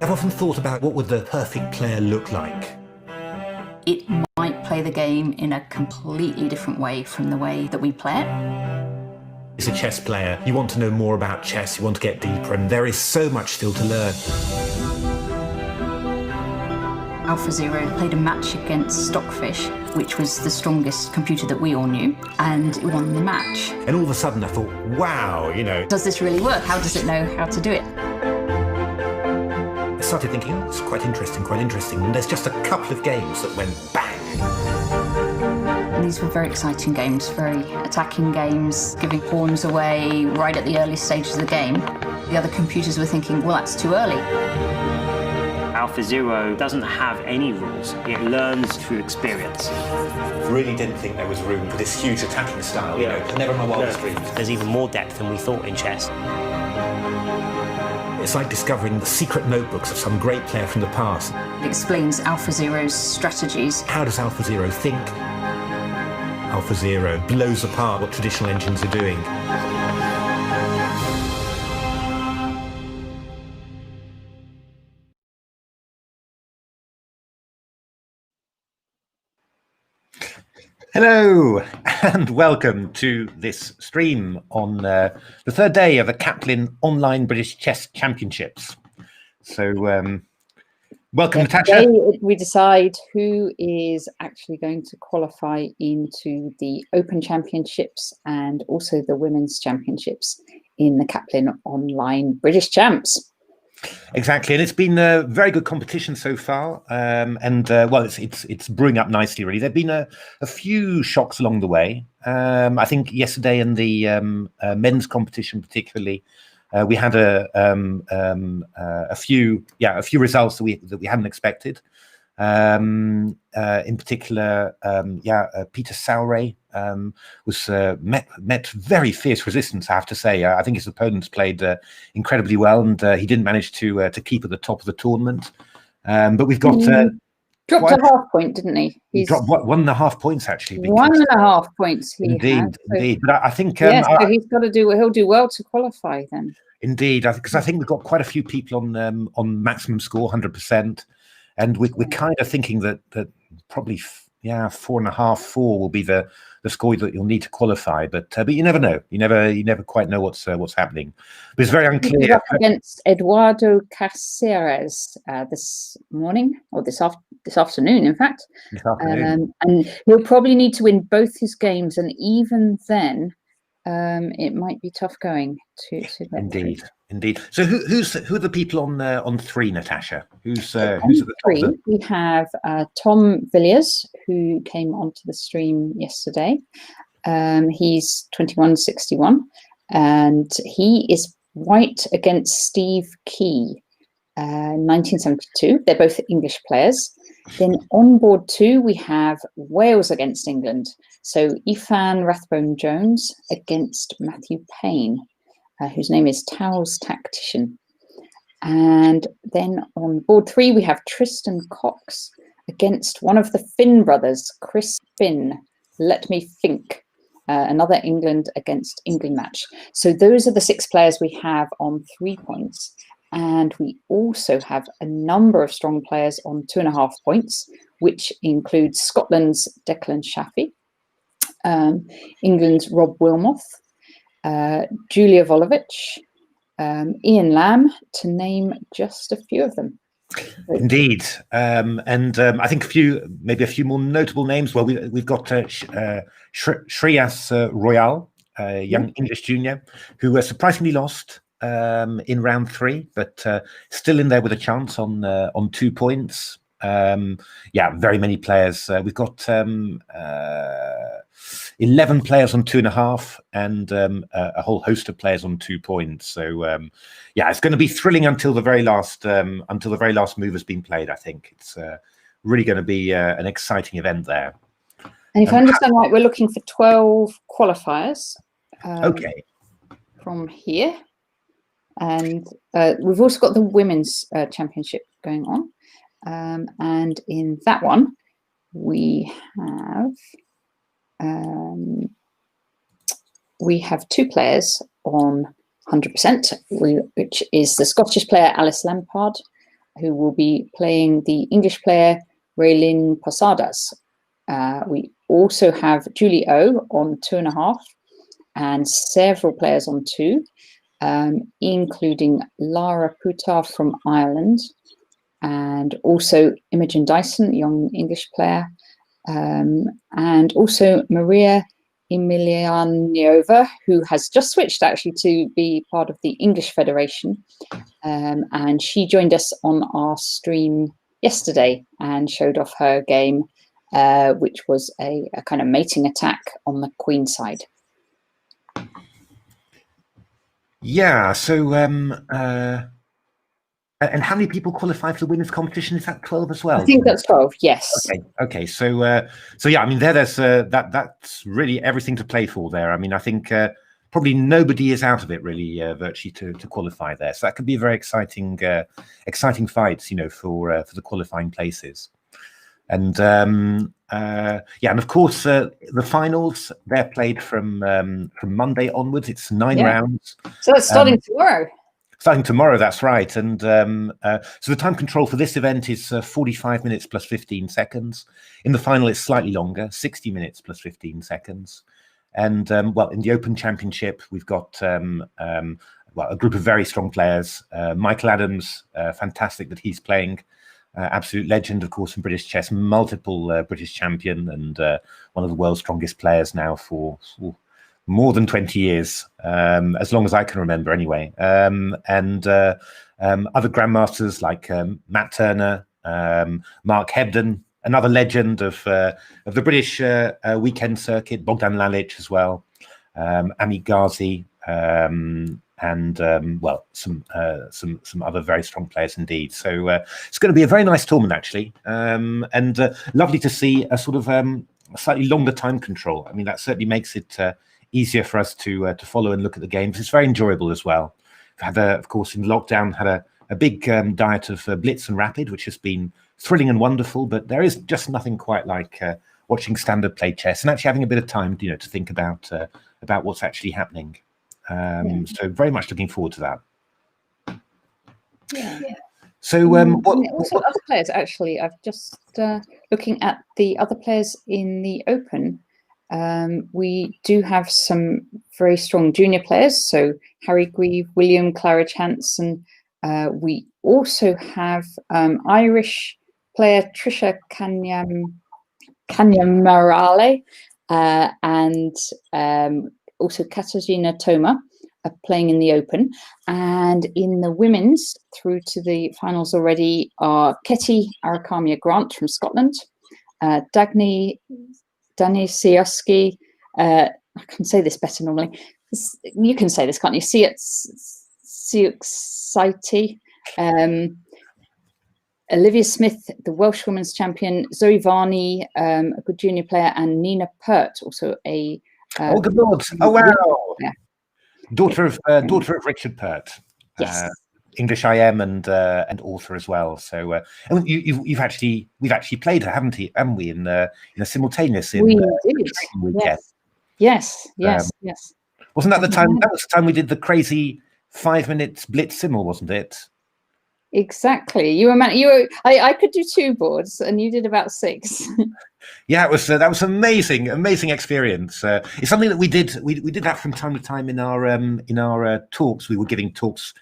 I've often thought about what would the perfect player look like. It might play the game in a completely different way from the way that we play it. As a chess player, you want to know more about chess, you want to get deeper, and there is so much still to learn. AlphaZero played a match against Stockfish, which was the strongest computer that we all knew, and it won the match. And all of a sudden I thought, wow, does this really work? How does it know how to do it? I started thinking, oh, it's quite interesting. And there's just a couple of games that went bang. And these were very exciting games, very attacking games, giving pawns away right at the early stages of the game. The other computers were thinking, well, that's too early. AlphaZero doesn't have any rules. It learns through experience. Really didn't think there was room for this huge attacking style, never in my wildest dreams. There's even more depth than we thought in chess. It's like discovering the secret notebooks of some great player from the past. It explains AlphaZero's strategies. How does AlphaZero think? AlphaZero blows apart what traditional engines are doing. Hello and welcome to this stream on the third day of the Caplin Online British Chess Championships. So welcome, Natasha. Today we decide who is actually going to qualify into the Open Championships and also the Women's Championships in the Caplin Online British Champs. Exactly, and it's been a very good competition so far, well, it's brewing up nicely. Really, there've been a few shocks along the way. I think yesterday in the men's competition, particularly, we had a few results that we hadn't expected. In particular, Peter Sauer was met very fierce resistance, I have to say. I think his opponents played incredibly well, and he didn't manage to keep at the top of the tournament. But we've got dropped a half point, didn't he? He dropped 1.5 points actually. 1.5 points. Indeed. But I think so he's got to do. He'll do well to qualify then. Indeed, because I think we've got quite a few people on maximum score, 100%. And we're kind of thinking that probably 4.5, 4 will be the score that you'll need to qualify. But you never know. You never quite know what's happening. But it's very unclear. He's up against Eduardo Caceres this morning, or this afternoon, in fact. This afternoon. And he'll probably need to win both his games, and even then, it might be tough going to get Indeed. So who are the people on 3, Natasha? Who's at the top? 3, we have Tom Villiers, who came onto the stream yesterday. He's 2161, and he is white against Steve Key, 1972. They're both English players. Then on board 2, we have Wales against England. So Ifan Rathbone-Jones against Matthew Payne, whose name is Tow's Tactician. And then on board 3, we have Tristan Cox against one of the Finn brothers, Chris Finn. Let me think. Another England against England match. So those are the 6 players we have on 3 points. And we also have a number of strong players on 2.5 points, which includes Scotland's Declan Shaffey, England's Rob Wilmot, Julia Volovic, Ian Lamb, to name just a few of them. Indeed, and I think maybe a few more notable names. Well, we've got Shreyas Royal, a young English junior, who surprisingly lost in round 3, but still in there with a chance on 2 points. Very many players. We've got 11 players on 2.5, and a whole host of players on 2 points. So it's going to be thrilling until the very last move has been played. I think it's really going to be an exciting event there. And if I understand right, we're looking for 12 qualifiers. Okay. From here, and we've also got the women's championship going on, and in that one we have 2 players on 100%, which is the Scottish player Alice Lampard, who will be playing the English player Raylene Posadas. We also have Julie O on 2.5 and several players on 2, including Lara Putar from Ireland, and also Imogen Dyson, young English player, and also Maria Emilianova, who has just switched actually to be part of the English Federation, and she joined us on our stream yesterday and showed off her game, which was a kind of mating attack on the queen side. Yeah, so and how many people qualify for the women's competition? Is that 12 as well? I think that's 12, yes. Okay. So yeah, I mean, there's that's really everything to play for there. I mean, I think probably nobody is out of it really, virtually to qualify there. So that could be a very exciting fights, you know, for the qualifying places. And yeah, and of course the finals, they're played from Monday onwards. It's 9 rounds. So it's starting tomorrow. Starting tomorrow, that's right. And so the time control for this event is 45 minutes plus 15 seconds. In the final, it's slightly longer, 60 minutes plus 15 seconds. And well, in the Open Championship, we've got well, a group of very strong players. Michael Adams, fantastic that he's playing. Absolute legend, of course, in British chess, multiple British champion, and one of the world's strongest players now for more than 20 years, as long as I can remember anyway. And other grandmasters like Matt Turner, Mark Hebden, another legend of the British weekend circuit, Bogdan Lalic as well, Amit Ghazi, and well, some other very strong players indeed. So it's going to be a very nice tournament actually, and lovely to see a sort of a slightly longer time control. I mean, that certainly makes it easier for us to follow and look at the games. It's very enjoyable as well. We've had, of course, in lockdown, had a big diet of Blitz and Rapid, which has been thrilling and wonderful. But there is just nothing quite like watching standard play chess and actually having a bit of time, you know, to think about what's actually happening. So very much looking forward to that. Yeah. So also other players actually. I've just looking at the other players in the Open. We do have some very strong junior players, so Harry Grieve, William Claridge Hansen. We also have Irish player Trisha Kanyamarale and also Katarzyna Toma are playing in the Open. And in the women's, through to the finals already, are Ketty Arakamia Grant from Scotland, Dagny Siaski, I can say this better normally. You can say this, can't you? Siuxaiti, Olivia Smith, the Welsh Women's Champion, Zoe Varney, a good junior player, and Nina Pert, also a oh, good Lord! Oh, wow! Yeah. Daughter of Richard Pert. Yes. English IM and author as well. So and we've actually played her, haven't we? In a simultaneous. We did. Yes. Wasn't that the time? That was the time we did the crazy 5 minutes blitz simul, wasn't it? Exactly. I could do 2 boards, and you did about 6. Yeah, it was that was amazing experience. It's something that we did that from time to time in our talks. We were giving talks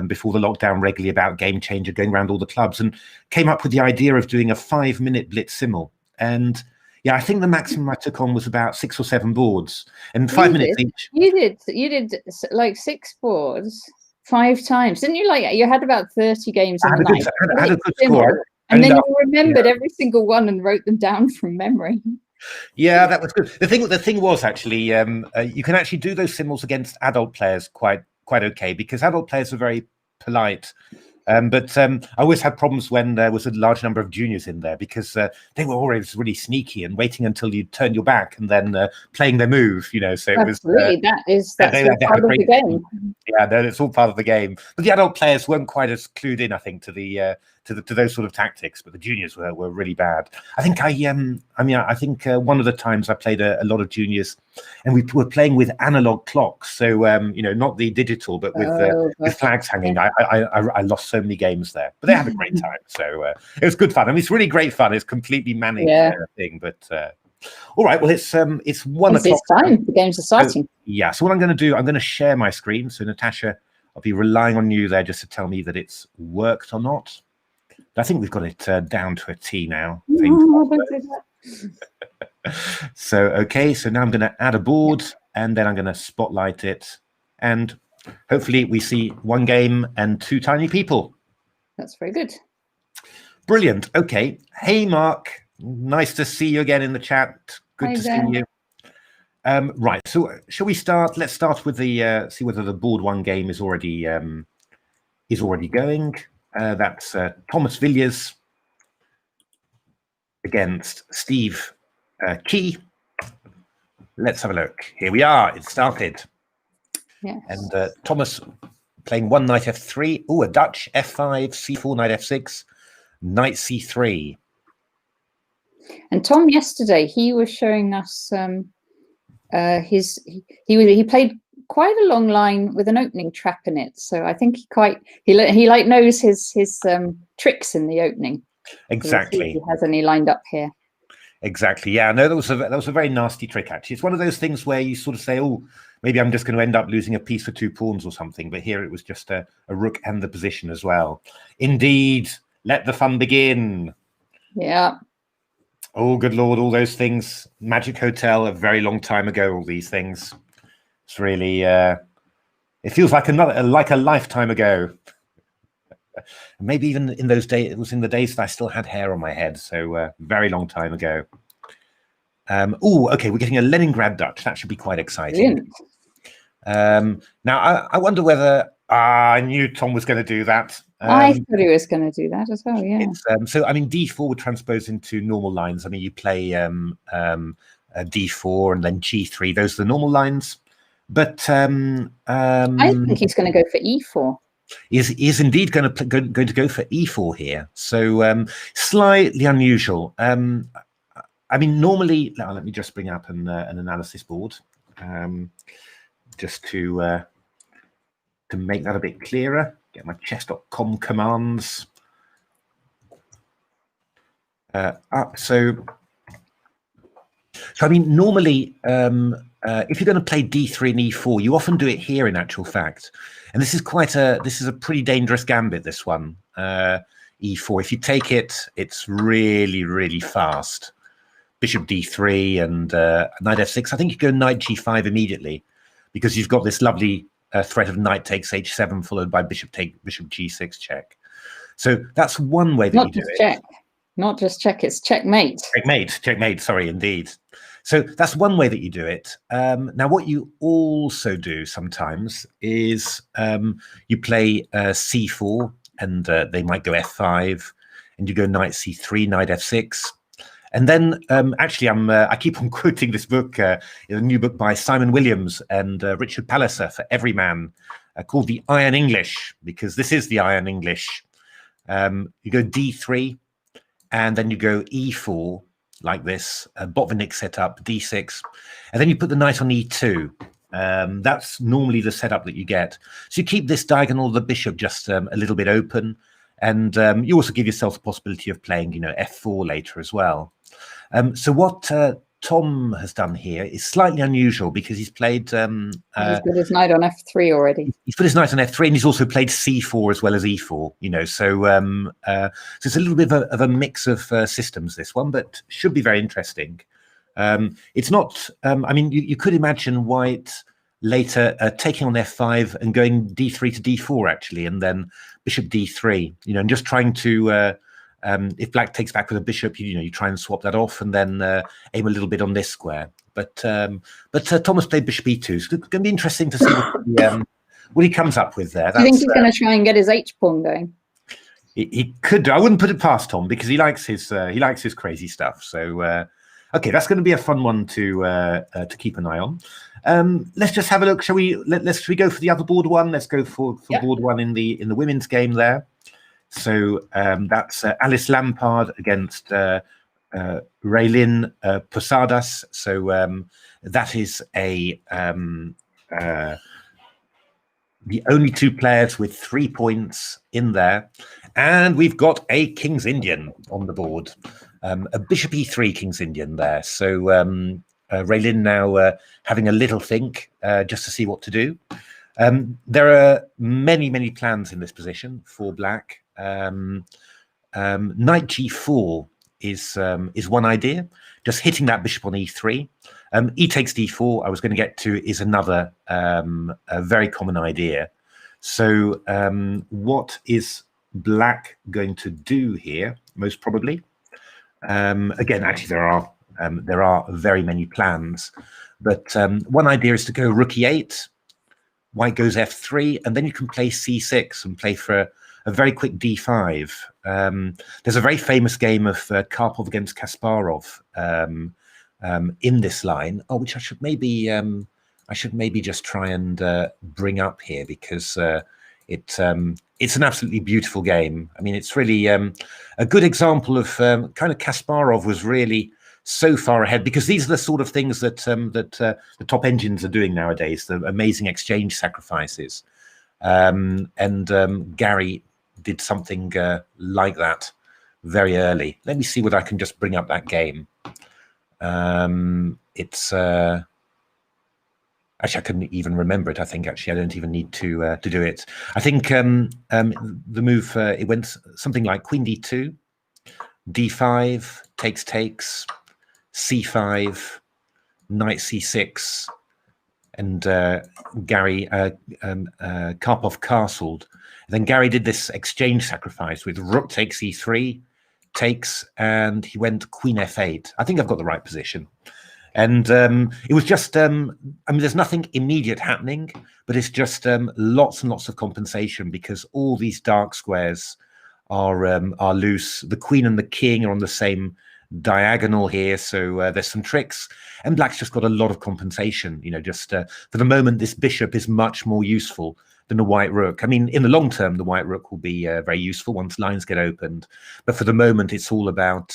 before the lockdown regularly about Game Changer, going around all the clubs, and came up with the idea of doing a 5-minute blitz simul. And yeah, I think the maximum I took on was about 6 or 7 boards, and 5 minutes each. You did like 6 boards 5 times, didn't you? Like you had about 30 games in the night. I had a good score. And then you remembered every single one and wrote them down from memory. Yeah, that was good. The thing was actually, you can actually do those simuls against adult players quite okay, because adult players are very polite. But I always had problems when there was a large number of juniors in there, because they were always really sneaky and waiting until you turned your back and then playing their move, you know. So it was that's all part of the game. Yeah, no, it's all part of the game. But the adult players weren't quite as clued in, I think, to the to those sort of tactics, but the juniors were really bad. I think I think one of the times I played a lot of juniors, and we were playing with analog clocks, so not the digital, but with flags hanging. Yeah. I lost so many games there, but they had a great time, so it was good fun. I mean, it's really great fun. It's completely managed thing, but all right. Well, it's 1 o'clock. It's time. The games are starting. Yeah. So what I'm going to do, I'm going to share my screen. So Natasha, I'll be relying on you there just to tell me that it's worked or not. I think we've got it down to a T now. So, okay. So now I'm going to add a board, and then I'm going to spotlight it. And hopefully we see 1 game and 2 tiny people. That's very good. Brilliant. Okay. Hey, Mark. Nice to see you again in the chat. Good to see you. Right. So shall we start? Let's start with the see whether the board 1 game is already going. That's Thomas Villiers against Steve Key. Let's have a look. Here we are. It started. Yes. And Thomas playing 1 knight f3. Oh, a Dutch f5, c4, knight f6, knight c3. And Tom yesterday, he was showing us he played quite a long line with an opening trap in it. So I think he like knows his tricks in the opening. Exactly. So he has any lined up here. Exactly. Yeah. No, that was a very nasty trick. Actually, it's one of those things where you sort of say, "Oh, maybe I'm just going to end up losing a piece for 2 pawns or something." But here it was just a rook and the position as well. Indeed. Let the fun begin. Yeah. Oh, good Lord, all those things. Magic Hotel, a very long time ago, all these things. It's really, it feels like a lifetime ago. Maybe even in those days, it was in the days that I still had hair on my head. So very long time ago. Oh, okay, we're getting a Leningrad Dutch. That should be quite exciting. Now, I wonder whether, I knew Tom was going to do that. I thought he was going to do that as well, yeah. So, I mean, D4 would transpose into normal lines. I mean, you play D4 and then G3. Those are the normal lines. But I think he's going to go for E4. Is indeed going to go for E4 here. So slightly unusual. I mean, normally, let me just bring up an analysis board just to make that a bit clearer. Get my chess.com commands up. So I mean, normally, if you're going to play D3 and E4, you often do it here in actual fact. And this is a pretty dangerous gambit, this one, E4. If you take it, it's really, really fast. Bishop D3 and knight F6. I think you go knight G5 immediately because you've got this lovely threat of knight takes H7 followed by bishop G6 check. So that's one way that you do it. Not just check, it's checkmate. Checkmate, sorry, indeed. So that's one way that you do it. Now, what you also do sometimes is you play C4, and they might go F5, and you go knight C3, knight F6. And then, actually, I keep on quoting this book, a new book by Simon Williams and Richard Palliser for Everyman, called The Iron English, because this is the Iron English. You go D3, and then you go E4, like this, Botvinnik setup, D6, and then you put the knight on E2. That's normally the setup that you get. So you keep this diagonal of the bishop just a little bit open, and you also give yourself the possibility of playing, F4 later as well. So what Tom has done here is slightly unusual because he's played... he's put his knight on F3 already. He's put his knight on F3, and he's also played C4 as well as E4, so it's a little bit of a mix of systems, this one, but should be very interesting. It's not... I mean, you could imagine White later taking on F5 and going D3 to D4, actually, and then bishop D3, and just trying to... if black takes back with a bishop, you try and swap that off and then aim a little bit on this square. But Thomas played bishop e2. So it's going to be interesting to see what he comes up with there. Do you think he's going to try and get his H pawn going? He could do. I wouldn't put it past Tom because he likes his crazy stuff. So okay, that's going to be a fun one to keep an eye on. Let's just have a look. Shall we go for the other board one? Let's go for board one in the women's game there. So that's Alice Lampard against Raylin Posadas. So that is the only two players with 3 points in there. And we've got a King's Indian on the board, a Bishop E3 King's Indian there. So Raylin now having a little think just to see what to do. There are many plans in this position for Black. Knight G4 is one idea, just hitting that bishop on E3. E takes D4, I was going to get to, is another a very common idea. So what is Black going to do here? Most probably, again, actually there are very many plans, but one idea is to go Rook E8, White goes F3, and then you can play C6 and play for a very quick D5. There's a very famous game of Karpov against Kasparov in this line, which I should maybe just try and bring up here, because it's an absolutely beautiful game. I mean, it's really a good example of kind of Kasparov was really so far ahead, because these are the sort of things that the top engines are doing nowadays, the amazing exchange sacrifices. And Gary did something like that very early. Let me see whether I can just bring up that game. It's actually, I couldn't even remember it. I think actually I don't even need to do it. I think the move it went something like Queen D2, D5, takes, C5, Knight C6, and Gary Karpov castled. And then Gary did this exchange sacrifice with Rook takes E3, takes, and he went Queen F8. I think I've got the right position. And it was just, I mean, there's nothing immediate happening, but it's just lots and lots of compensation, because all these dark squares are loose. The Queen and the King are on the same diagonal here, so there's some tricks, and Black's just got a lot of compensation. You know, just for the moment, this bishop is much more useful than a White Rook. I mean, in the long term, the White Rook will be very useful once lines get opened, but for the moment, it's all about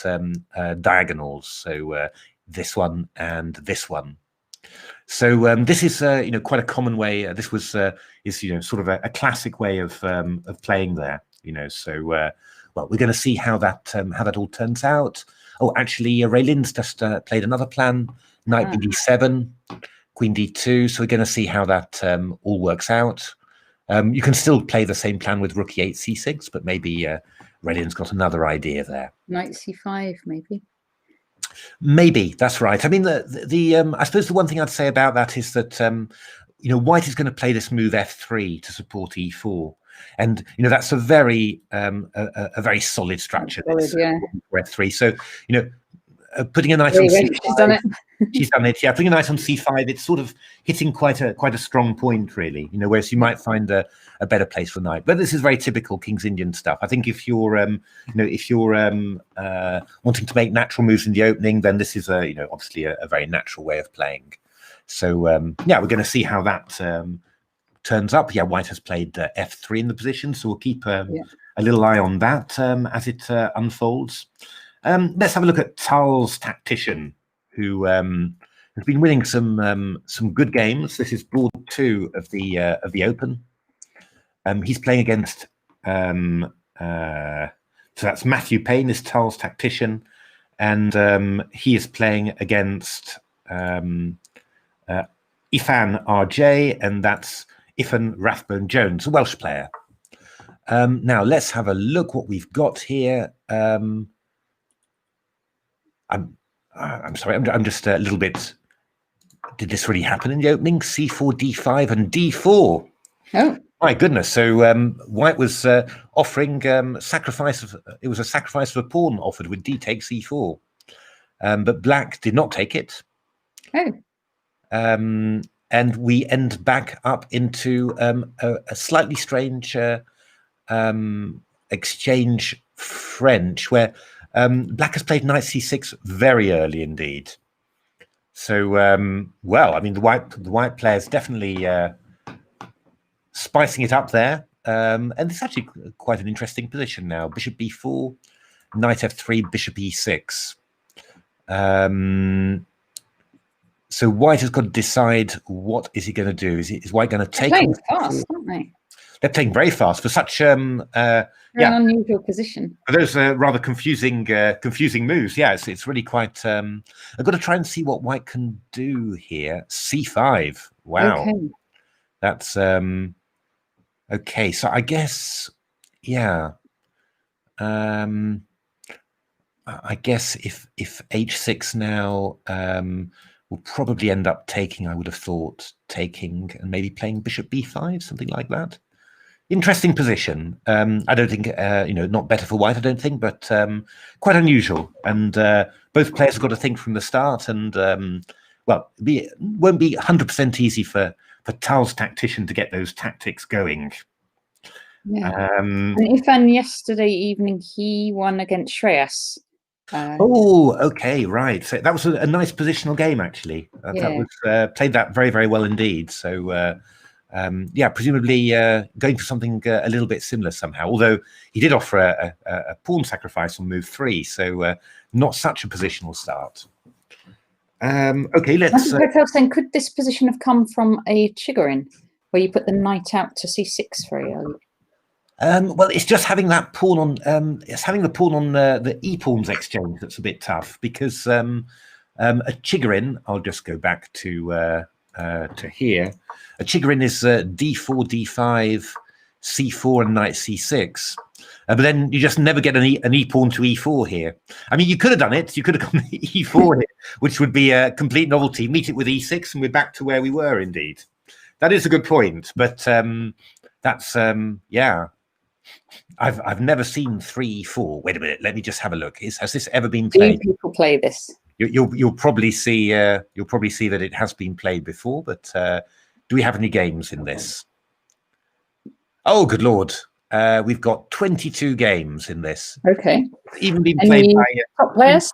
diagonals. So this one and this one. So this is quite a common way. This was is sort of a classic way of playing there. So well, we're going to see how that all turns out. Oh, actually, Raylin's just played another plan, Knight B7, Queen D2. So we're going to see how that all works out. You can still play the same plan with Rook E8, C6, but maybe Raylin's got another idea there. Knight C5, maybe. Maybe that's right. I mean, I suppose the one thing I'd say about that is that White is going to play this move F3 to support E4. And that's a very solid structure. Solid, yeah. For F3. So putting a knight on C5, she's done it. She's done it. Yeah, putting a knight on C5, it's sort of hitting quite a strong point, really. Whereas you might find a better place for knight. But this is very typical King's Indian stuff. I think if you're wanting to make natural moves in the opening, then this is obviously a very natural way of playing. So yeah, we're going to see how that turns up. Yeah, White has played F3 in the position, so we'll keep a little eye on that as it unfolds. Let's have a look at Tull's Tactician, who has been winning some good games. This is board 2 of the Open. He's playing against so that's Matthew Payne is Tull's Tactician, and he is playing against Ifan RJ, and that's Ifan Rathbone Jones, a Welsh player. Now let's have a look what we've got here. I'm sorry, I'm just a little bit. Did this really happen in the opening? C4, D5, and D4. Oh my goodness! So White was offering sacrifice of. It was a sacrifice of a pawn offered with D takes E4, but Black did not take it. Oh. And we end back up into a slightly strange exchange French, where Black has played Knight C6 very early indeed. So, well, I mean, the white player's definitely spicing it up there. and it's actually quite an interesting position now. Bishop b4, knight f3, bishop e6. So white has got to decide what is he going to do. Is white going to take? They're playing fast, aren't they? They're playing very fast for such an unusual position. For those rather confusing moves. Yeah, it's really quite. I've got to try and see what white can do here. c5. Wow, okay. That's okay. So I guess, yeah. I guess if h6 now, will probably end up taking. I would have thought taking and maybe playing bishop b5, something like that. Interesting position. I don't think not better for white. I don't think, but quite unusual. And both players have got to think from the start. And well, it won't be 100% easy for Tal's tactician to get those tactics going. Yeah. And Ifan yesterday evening, he won against Shreyas. Oh, okay, right. So that was a nice positional game, actually. That was played that very, very well indeed. So, yeah, presumably going for something a little bit similar somehow. Although he did offer a pawn sacrifice on move 3, so not such a positional start. Okay, let's. Saying, could this position have come from a Chigorin, where you put the knight out to c6 very early? Well, it's just having that pawn on. It's having the pawn on the e pawns exchange that's a bit tough, because a Chigorin. I'll just go back to here. A Chigorin is d4, d5, c4, and knight c6. But then you just never get an e pawn to e4 here. I mean, you could have done it. You could have gone e4 here, which would be a complete novelty. Meet it with e6, and we're back to where we were. Indeed, that is a good point. But that's yeah. I've never seen 3-4. Wait a minute, let me just have a look. Has this ever been played? Do people play this? You'll probably see that it has been played before. But do we have any games in this? Oh, good lord! We've got 22 games in this. Okay. It's even been played by top players.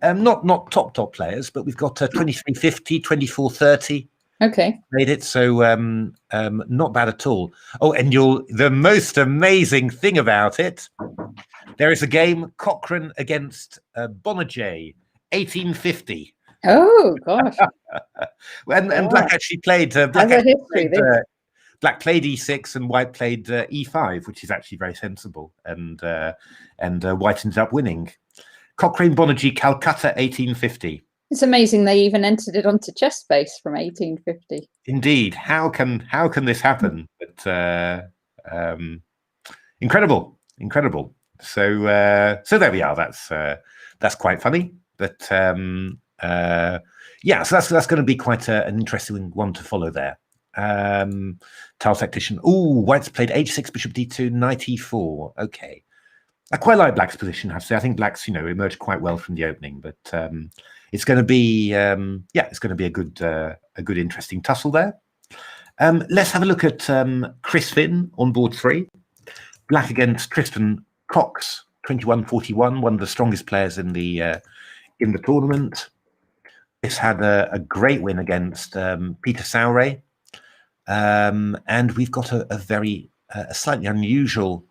Not top players, but we've got 2350, 2430. Okay. Made it, so not bad at all. Oh, and the most amazing thing about it, there is a game, Cochrane against Bonnejet, 1850. Oh gosh. and Black actually played Black played e6 and white played e5, which is actually very sensible, and white ended up winning. Cochrane Bonnejet, Calcutta, 1850. It's amazing they even entered it onto ChessBase from 1850. Indeed, how can this happen? But incredible. So there we are. That's quite funny. But yeah, so that's going to be quite an interesting one to follow there. Tile tactician. Oh, white's played h6, bishop d2, knight e4. Okay, I quite like Black's position. I have to say, I think Black's emerged quite well from the opening, but. It's going to be, it's going to be a good, interesting tussle there. Let's have a look at Chris Finn on board 3. Black against Tristan Cox, 2141, one of the strongest players in the tournament. This had a great win against Peter Sauer, and we've got a slightly unusual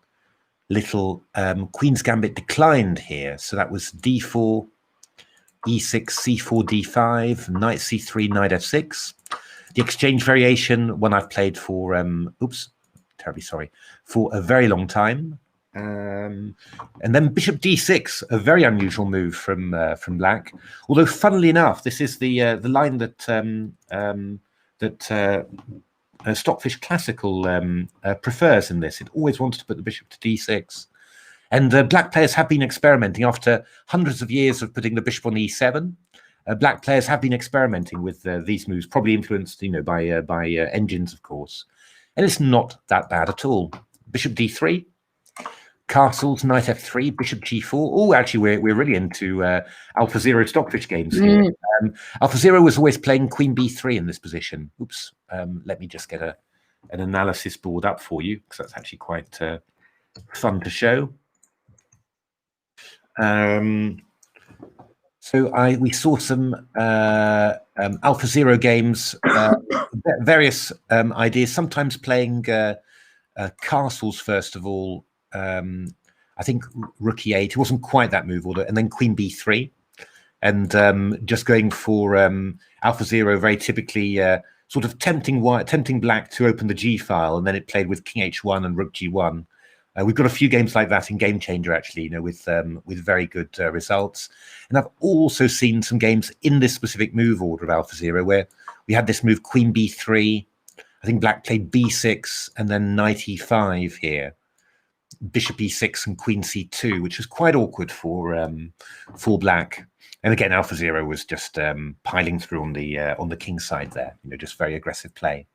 little Queen's Gambit declined here. So that was d4. e6, c4, d5, knight c3, knight f6. The exchange variation, one I've played for, for a very long time. And then bishop d6, a very unusual move from Black. Although, funnily enough, this is the line that Stockfish Classical prefers in this. It always wants to put the bishop to d6. And Black players have been experimenting after hundreds of years of putting the bishop on e7. Black players have been experimenting with these moves, probably influenced, by engines, of course. And it's not that bad at all. Bishop d3, castles, knight f3, bishop g4. Oh, actually, we're really into AlphaZero Stockfish games here. AlphaZero was always playing queen b3 in this position. Oops. Let me just get an analysis board up for you, because that's actually quite fun to show. So we saw some AlphaZero games, various ideas, sometimes playing castles first of all. I think rook e8. It wasn't quite that move order, and then queen b3, and just going for alpha 0. Very typically, sort of tempting black to open the g file, and then it played with king h1 and rook g1. We've got a few games like that in Game Changer, actually, with very good results. And I've also seen some games in this specific move order of alpha 0 where we had this move queen b3. I think black played b6 and then knight e5 here, bishop e6 and queen c2, which was quite awkward for black. And again, alpha 0 was just piling through on the king side there, just very aggressive play.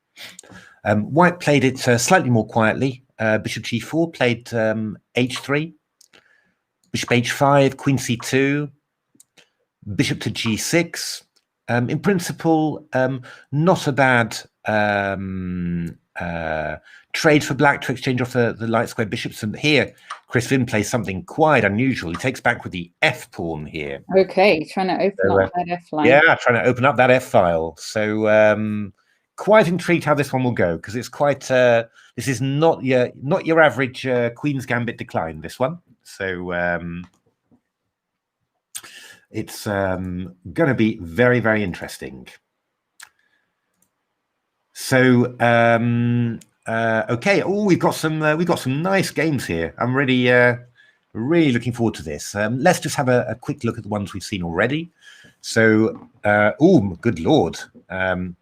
White played it slightly more quietly. Bishop g4, played h3, bishop h5, queen c2, bishop to g6. In principle, not a bad trade for black to exchange off the light square bishops. And here, Chris Finn plays something quite unusual. He takes back with the f pawn here. Okay, trying to open up that f line. Yeah, trying to open up that f file. So quite intrigued how this one will go, because it's quite. This is not your average Queen's Gambit decline. This one, so it's going to be very, very interesting. So okay. Oh, we've got some nice games here. I'm really looking forward to this. Let's just have a quick look at the ones we've seen already. So, oh, good Lord. You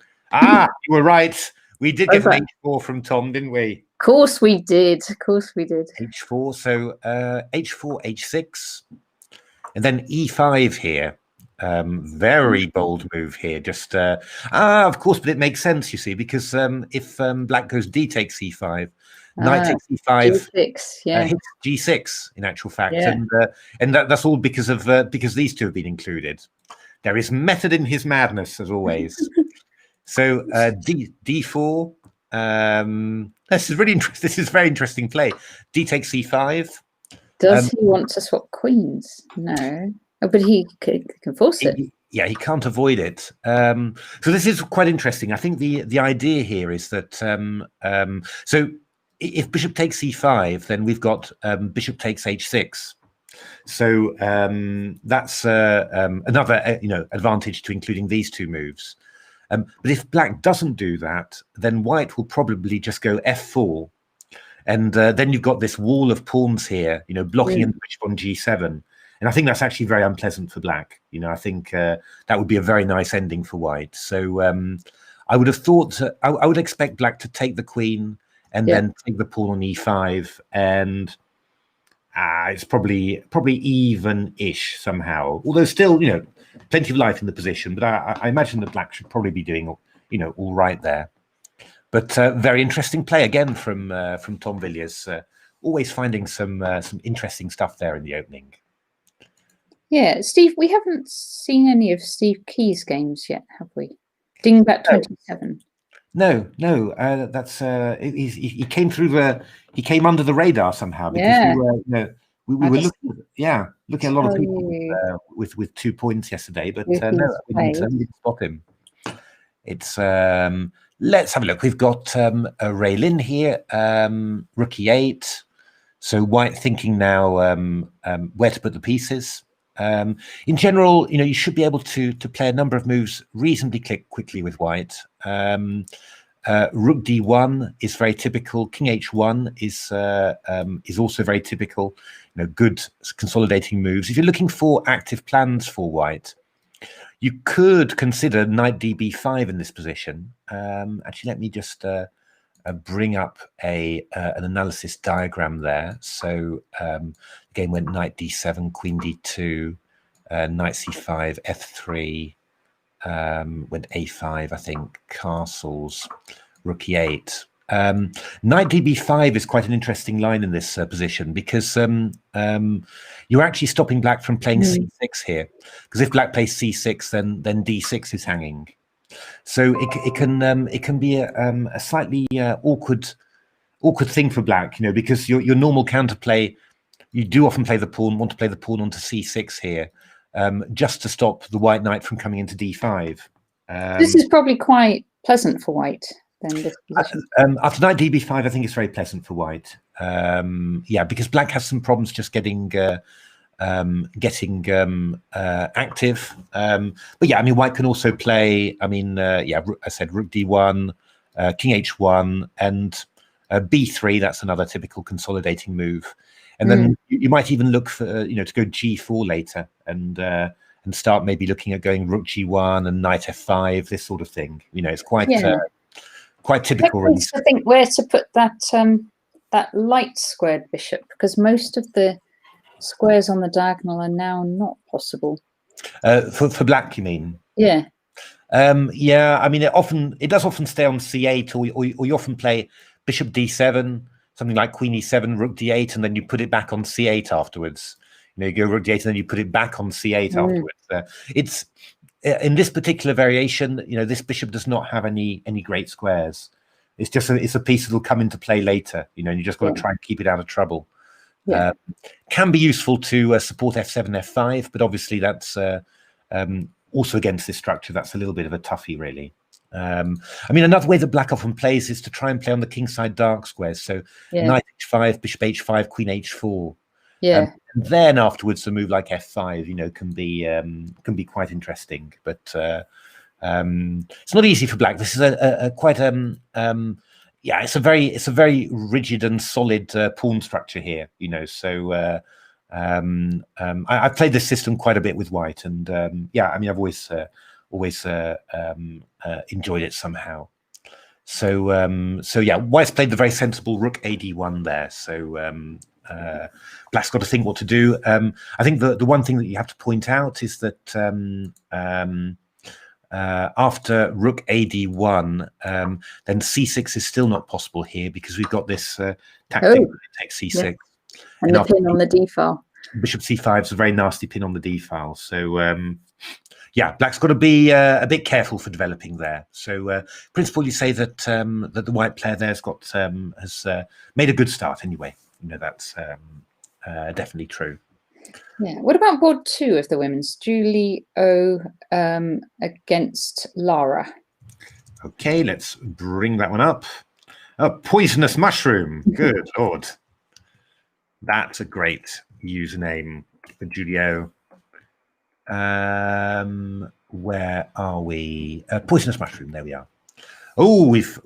were right. We did get an h4 from Tom, didn't we? Of course we did. Of course we did. H4. So h4, h6, and then e5 here. Very bold move here. Just of course, but it makes sense, you see, because if black goes d takes e5, knight takes e5, g6, yeah, hits g6 in actual fact, and that's all because these two have been included. There is method in his madness, as always. So d4. This is really interesting. This is very interesting play. D takes e5. Does he want to swap queens? No. Oh, but he can force it. Yeah, he can't avoid it. So this is quite interesting. I think the idea here is that so if bishop takes e5, then we've got bishop takes h6. So that's another advantage to including these two moves. But if black doesn't do that, then white will probably just go f4, and then you've got this wall of pawns here, blocking in the bishop on g7. And I think that's actually very unpleasant for black. I think that would be a very nice ending for white. So I would have thought, I would expect black to take the queen and then take the pawn on e5, and it's probably even-ish somehow. Although still, plenty of life in the position. But I imagine that black should probably be doing, all right there. But very interesting play again from Tom Villiers. Always finding some interesting stuff there in the opening. Yeah, Steve, we haven't seen any of Steve Key's games yet, have we? Dingbat 27. No. That's he came through he came under the radar somehow, because we were looking at a lot of people with 2 points yesterday, but no, we didn't spot him. It's let's have a look. We've got a Raylin here, rook e8. So white thinking now where to put the pieces. In general, you should be able to play a number of moves reasonably quickly with white. Rook d1 is very typical. King h1 is also very typical. Good consolidating moves. If you're looking for active plans for white, you could consider knight db5 in this position. Actually, let me just bring up an analysis diagram there. So the game went knight d7, queen d2, knight c5, f3, went a5, I think, castles, rook e8. Knight db5 is quite an interesting line in this position, because you're actually stopping black from playing c6 here, because if black plays c6, then d6 is hanging. So it can be a slightly awkward thing for black, because your normal counterplay, you do often want to play the pawn onto c6 here, just to stop the white knight from coming into d5. This is probably quite pleasant for white, then this position? After knight db5, I think it's very pleasant for white. Yeah, because black has some problems just getting active. But yeah, I mean, white can also play. I mean, yeah, I said rook d1, king h1, and b3. That's another typical consolidating move. And then you might even look for to go g4 later and start maybe looking at going rook g1 and knight f5, this sort of thing. It's quite quite typical. Really. I think where to put that that light squared bishop, because most of the squares on the diagonal are now not possible. For black, you mean? Yeah. Yeah. I mean, it does often stay on c8, or you often play bishop d7. Something like queen e7, rook d8, and then you put it back on c8 afterwards. You go rook d8, and then you put it back on c8 afterwards. It's in this particular variation. This bishop does not have any great squares. It's just it's a piece that will come into play later. And you just got to try and keep it out of trouble. Yeah. Can be useful to support f7, f5, but obviously that's also against this structure. That's a little bit of a toughie, really. I mean, another way that black often plays is to try and play on the kingside dark squares. So knight h5, bishop h5, queen h4. Yeah. And then afterwards, a move like f5, can be quite interesting. But it's not easy for black. This is a quite yeah, it's a very rigid and solid pawn structure here. So I've played this system quite a bit with white, and yeah, I mean, I've always enjoyed it somehow. So yeah, white's played the very sensible rook ad1 there. So black's got to think what to do. I think the one thing that you have to point out is that after rook ad1, then c6 is still not possible here, because we've got this tactic that takes c6. And the pin on the d file. Bishop c5 is a very nasty pin on the d file. So yeah, black's got to be a bit careful for developing there. So principally, you say that that the white player there has made a good start anyway. That's definitely true. Yeah. What about board 2 of the women's? Julie O against Lara. Okay, let's bring that one up. A poisonous mushroom. Good Lord. That's a great username for Julie O. Where are we? Poisonous mushroom. There we are. Oh, we've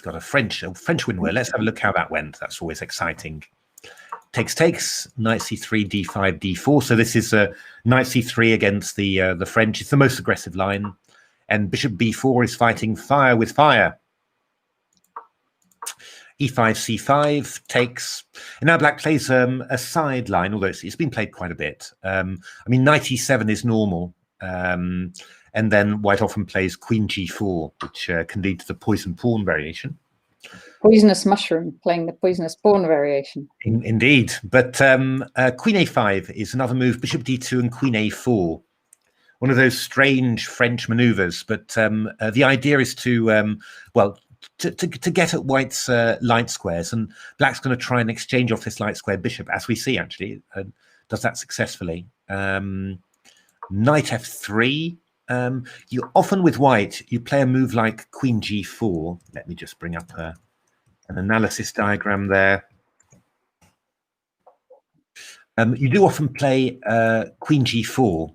got a French winner. Let's have a look how that went. That's always exciting. Takes, knight c3, d5, d4. So this is knight c3 against the French. It's the most aggressive line, and bishop b4 is fighting fire with fire. e5, c5 takes, and now black plays a side line, although it's been played quite a bit. I mean, knight e7 is normal, and then white often plays queen g4, which can lead to the poison pawn variation. Poisonous mushroom playing the poisonous pawn variation. Indeed, but queen a5 is another move. Bishop d2 and queen a4. One of those strange French maneuvers, but the idea is to to get at white's light squares, and black's going to try and exchange off this light square bishop, as we see actually does that successfully. Knight f3. You often with white you play a move like queen g4. Let me just bring up an analysis diagram there. You do often play queen g4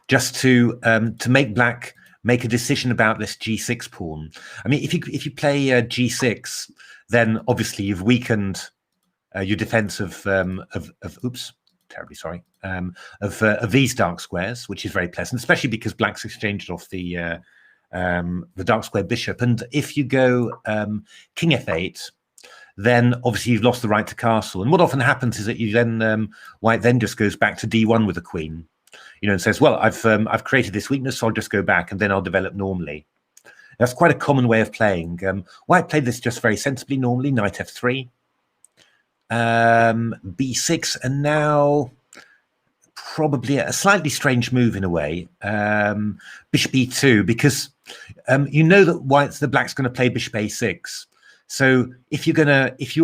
just to make black make a decision about this g6 pawn. I mean, if you play g6, then obviously you've weakened your defense of oops, terribly sorry, of these dark squares, which is very pleasant, especially because black's exchanged off the dark square bishop. And if you go king f8, then obviously you've lost the right to castle. And what often happens is that you then white then just goes back to d1 with a queen, and says, well, I've created this weakness, so I'll just go back and then I'll develop normally. That's quite a common way of playing. White played this just very sensibly normally. Knight f3, b6, and now probably a slightly strange move in a way, bishop e2, because that the black's going to play bishop a6. So if you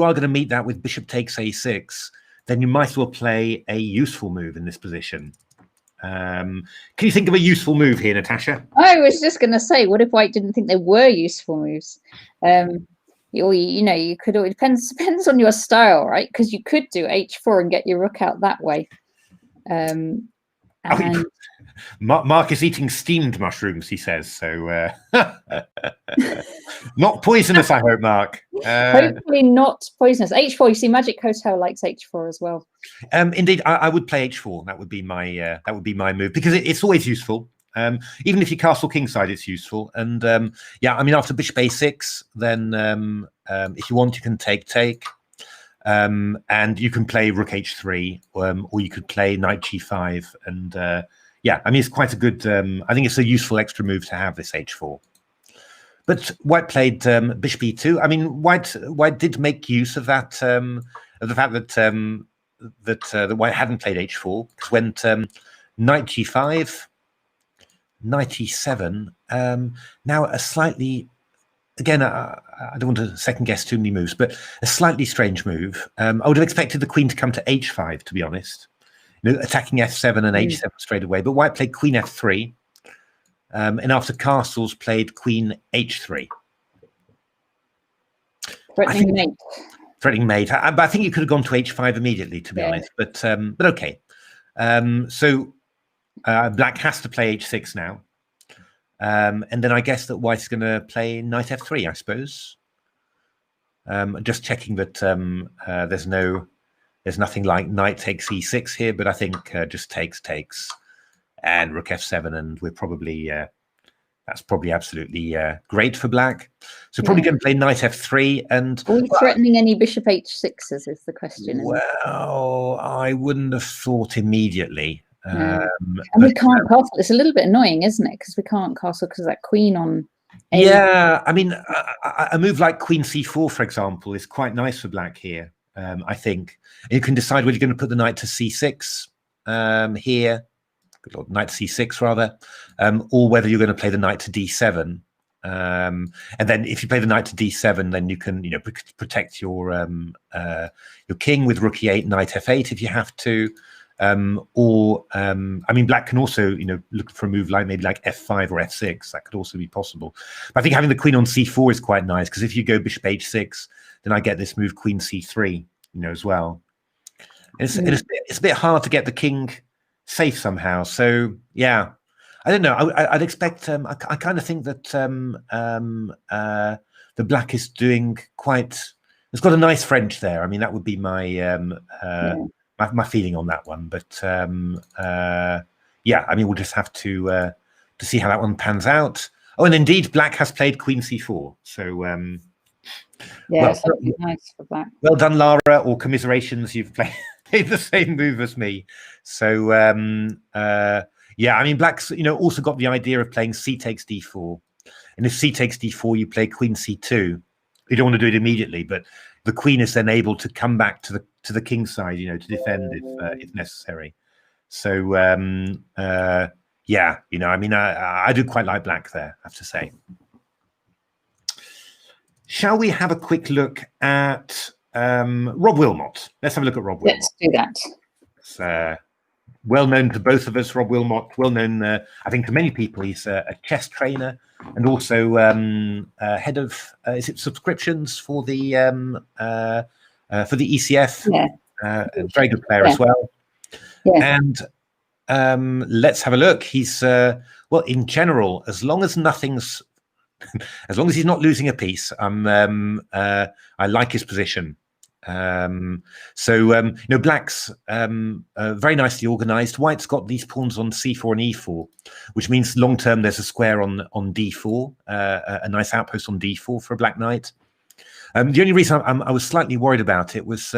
are going to meet that with bishop takes a6, then you might as well play a useful move in this position. Can you think of a useful move here, Natasha? I was just going to say, what if white didn't think they were useful moves? You could. It depends on your style, right? Because you could do h4 and get your rook out that way. Mark is eating steamed mushrooms, he says. So not poisonous, I hope, Mark. Hopefully not poisonous. h4. You see, Magic Hotel likes h4 as well. Indeed, I would play h4. That would be my move, because it's always useful. Even if you castle kingside, it's useful. And yeah, I mean, after bishop a6, then if you want, you can take. And you can play rook h3, or you could play knight g5. And yeah, I mean, it's quite a good, I think it's a useful extra move to have, this h4. But white played bishop e2. I mean, white did make use of that, of the fact that white hadn't played h4, because went knight g5, knight e7. Now a slightly, again, I don't want to second guess too many moves, but a slightly strange move. I would have expected the queen to come to h5, to be honest. You know, attacking f7 and h7 straight away. But white played queen f3, and after castles played queen h3. Threatening mate. Threatening mate. But I think you could have gone to h5 immediately, to be honest. But okay. So black has to play h6 now. And then I guess that white is going to play knight f3, I suppose. Just checking that there's nothing like knight takes e6 here, but I think just takes, and rook f7, and we're probably that's probably absolutely great for black. So probably going to play knight f3, and are we threatening any bishop h6s is the question. Well, I wouldn't have thought immediately. And we can't castle. It's a little bit annoying, isn't it? Because we can't castle because of that queen on. Yeah, I mean, a move like queen c4, for example, is quite nice for black here. I think you can decide whether you're going to put the knight to c6 here, good Lord, knight to c6 rather, or whether you're going to play the knight to d7. And then if you play the knight to d7, then you can, protect your king with rook e8, knight f8 if you have to. I mean, black can also, look for a move like maybe like f5 or f6. That could also be possible. But I think having the queen on c4 is quite nice, because if you go bishop h6, then I get this move queen c3, as well. It's a bit hard to get the king safe somehow. So yeah, I don't know. I'd expect. I kind of think that the black is doing quite. It's got a nice French there. I mean, that would be my my feeling on that one. But yeah, I mean, we'll just have to see how that one pans out. Oh, and indeed, black has played queen c4. So. Yeah, something nice for black. Well done, Lara, or commiserations. You've played the same move as me. So yeah, I mean, black's also got the idea of playing c takes d4, and if c takes d4, you play queen c2. You don't want to do it immediately, but the queen is then able to come back to the king side, to defend if necessary. So yeah, I mean, I do quite like black there, I have to say. Shall we have a quick look at Rob Wilmot? Let's have a look at Rob Wilmot. Let's do that. It's well known to both of us, Rob Wilmot. Well known, I think, to many people. He's a chess trainer and also head of is it subscriptions for the ECF. Yeah. A very good player as well. Yeah. And let's have a look. He's well, in general, as long as he's not losing a piece, I like his position. So black's very nicely organized. White's got these pawns on c4 and e4, which means long term there's a square on d4, a nice outpost on d4 for a black knight. The only reason I was slightly worried about it was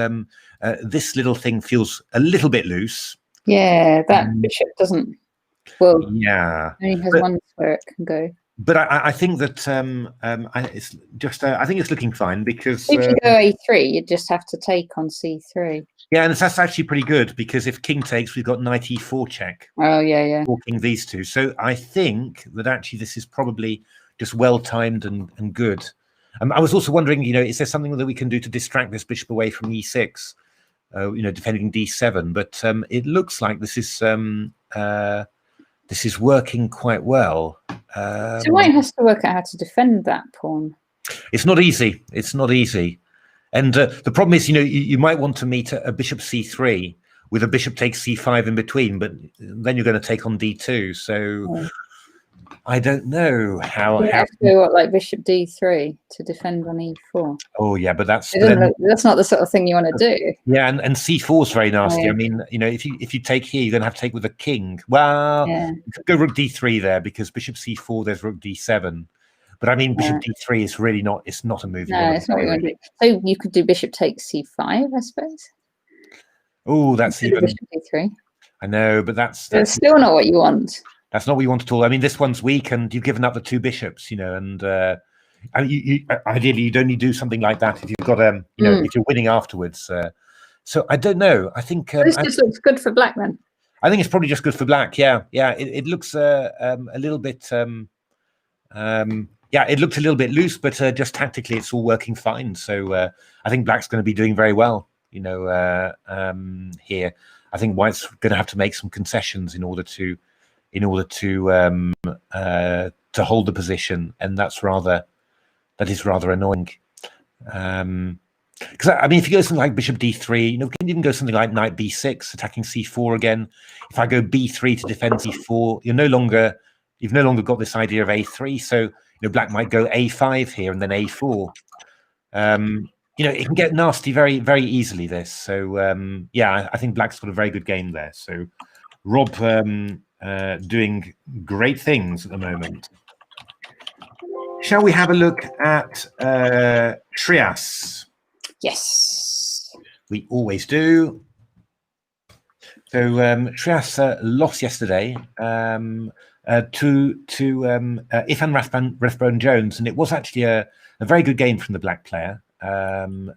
this little thing feels a little bit loose. Yeah, that bishop doesn't. Well, yeah, only has one where it can go. But I think that it's just I think it's looking fine, because if you go a3, you just have to take on c3. Yeah, and that's actually pretty good, because if king takes, we've got knight e4 check. Oh yeah. Walking these two, so I think that actually this is probably just well timed and good. I was also wondering, is there something that we can do to distract this bishop away from e6? Defending d7, but it looks like this is this is working quite well. So white has to work out how to defend that pawn. It's not easy. It's not easy. And the problem is, you might want to meet a bishop c3 with a bishop takes c5 in between, but then you're going to take on d2. So I don't know how. You have to do what, like bishop d3 to defend on e4. Oh yeah, but that's not the sort of thing you want to do. Yeah, and c4 is very nasty. Yeah. I mean, if you take here, you're going to have to take with a king. Well, you could go rook d3 there because bishop c4. There's rook d7. But I mean, bishop d3 is really not. It's not a move. No, it's not what you want to do. So you could do bishop takes c5, I suppose. Oh, that's even. Bishop d3. I know, but that's still not what you want. That's not what you want at all. I mean, this one's weak, and you've given up the two bishops. And you ideally you'd only do something like that if you've got if you're winning afterwards. So I don't know. I think this just looks good for black then. I think it's probably just good for black. Yeah. It looks a little bit. It looked a little bit loose, but just tactically, it's all working fine. So I think black's going to be doing very well. Here, I think white's going to have to make some concessions in order to hold the position, and that is rather annoying. Because I mean, if you go something like bishop d3, we can even go something like knight b6, attacking c4 again. If I go b3 to defend c4, you've no longer got this idea of a3. So black might go a5 here and then a4. It can get nasty very, very easily. This. So I think black's got a very good game there. So Rob doing great things at the moment. Shall we have a look at Trias? Yes. We always do. So Trias lost yesterday to Ifan Rathbone-Jones, and it was actually a very good game from the black player.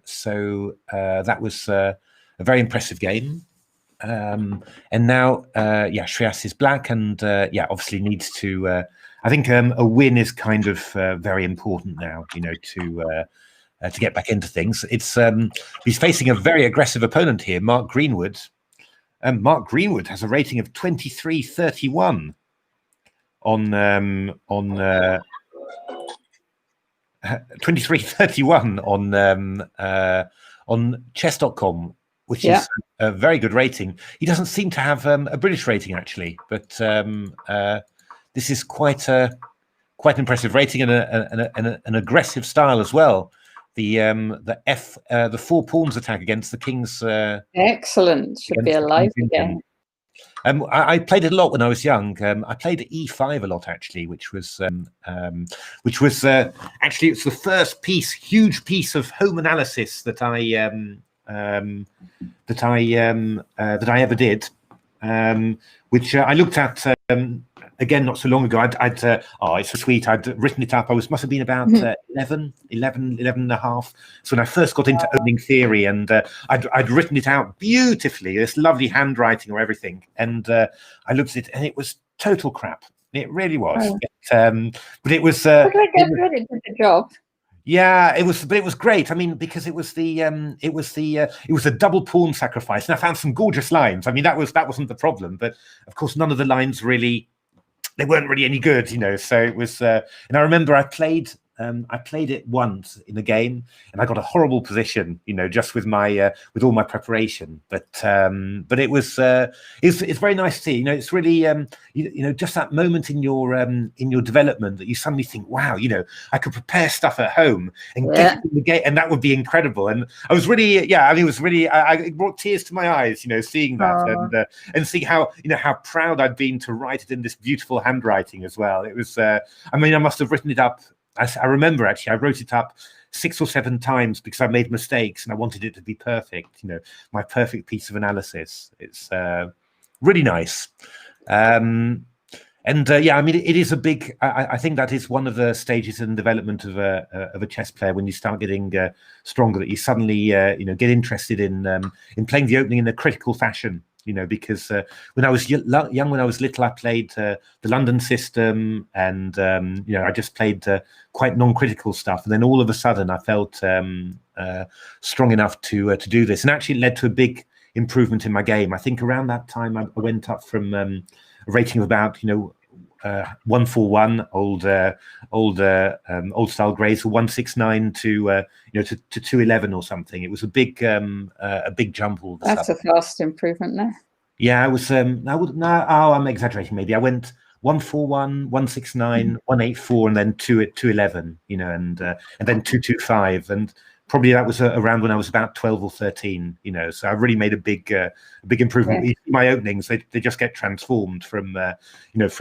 So that was a very impressive game. And now, Trias is black, and obviously needs to. I think a win is kind of very important now. To get back into things. It's he's facing a very aggressive opponent here, Mark Greenwood. Mark Greenwood has a rating of 2331 on 2331 on chess.com, which is a very good rating. He doesn't seem to have a British rating actually, but this is quite an impressive rating and an aggressive style as well. The 4 pawns attack against the king's. Excellent. Should be a lively game. I played it a lot when I was young. I played E5 a lot actually, which was actually it's the first huge piece of home analysis that I ever did, which I looked at again not so long ago. It's so sweet. I'd written it up. Must have been about 11 and a half. So when I first got into opening theory, and I'd written it out beautifully, this lovely handwriting or everything. And I looked at it, and it was total crap. It really was. But it was. It did the job. Yeah, it was, but it was great. I mean, because it was a double pawn sacrifice, and I found some gorgeous lines. I mean, that wasn't the problem, but of course, none of the lines really. They weren't really any good, So it was, and I remember I played it once in a game, and I got a horrible position, just with my with all my preparation. But it was it's very nice to see. It's really just that moment in your development that you suddenly think, wow, I could prepare stuff at home and get it in the game, and that would be incredible. And I was really, it was really, it brought tears to my eyes, seeing that and seeing how how proud I'd been to write it in this beautiful handwriting as well. It was, I must have written it up. I remember actually I wrote it up 6 or 7 times because I made mistakes and I wanted it to be perfect, my perfect piece of analysis. It's really nice. It is a big, I think that is one of the stages in development of a chess player when you start getting stronger, that you suddenly get interested in playing the opening in a critical fashion. Because when I was young, when I was little, I played the London system, and I just played quite non-critical stuff. And then all of a sudden, I felt strong enough to do this, and actually it led to a big improvement in my game. I think around that time I went up from a rating of about 141 old style grades, or 169 to 211 or something. It was a big jump all of a sudden. That's a fast improvement there. Yeah, I was I'm exaggerating maybe. I went 141, 169, 184, and then 211, and then 225, and probably that was around when I was about 12 or 13, so I really made a big improvement. Yeah. My openings, they just get transformed from London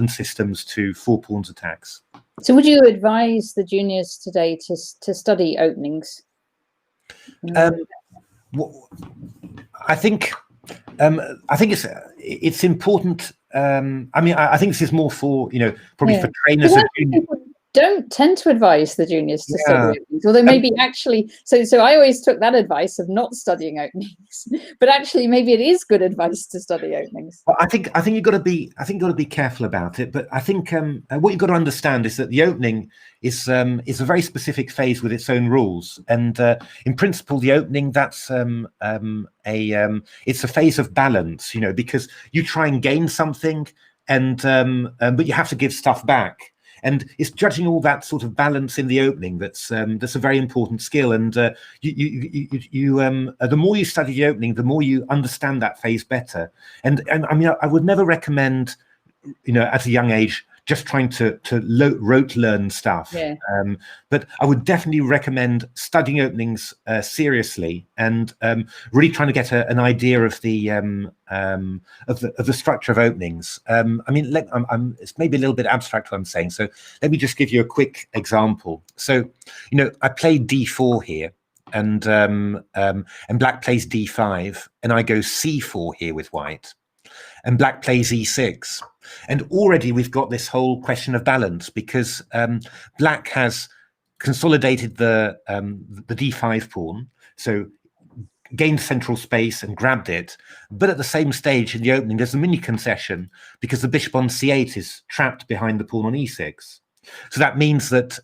systems to 4 pawns attacks. So would you advise the juniors today to study openings? I think it's important. I think this is more for probably for trainers. People don't tend to advise the juniors to study openings, although maybe actually. So I always took that advice of not studying openings, but actually maybe it is good advice to study openings. Well, I think you've got to be careful about it. But I think what you've got to understand is that the opening is a very specific phase with its own rules, and in principle, the opening it's a phase of balance, because you try and gain something, and but you have to give stuff back. And it's judging all that sort of balance in the opening that's a very important skill. And the more you study the opening, the more you understand that phase better. And I would never recommend, at a young age, just trying to rote learn stuff. Yeah. But I would definitely recommend studying openings seriously, and really trying to get an idea of the structure of openings. It's maybe a little bit abstract what I'm saying, so let me just give you a quick example. So, I played D4 here, and black plays D5, and I go C4 here with white, and black plays E6. And already we've got this whole question of balance, because black has consolidated the D5 pawn, so gained central space and grabbed it. But at the same stage in the opening, there's a mini concession because the bishop on C8 is trapped behind the pawn on E6. So that means that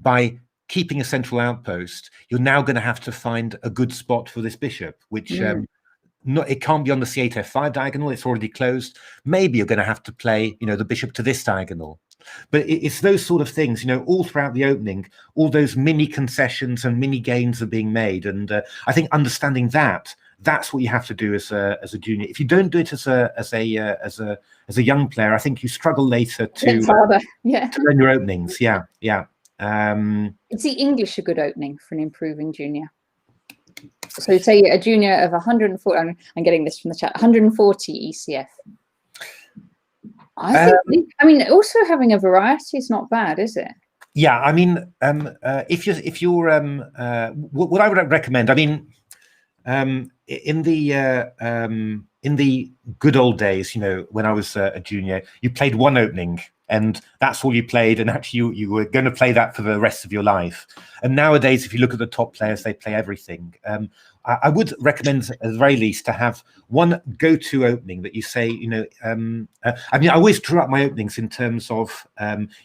by keeping a central outpost, you're now going to have to find a good spot for this bishop, which it can't be on the C8 F5 diagonal. It's already closed. Maybe you're going to have to play, the bishop to this diagonal. But it's those sort of things, all throughout the opening, all those mini concessions and mini gains are being made. And I think understanding that's what you have to do as a junior. If you don't do it as a young player, I think you struggle later to learn your openings. Yeah. Is the English a good opening for an improving junior? So say a junior of 140, I'm getting this from the chat, 140 ECF. I think, also having a variety is not bad, is it? Yeah, if you're what I would recommend, in the good old days, when I was a junior, you played one opening, and that's all you played, and actually you were going to play that for the rest of your life. And nowadays, if you look at the top players, they play everything. I would recommend, at the very least, to have one go-to opening that you say, I always draw up my openings in terms of,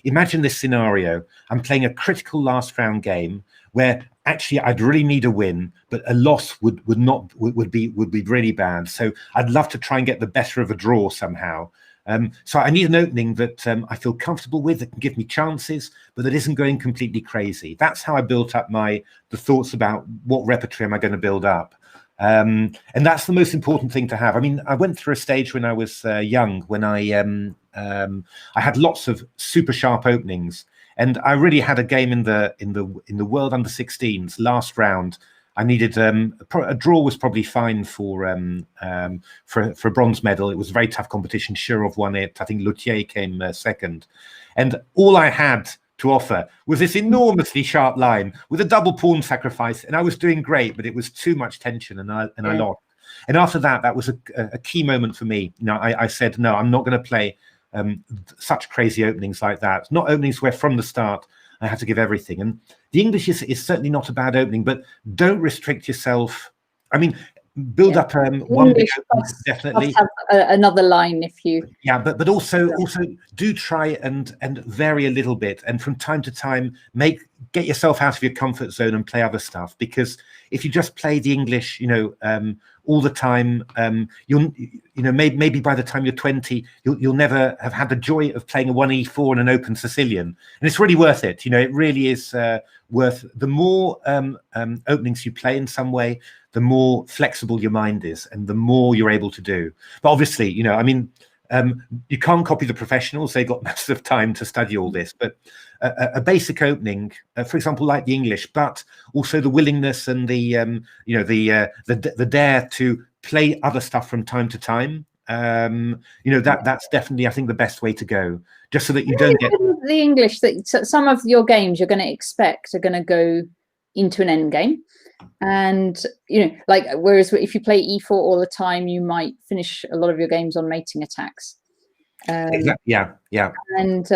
imagine this scenario. I'm playing a critical last round game where actually I'd really need a win, but a loss would be really bad. So I'd love to try and get the better of a draw somehow. So I need an opening that I feel comfortable with, that can give me chances, but that isn't going completely crazy. That's how I built up the thoughts about what repertory am I going to build up. And that's the most important thing to have. I went through a stage when I was young, when I had lots of super sharp openings, and I really had a game in the World Under 16s last round. I needed a draw was probably fine for a bronze medal. It was a very tough competition. Shirov won it. I think Luthier came second, and all I had to offer was this enormously sharp line with a double pawn sacrifice, and I was doing great, but it was too much tension, and I lost. And after that was a key moment for me. I said, no, I'm not going to play such crazy openings like that. Not openings where from the start I had to give everything. And the English is certainly not a bad opening, but don't restrict yourself. build up one big opening, definitely. Have another line if you. Yeah, but also do try and vary a little bit, and from time to time get yourself out of your comfort zone and play other stuff. Because if you just play the English, all the time, maybe by the time you're 20, you'll never have had the joy of playing a 1e4 and an open Sicilian, and it's really worth it. It really is worth. The more openings you play in some way, the more flexible your mind is, and the more you're able to do. But obviously, you can't copy the professionals. They've got massive time to study all this. But a basic opening, for example, like the English, but also the willingness and the dare to play other stuff from time to time. That's definitely, I think, the best way to go. Just so that you don't get the English. That some of your games you're going to expect are going to go into an end game. And whereas if you play e4 all the time, you might finish a lot of your games on mating attacks. Exactly. Yeah. And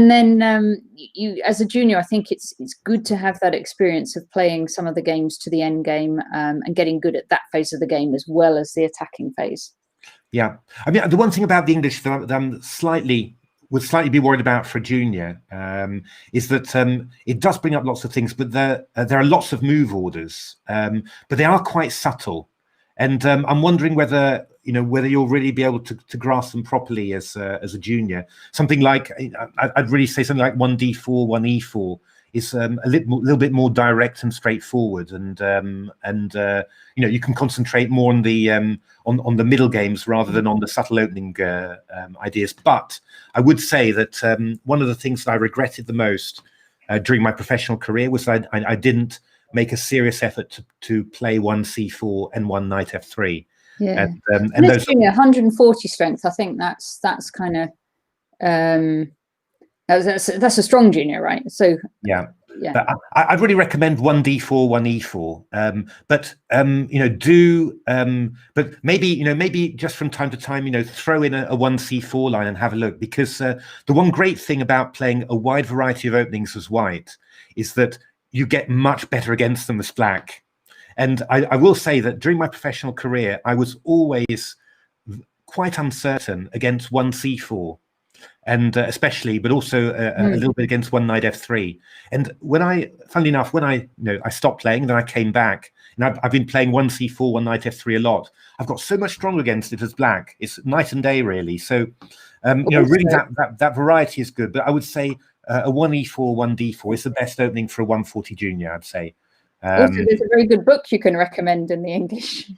then you, as a junior, I think it's good to have that experience of playing some of the games to the end game and getting good at that phase of the game as well as the attacking phase. Yeah, I mean, the one thing about the English that I'm would slightly be worried about for a junior is that it does bring up lots of things, but there are lots of move orders, but they are quite subtle, and I'm wondering whether you'll really be able to grasp them properly as a junior. Something like I'd really say something like 1d4, 1e4 is a little bit more direct and straightforward, and you can concentrate more on the middle games rather than on the subtle opening ideas. But I would say that one of the things that I regretted the most during my professional career was I didn't make a serious effort to play 1c4 and 1 knight f3. Yeah, and those junior 140 strength. I think that's kind of that's a strong junior, right? So yeah. But I'd really recommend 1d4, 1e4. But maybe just from time to time, throw in a 1c4 line and have a look, because the one great thing about playing a wide variety of openings as white is that you get much better against them as black. And I will say that during my professional career, I was always quite uncertain against 1c4. And especially, but also a little bit against 1 knight f3. And funnily enough, when I stopped playing, then I came back, and I've been playing 1c4, 1 knight f3 a lot. I've got so much stronger against it as black. It's night and day, really. So, really that variety is good. But I would say a 1e4, 1d4 is the best opening for a 140 junior, I'd say. Also, there's a very good book you can recommend in the English.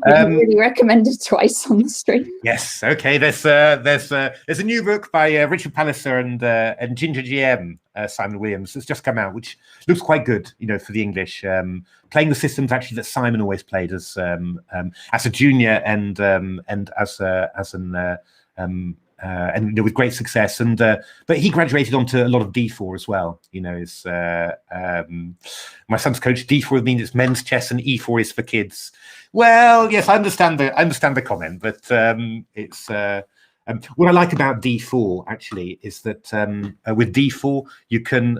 Really recommended twice on the stream. Yes, okay. There's a new book by Richard Palliser and Ginger GM, Simon Williams. It's just come out, which looks quite good, for the English. Playing the systems actually that Simon always played as a junior and with great success. And but he graduated onto a lot of D4 as well. My son's coach, D4 means it's men's chess and E4 is for kids. Well, yes, I understand the comment, but it's what I like about D4 actually is that with D4 you can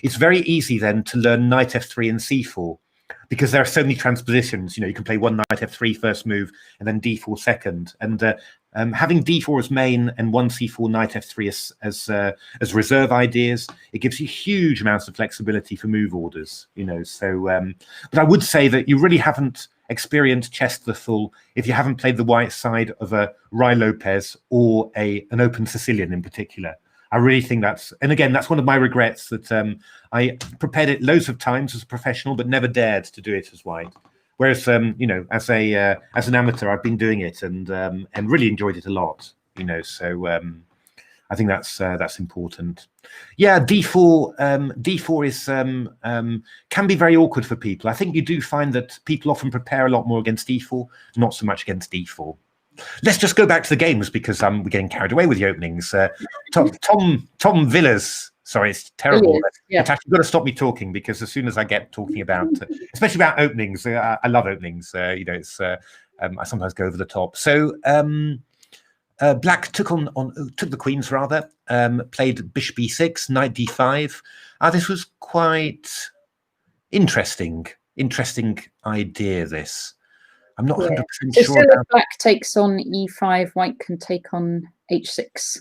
it's very easy then to learn knight f3 and c4, because there are so many transpositions. You can play 1 knight f3 first move and then d4 second, and having d4 as main and 1 c4 knight f3 as reserve ideas, it gives you huge amounts of flexibility for move orders. So but I would say that you really haven't experienced chess to the full if you haven't played the white side of a Rai Lopez or an open Sicilian in particular. I really think that's one of my regrets, that I prepared it loads of times as a professional but never dared to do it as white. Whereas as an amateur, I've been doing it and really enjoyed it a lot. So I think that's important. Yeah, D4 is can be very awkward for people. I think you do find that people often prepare a lot more against D4, not so much against D4. Let's just go back to the games, because we're getting carried away with the openings. Tom Villas. Sorry, it's terrible. Yeah. Natasha, you've got to stop me talking, because as soon as I get talking about, especially about openings, I love openings. It's I sometimes go over the top. So Black took the queens rather. Played bishop e6, knight d5. This was quite Interesting idea, this. I'm not 100% So sure still about. if black takes on e5, white can take on h6.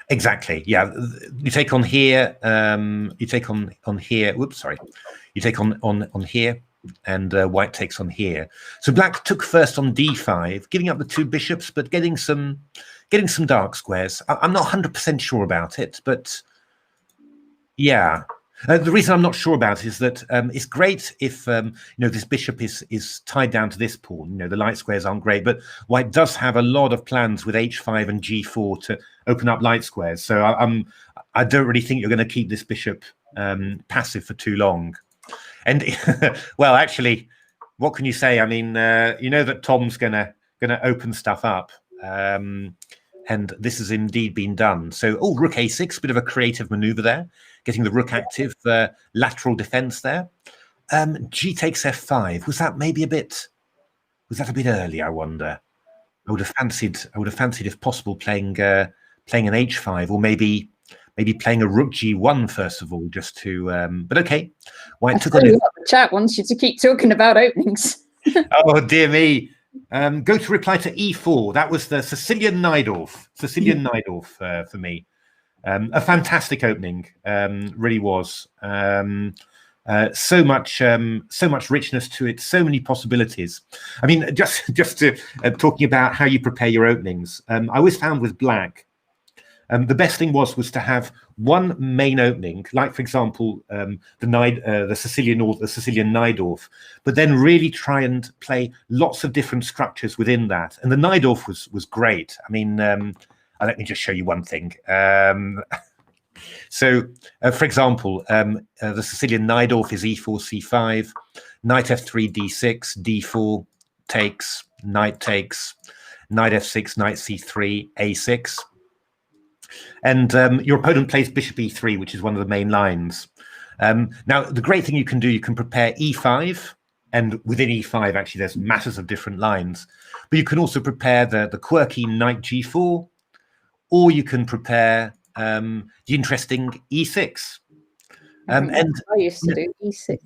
Exactly. Yeah, you take on here. You take on here. Whoops, sorry. You take on here, and white takes on here. So black took first on d5, giving up the two bishops, but getting some dark squares. I'm not 100% sure about it, but yeah. The reason I'm not sure about it is that it's great if this bishop is tied down to this pawn. The light squares aren't great, but white does have a lot of plans with h5 and g4 to open up light squares. So I don't really think you're going to keep this bishop passive for too long. And well, actually, what can you say? I mean, that Tom's gonna open stuff up. And this has indeed been done. So, rook a6, bit of a creative maneuver there, getting the rook active, lateral defense there. G takes f5. Was that a bit early? I wonder. I would have fancied, if possible, playing an h5, or maybe playing a rook g1 first of all, just to. But okay, white took on it. The chat wants you to keep talking about openings. Oh dear me. Go to reply to e4. That was the Sicilian Najdorf. For me. A fantastic opening, really was. So much richness to it, so many possibilities. I mean, just to talking about how you prepare your openings. I always found with black, the best thing was to have one main opening, like for example the Sicilian or the Sicilian Najdorf, but then really try and play lots of different structures within that. And the Najdorf was great. I mean, let me just show you one thing. So, for example, the Sicilian Najdorf is e4, c5, knight f3, d6, d4 takes, knight f6, knight c3, a6. And your opponent plays bishop e3, which is one of the main lines. Now, the great thing you can do, you can prepare e5, and within e5, actually, there's masses of different lines. But you can also prepare the quirky knight g4, or you can prepare the interesting e6. And I used to do e6.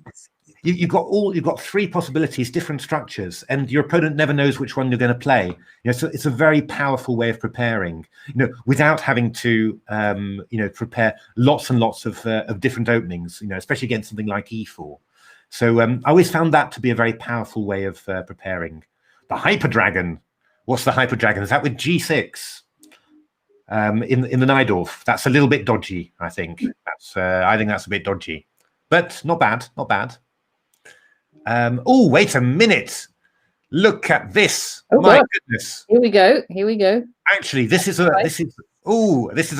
You've got three possibilities, different structures, and your opponent never knows which one you're going to play. So it's a very powerful way of preparing, without having to, prepare lots and lots of different openings, especially against something like e4. So I always found that to be a very powerful way of preparing. The Hyper Dragon. What's the Hyper Dragon? Is that with g6? In the Najdorf? That's a little bit dodgy, I think. I think that's a bit dodgy, but not bad, not bad. Oh, wait a minute! Look at this! Oh, my goodness! Here we go. Actually, this is a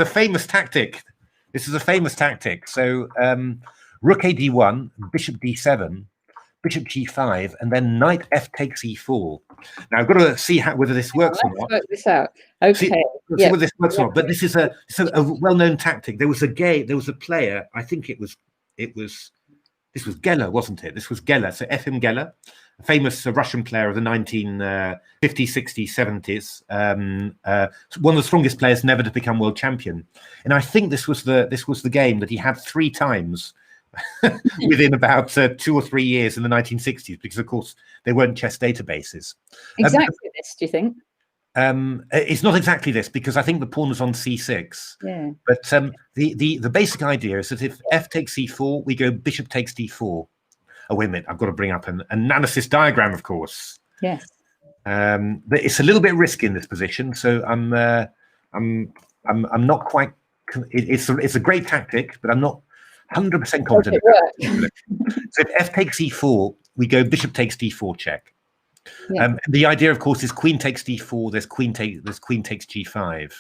famous tactic. This is a famous tactic. So, rook a d1, bishop d7, bishop g5, and then knight f takes e4. Now I've got to see whether this works or not. Let's work this out. Okay. See whether this works or not. But this is a well-known tactic. There was a player. I think this was Geller, wasn't it? This was Geller. So Efim Geller, a famous Russian player of the 1950s, 60s, 70s. One of the strongest players never to become world champion. And I think this was the game that he had 3 times within about 2 or 3 years in the 1960s, because of course there weren't chess databases. Exactly this, do you think? It's not exactly this, because I think the pawn was on c6. Yeah. But the basic idea is that if f takes e4, we go bishop takes d4. Oh, wait a minute! I've got to bring up an analysis diagram, of course. Yes. But it's a little bit risky in this position, so I'm not quite. It's a great tactic, but I'm not 100% confident. So if f takes e4, we go bishop takes d4 check. Yeah. The idea, of course, is queen takes d4. There's queen takes g5.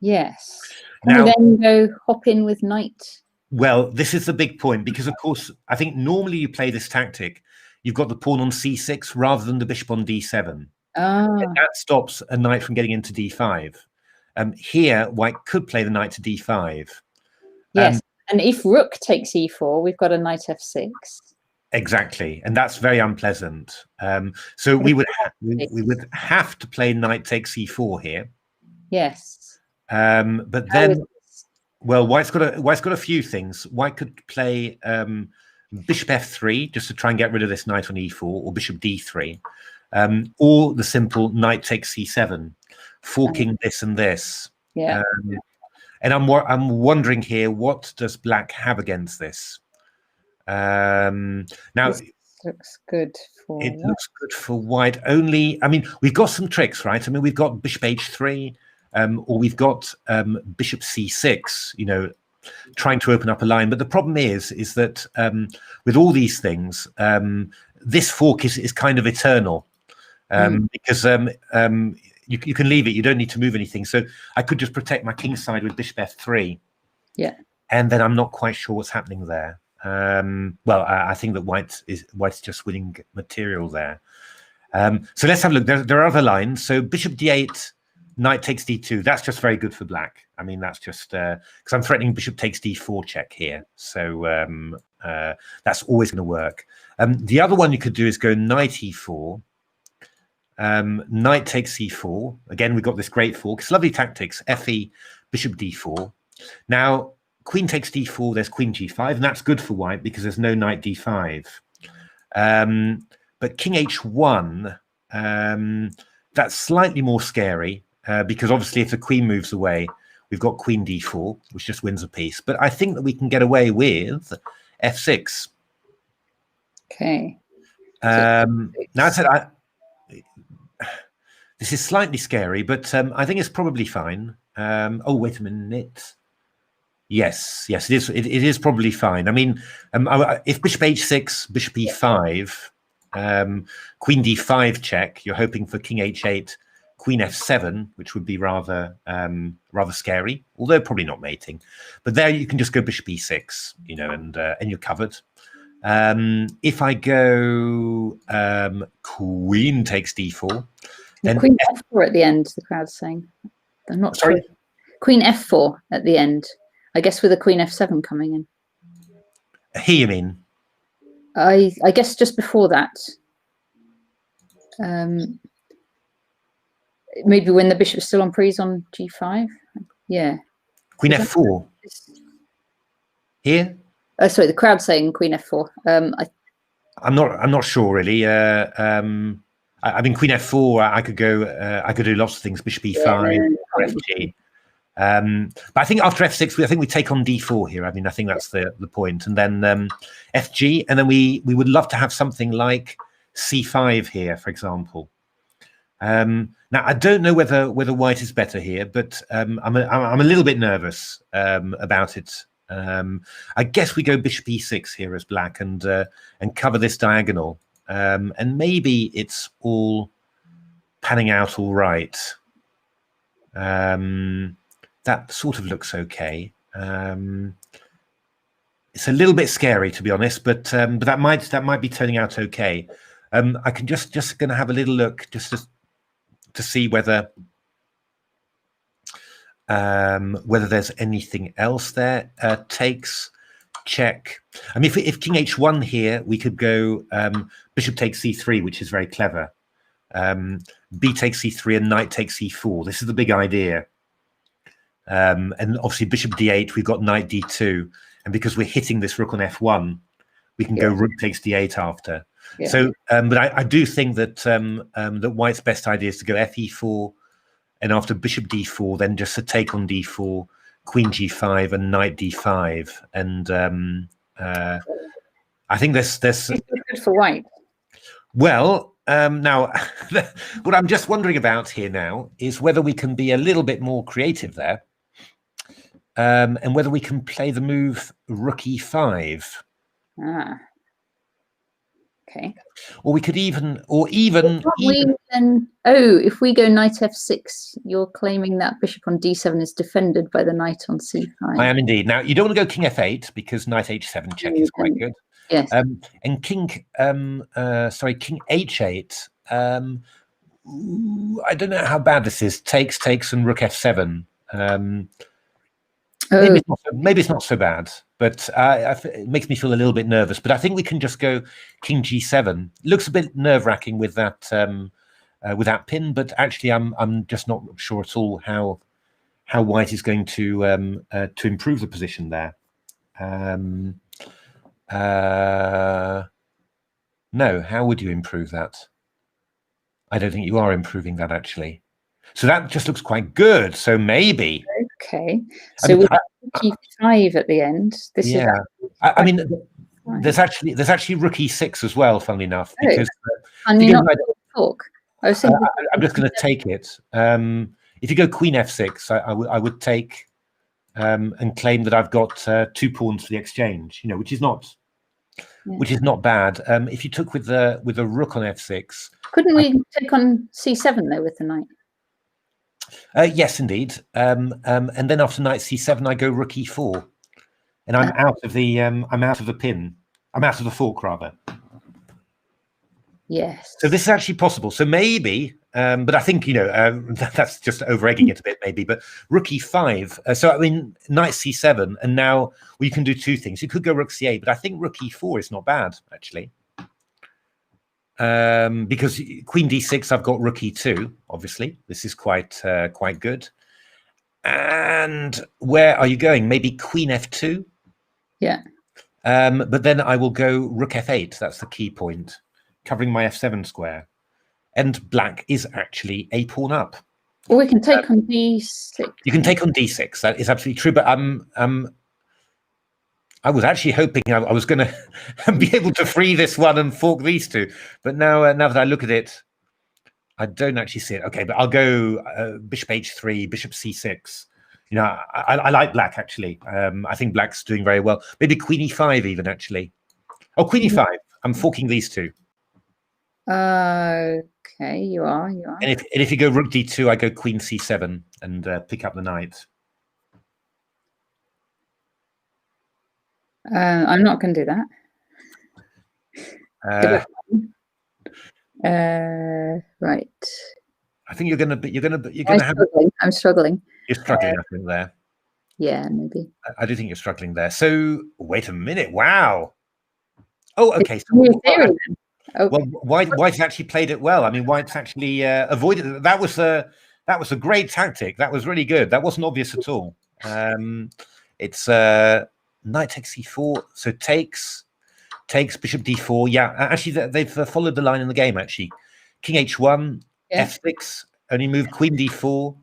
Yes. Now, and then go hop in with knight. Well, this is the big point, because of course, I think normally you play this tactic. You've got the pawn on c6 rather than the bishop on d7. That stops a knight from getting into d5. Here, white could play the knight to d5. Yes, and if rook takes e4, we've got a knight f6. Exactly, and that's very unpleasant. So we would have to play knight takes e4 here. Yes. But then, well, white's got a few things. White could play bishop f3, just to try and get rid of this knight on e4, or bishop d3, or the simple knight takes c7, forking this and this. Yeah. And I'm wondering here, what does black have against this? Now, this looks good for it looks good for white. Only, I mean, we've got some tricks, right? I mean, we've got bishop h3, or we've got bishop c6, you know, trying to open up a line. But the problem is that with all these things, this fork is kind of eternal, because you can leave it. You don't need to move anything. So I could just protect my king side with bishop f3. Yeah. And then I'm not quite sure what's happening there. Well, I think that white's just winning material there. So let's have a look. There are other lines. So bishop d8, knight takes d2. That's just very good for black. I mean, that's just because I'm threatening bishop takes d4 check here. So that's always going to work. The other one you could do is go knight e4. Knight takes c4. Again, we've got this great fork. It's lovely tactics. Fe, bishop d4. Now, queen takes d4, there's queen g5, and that's good for white because there's no knight d5. But king h1, that's slightly more scary because obviously if the queen moves away, we've got queen d4, which just wins a piece. But I think that we can get away with f6. Okay. Now, I said this is slightly scary, but I think it's probably fine. Oh, wait a minute. Yes, it is. It is probably fine. I mean, if bishop h6, bishop e5, queen d5 check, you're hoping for king h8, queen f7, which would be rather scary, although probably not mating. But there you can just go bishop e6, you know, and you're covered. If I go queen takes d4, then queen f4 at the end. The crowd's saying. I'm not sorry. Sure. Queen f4 at the end. I guess with a queen f7 coming in. Here, you mean? I guess just before that. Maybe when the bishop's still on prise on g5. Yeah. Queen f4. Here? Sorry, the crowd's saying queen f4. I'm not sure really. I mean, queen f4. I could go. I could do lots of things. Bishop e5, fg. But I think after f6, I think we take on d4 here. I mean, I think that's the point. And then fg, and then we would love to have something like c5 here, for example. Now, I don't know whether white is better here, but I'm a little bit nervous about it. I guess we go bishop e6 here as black and cover this diagonal, and maybe it's all panning out all right. That sort of looks okay. It's a little bit scary, to be honest, but that might be turning out okay. I can just going to have a little look just to see whether there's anything else there. Takes, check. I mean, if king h1 here, we could go bishop takes c3, which is very clever. B takes c3 and knight takes c4. This is the big idea. And obviously bishop d8, we've got knight d2. And because we're hitting this rook on f1, we can go rook takes d8 after. Yeah. So, but I do think that that white's best idea is to go fe4, and after bishop d4, then just to take on d4, queen g5, and knight d5. And I think there's good for white. Well, now what I'm just wondering about here now is whether we can be a little bit more creative there, and whether we can play the move rook e5. Ah. Okay. Or we could even if we go knight f6, you're claiming that bishop on d7 is defended by the knight on c5. I am indeed. Now you don't want to go king f8 because knight h7 check is quite good. Yes. And king h8. I don't know how bad this is. Takes, and rook f7. Maybe it's not so bad, but it makes me feel a little bit nervous. But I think we can just go king g7. Looks a bit nerve-wracking with that pin, but actually I'm just not sure at all how white is going to improve the position there. No, how would you improve that? I don't think you are improving that, actually. So that just looks quite good. So maybe. Okay. So with rookie 5 at the end, this is. I mean, there's actually rookie 6 as well, funnily enough. Because and you're not talk. I was thinking I'm just going to take it. If you go Queen F6, I would take and claim that I've got 2 pawns for the exchange. You know, which is not bad. If you took with a rook on F6, couldn't we take on C7 though with the knight? Yes, indeed. And then after knight C7, I go rook E4, and I'm out of the pin. I'm out of the fork, rather. Yes. So this is actually possible. So maybe, but I think, you know, that's just over-egging it a bit, maybe. But rook E5. So, I mean, knight C7. And now we can do 2 things. You could go rook C8, but I think rook E4 is not bad, actually. Because Queen D6, I've got rook E2, obviously. This is quite good. And where are you going? Maybe Queen F2? Yeah. But then I will go rook F8. That's the key point, covering my F7 square. And black is actually a pawn up. Or we can take on D6. You can take on D6. That is absolutely true. But I was actually hoping I was going to be able to free this one and fork these 2. But now that I look at it, I don't actually see it. Okay, but I'll go bishop H3, bishop C6. You know, I like black, actually. I think black's doing very well. Maybe Queen E5 even, actually. Oh, Queen E5. I'm forking these 2. Okay, you are. And if you go rook D2, I go Queen C7 and pick up the knight. I'm not going to do that. Right. I think you're going to have. I'm struggling. You're struggling, I think, there. Yeah, maybe. I do think you're struggling there. So wait a minute. Wow. Oh, okay. So, well, White's actually played it well. I mean, White's actually avoided it. That was a great tactic. That was really good. That wasn't obvious at all. It's knight takes c4, so takes bishop d4. Yeah, actually, they've followed the line in the game. Actually, king h1, f6, only move queen d4,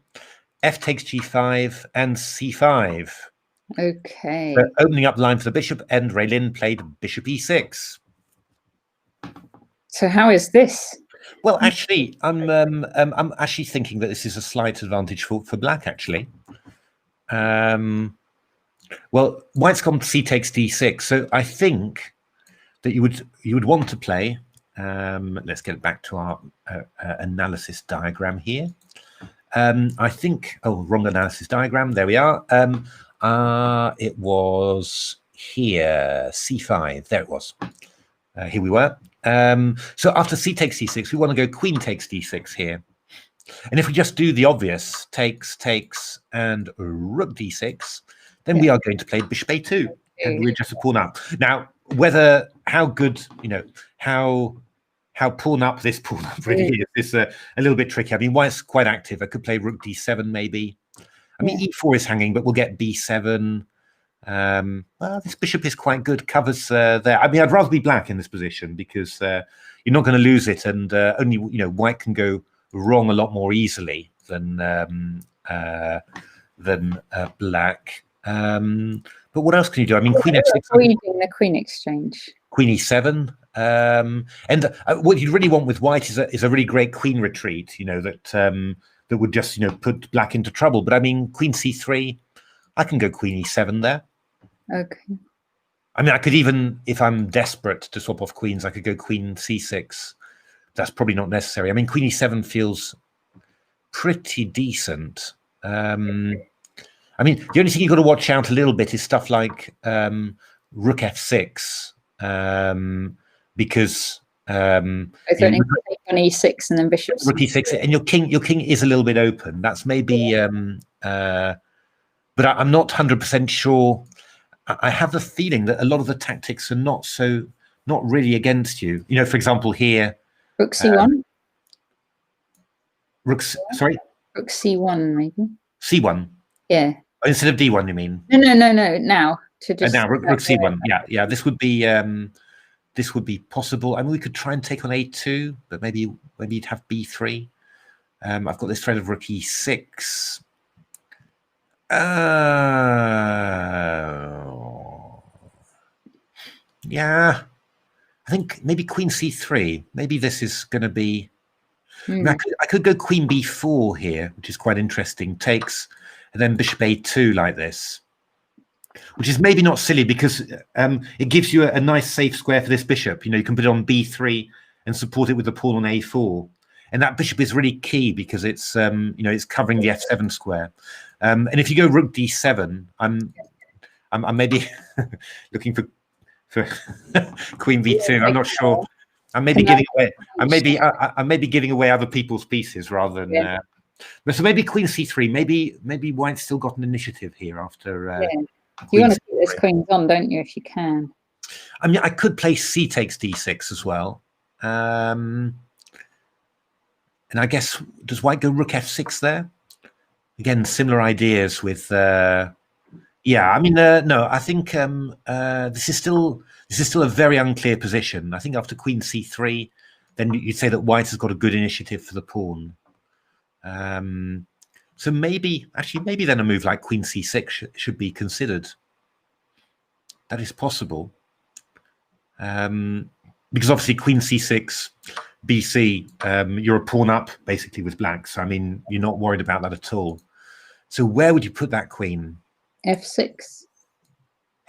f takes g5, and c5. Okay. So opening up the line for the bishop, and Raylin played bishop e6. So how is this? Well, actually, I'm actually thinking that this is a slight advantage for black. Actually, well, White's gone c takes d6, so I think that you would want to play. Let's get back to our analysis diagram here. I think wrong analysis diagram. There we are. It was here, c5. There it was. Here we were. So after c takes d6, we want to go queen takes d6 here. And if we just do the obvious, takes, and rook d6, then we are going to play bishop a2, and we're just a pawn up. Now, how good, how pawn up this pawn up really is a little bit tricky. I mean, White's quite active. I could play rook d7 maybe. I mean, e4 is hanging, but we'll get b7. Well, this bishop is quite good, covers there. I mean, I'd rather be black in this position because you're not going to lose it, and only White can go wrong a lot more easily than black. But what else can you do? I mean, queen f6. Avoiding the queen exchange. Queen e7. And what you really want with White is a really great queen retreat. That would just put black into trouble. But I mean, queen c3. I can go queen e7 there. Okay. I mean, I could even, if I'm desperate to swap off queens, I could go queen c6. That's probably not necessary. I mean, queen e7 feels pretty decent. I mean, the only thing you've got to watch out a little bit is stuff like rook f6, because on e6 and then bishop rook e6, and your king is a little bit open. That's maybe, but I'm not 100% sure. I have the feeling that a lot of the tactics are not really against you. For example, here, rook c1. Sorry, rook c1 maybe. c1. Yeah. Instead of d1, you mean? No. Now. to And just now rook c1. Yeah. This would be possible. I mean, we could try and take on a2, but maybe you'd have b3. I've got this threat of rook e6. Yeah, I think maybe queen c3. Maybe this is going to be. I mean, I could go queen b4 here, which is quite interesting. Takes, and then bishop a2 like this, which is maybe not silly because it gives you a nice safe square for this bishop. You know, you can put it on b3 and support it with the pawn on a4, and that bishop is really key because it's it's covering the f7 square. And if you go rook d7, I'm maybe looking for queen b2. I'm not sure. I may be giving away. I may be giving away other people's pieces rather than. So maybe queen c3. Maybe White's still got an initiative here after. You want to keep those queens on, don't you? If you can. I mean, I could play c takes d6 as well. And I guess does White go rook f6 there? Again, similar ideas with. Yeah, I mean, no, I think this is still a very unclear position. I think after queen c3, then you'd say that White has got a good initiative for the pawn. So maybe then a move like queen c6 should be considered. That is possible. Because obviously queen c6, bc, you're a pawn up basically with black. So, I mean, you're not worried about that at all. So where would you put that queen? f6.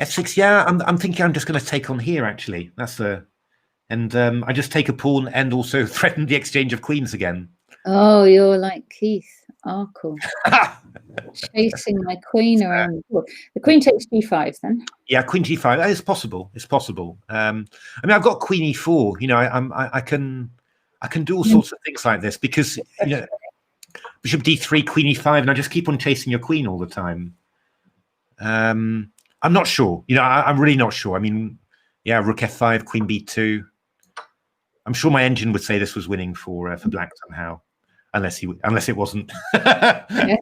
f6, yeah. I'm thinking I'm just going to take on here, actually. That's I just take a pawn and also threaten the exchange of queens again. Oh, you're like Keith Arkle. Chasing my queen around the board. The queen takes g5 then. Yeah, queen g5. It's possible. It's possible. I mean, I've got queen e4. You know, I can do all sorts of things like this because bishop d3, queen e5, and I just keep on chasing your queen all the time. I'm not sure. You know, I'm really not sure. I mean, yeah, rook f5, queen b2. I'm sure my engine would say this was winning for black somehow, unless it wasn't. Yeah.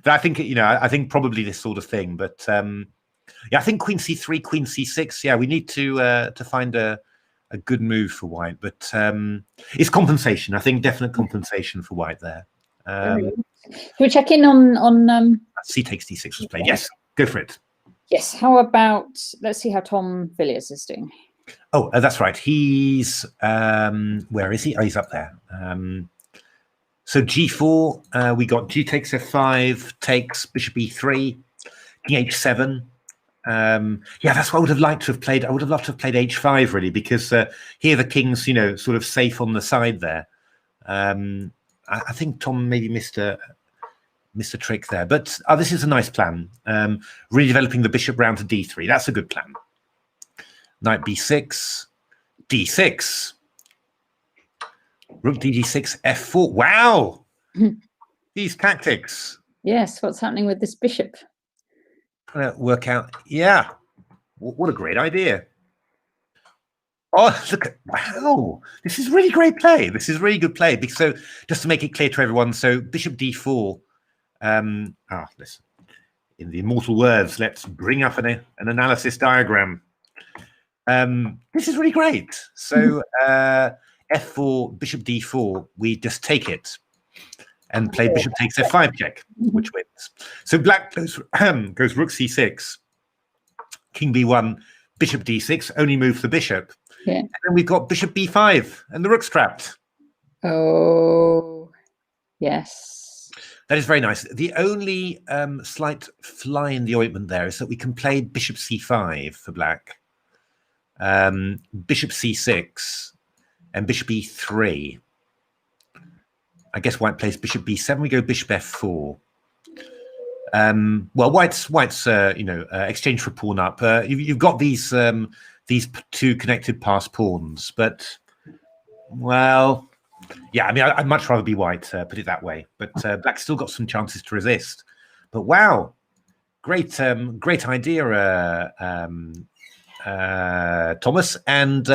But I think I think probably this sort of thing. But yeah, I think queen c3, queen c6. Yeah, we need to find a good move for White. But it's compensation. I think definite compensation for White there. Can we check in on c takes d6 was played. Yes, go for it. Yes. How about let's see how Tom Villiers is doing. Oh, that's right. He's where is he? Oh, he's up there. So g4, we got g takes f5, takes bishop e3, king h7. Yeah, that's what I would have liked to have played. I would have loved to have played h5 really, because here the king's sort of safe on the side there. I think Tom maybe missed a trick there, but this is a nice plan. Really developing the bishop round to d3. That's a good plan. Knight b6, d6. Rook d6, f4. Wow! These tactics. Yes, what's happening with this bishop? Trying to work out. Yeah. What a great idea. Oh, look at, wow. This is really great play. This is really good play. So just to make it clear to everyone, so bishop d4. Listen. In the immortal words, let's bring up an analysis diagram. This is really great. So f4, bishop d4, we just take it and play bishop takes f5 check, which wins. So black goes rook c6, king b1, bishop d6, only move the bishop. Yeah. And then we've got bishop b5 and the rook's trapped. Oh, yes. That is very nice. The only slight fly in the ointment there is that we can play bishop c5 for black. Bishop c6 and bishop e3. I guess White plays bishop b7. We go bishop f4. Well, White's exchange for pawn up. You've got these two connected pass pawns, but well, yeah. I mean, I'd much rather be White. Put it that way. But Black's still got some chances to resist. But wow, great idea. Thomas, and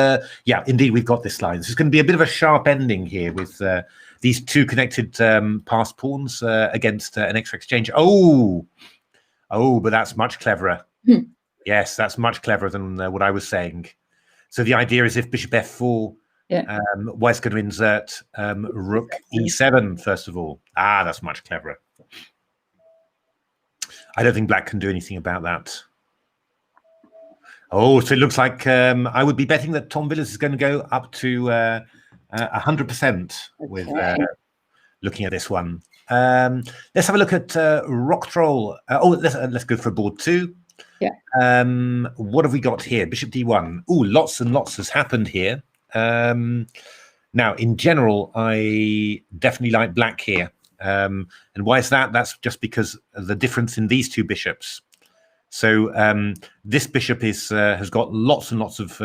yeah, indeed, we've got this line. This is going to be a bit of a sharp ending here with these two connected pass pawns against an extra exchange. Oh, but that's much cleverer. Yes, that's much cleverer than what I was saying. So the idea is if bishop f4, white's going to insert rook e7 first of all. Ah, that's much cleverer. I don't think black can do anything about that. Oh, so it looks like I would be betting that Tom Villiers is going to go up to 100% with looking at this one. Let's have a look at RockTroll. Let's go for board 2. Yeah. What have we got here? Bishop d1. Oh, lots and lots has happened here. Now, in general, I definitely like black here. And why is that? That's just because of the difference in these two bishops. So this bishop is has got lots and lots of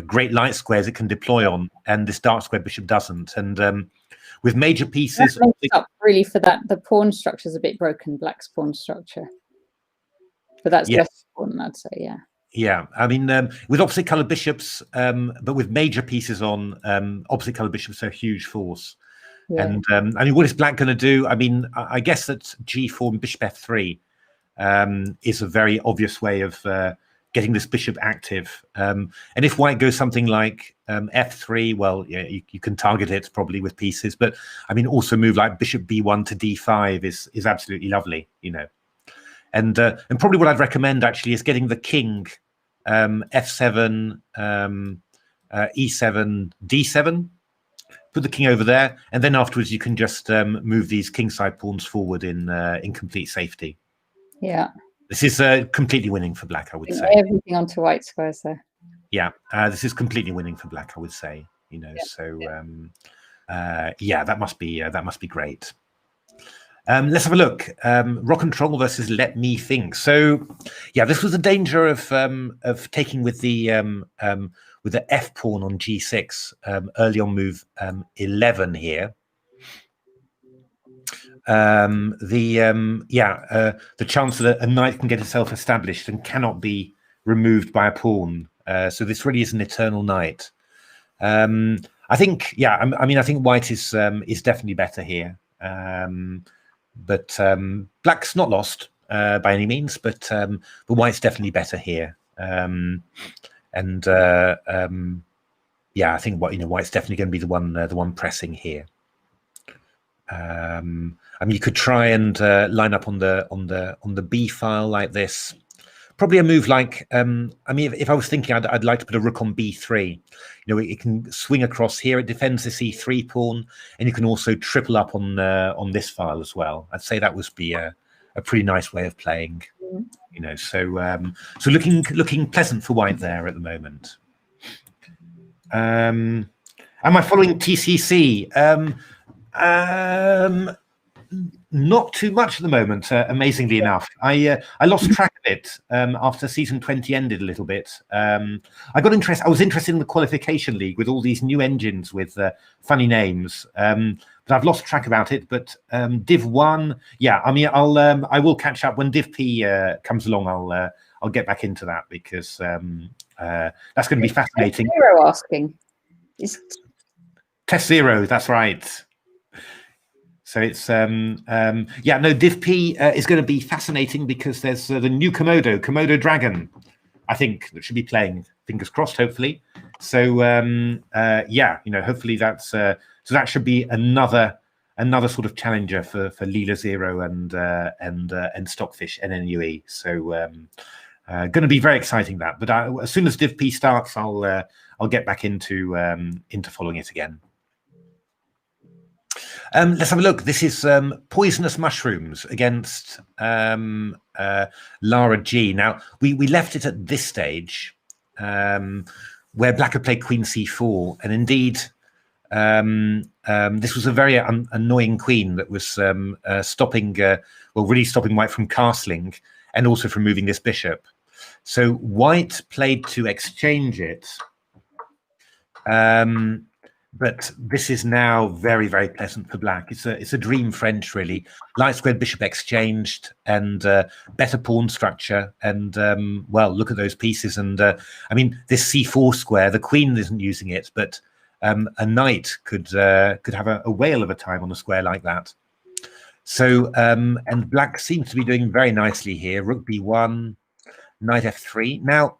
great light squares it can deploy on, and this dark square bishop doesn't. And with major pieces, that makes up really for that. The pawn structure is a bit broken, black's pawn structure, but that's less important, I'd say. Yeah. Yeah, I mean, with opposite colored bishops, but with major pieces on, opposite colored bishops are a huge force. Yeah. And I mean, what is black going to do? I mean, I guess that g4 and bishop f3 is a very obvious way of getting this bishop active. And if white goes something like f3, well, yeah, you can target it probably with pieces. But I mean, also move like bishop b1 to d5 is absolutely lovely, you know. And probably what I'd recommend actually is getting the king f7, e7, d7. Put the king over there, and then afterwards you can just move these kingside pawns forward in complete safety. Yeah, this is completely winning for black, I would say. Everything onto white squares there. Yeah, this is completely winning for black, I would say. You know, so yeah, that must be great. Let's have a look. RockTroll versus Let Me Think. So, yeah, this was the danger of taking with the f pawn on g6 early on move 11 here. The chance that a knight can get itself established and cannot be removed by a pawn. So this really is an eternal knight. I think, yeah, I mean, I think white is definitely better here. But black's not lost by any means, but white's definitely better here. Yeah, I think white's definitely going to be the one pressing here. I mean, you could try and line up on the B file like this. Probably a move like I mean, if I was thinking, I'd like to put a rook on b3. You know, it can swing across here. It defends this e3 pawn, and you can also triple up on this file as well. I'd say that would be a pretty nice way of playing. You know, so so looking pleasant for white there at the moment. Am I following TCC? Not too much at the moment, amazingly enough. I lost track of it after season 20 ended a little bit. I was interested in the qualification league with all these new engines with funny names, but I've lost track about it. But Div 1, yeah, I mean, I will catch up when Div P comes along. I'll get back into that because that's going to be fascinating. Zero asking. Test Zero, that's right. So it's yeah, no, Div P is going to be fascinating because there's the new Komodo Dragon, I think, that should be playing. Fingers crossed, hopefully. So yeah, you know, hopefully that's so that should be another sort of challenger for Leela Zero and Stockfish NNUE. So going to be very exciting that. But as soon as Div P starts, I'll get back into following it again. Let's have a look. This is Poisonous Mushrooms against Lara G. Now, we left it at this stage where black had played Queen C4. And indeed, this was a very annoying queen that was stopping, well, really stopping white from castling and also from moving this bishop. So white played to exchange it. But this is now very, very pleasant for black. It's a dream French, really. Light squared bishop exchanged and better pawn structure. And well, look at those pieces. And I mean, this c4 square, the queen isn't using it, but a knight could have a whale of a time on a square like that. So and black seems to be doing very nicely here. Rook b1. knight f3. Now,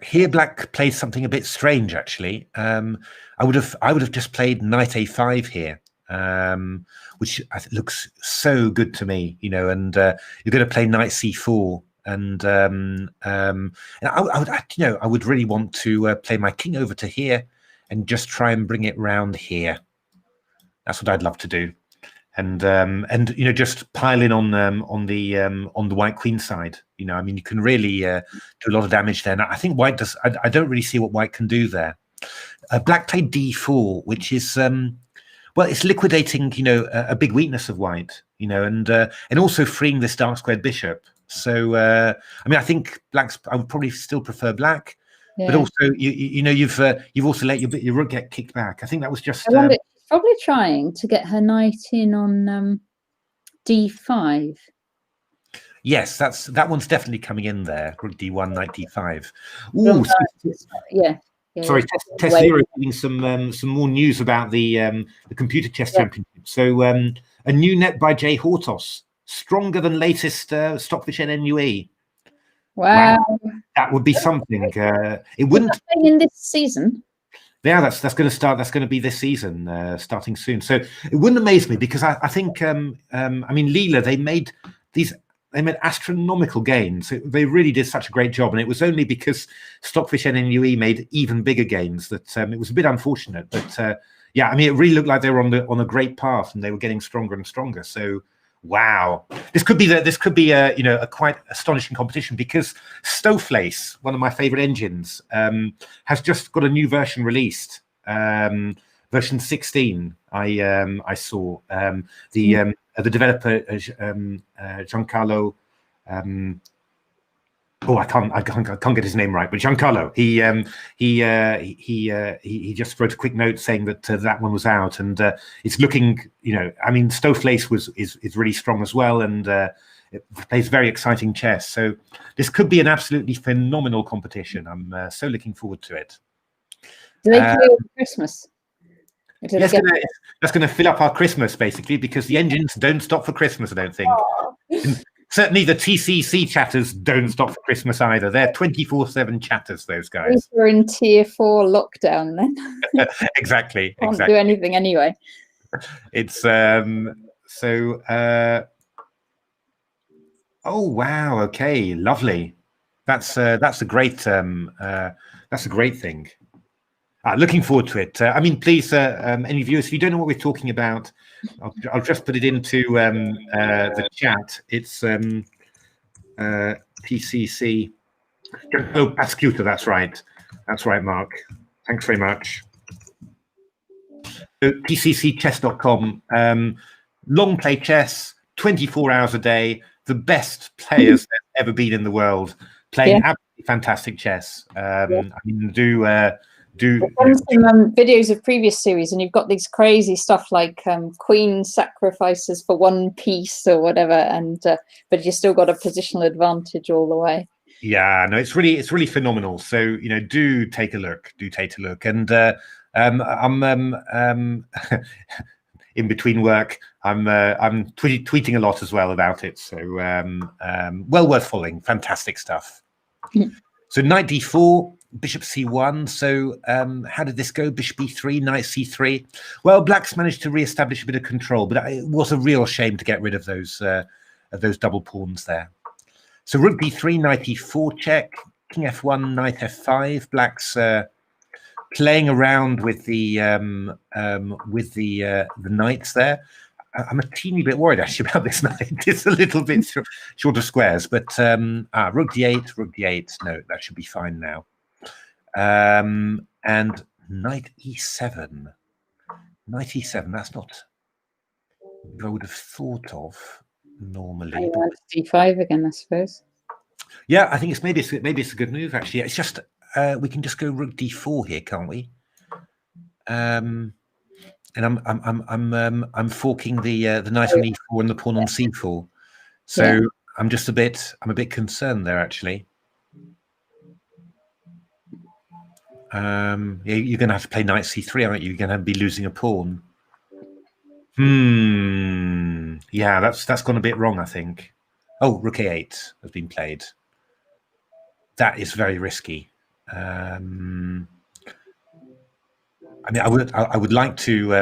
here black plays something a bit strange, actually. I would have just played knight a5 here, which looks so good to me, you know. And you're going to play knight c4, and I would really want to play my king over to here and just try and bring it round here. That's what I'd love to do, and you know, just pile in on the white queen side. You know, I mean, you can really do a lot of damage there. Now, I think white does. I don't really see what white can do there. Black played d4, which is well, it's liquidating, you know, a big weakness of white. You know, and also freeing this dark squared bishop. So I mean, I think black's. I would probably still prefer black, but also you know, you've also let your rook get kicked back. I think that was just. Probably trying to get her knight in on d5. Yes, that one's definitely coming in there. Rook d1, knight d5. Ooh, yeah. Sorry, Tess Zero giving some more news about the computer chess championship. So a new net by Jay Hortos, stronger than latest Stockfish NNUE. Wow, that would be something. It wouldn't in this season. Yeah, that's going to start. That's going to be this season, starting soon. So it wouldn't amaze me, because I think I mean, Leela, they made astronomical gains. They really did such a great job, and it was only because Stockfish NNUE made even bigger gains that it was a bit unfortunate. But yeah, I mean, it really looked like they were on a great path, and they were getting stronger and stronger. So wow, this could be you know, a quite astonishing competition, because Stowflace, one of my favorite engines, has just got a new version released, version 16. I saw the developer Giancarlo. Oh, I can't get his name right, but Giancarlo. He just wrote a quick note saying that that one was out, and it's looking, you know, I mean, Stowflace is really strong as well, and it plays very exciting chess. So this could be an absolutely phenomenal competition. I'm so looking forward to it. Do they play over Christmas? Yes, that's going to fill up our Christmas, basically, because the engines don't stop for Christmas, I don't think. Certainly the TCC chatters don't stop for Christmas either. They're 24/7 chatters, those guys. We're in tier 4 lockdown then. Exactly. Can't do anything anyway. It's so oh wow, okay, lovely. That's a great thing. Looking forward to it. I mean, please, any viewers, if you don't know what we're talking about, I'll just put it into the chat. It's PCC. Oh, Pascuta, that's right. That's right, Mark. Thanks very much. So, PCCchess.com. Long play chess, 24 hours a day. The best players that have ever been in the world, playing absolutely fantastic chess. I mean, I've done some videos of previous series, and you've got these crazy stuff like queen sacrifices for one piece or whatever, and but you still got a positional advantage all the way. Yeah, no, it's really phenomenal. So, you know, do take a look, and I'm in between work, I'm tweeting a lot as well about it. So well worth following. Fantastic stuff. So knight d4. Bishop c1. So how did this go? Bishop e3, knight c3. Well, black's managed to re-establish a bit of control, but it was a real shame to get rid of those double pawns there. So rook b3, knight e4 check, king f1, knight f5. Black's playing around with the knights there. I'm a teeny bit worried actually about this knight. It's a little bit short of squares, but rook d8. No, that should be fine now. And knight e7. That's not what I would have thought of normally. d5 again, I suppose. Yeah, I think maybe it's a good move actually. It's just we can just go rook d4 here, can't we? And I'm forking the knight on e4 and the pawn on c4. So I'm a bit concerned there actually. You're going to have to play knight c3, aren't you? You're going to be losing a pawn. Yeah, that's gone a bit wrong, I think. Oh, rook a8 has been played. That is very risky. I mean, I would like to,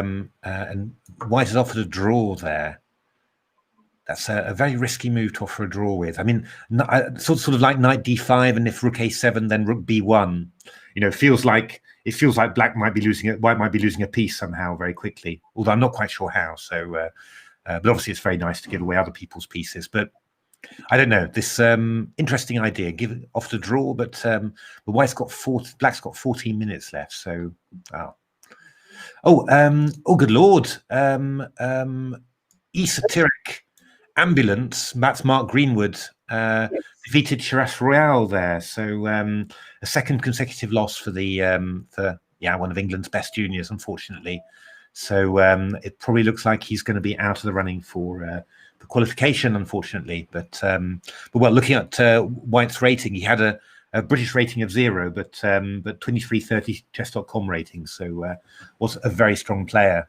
and white has offered a draw there. That's a very risky move to offer a draw with. I mean, sort of like knight d5, and if rook a7, then rook b1. You know, it feels like black might be losing it. White might be losing a piece somehow very quickly. Although I'm not quite sure how. So, but obviously it's very nice to give away other people's pieces. But I don't know. This interesting idea. Give it off to draw, but white's got black's got 14 minutes left. So, wow. Oh, good lord. Esoteric Ambulance, that's Mark Greenwood, defeated Shiraz Royale there. So a second consecutive loss for the one of England's best juniors, unfortunately. So it probably looks like he's going to be out of the running for the qualification, unfortunately. But well, looking at White's rating, he had a British rating of 0, but 2330 chess.com rating. So was a very strong player.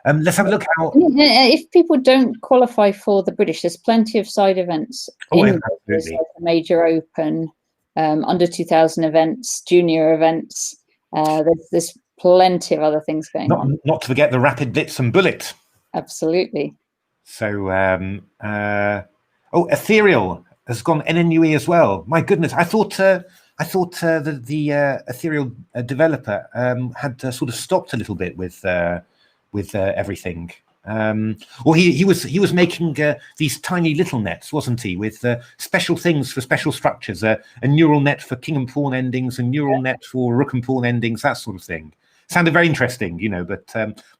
Let's have a look how. If people don't qualify for the British, there's plenty of side events. Absolutely. There's like the Major Open, under 2000 events, junior events. There's plenty of other things going on. Not to forget the Rapid Blitz and Bullet. Absolutely. So, Ethereal has gone NNUE as well. My goodness, I thought the Ethereal developer had sort of stopped a little bit with everything. Well, he was making these tiny little nets, wasn't he, with special things for special structures, a neural net for king and pawn endings, a neural net for rook and pawn endings, that sort of thing. Sounded very interesting, you know, but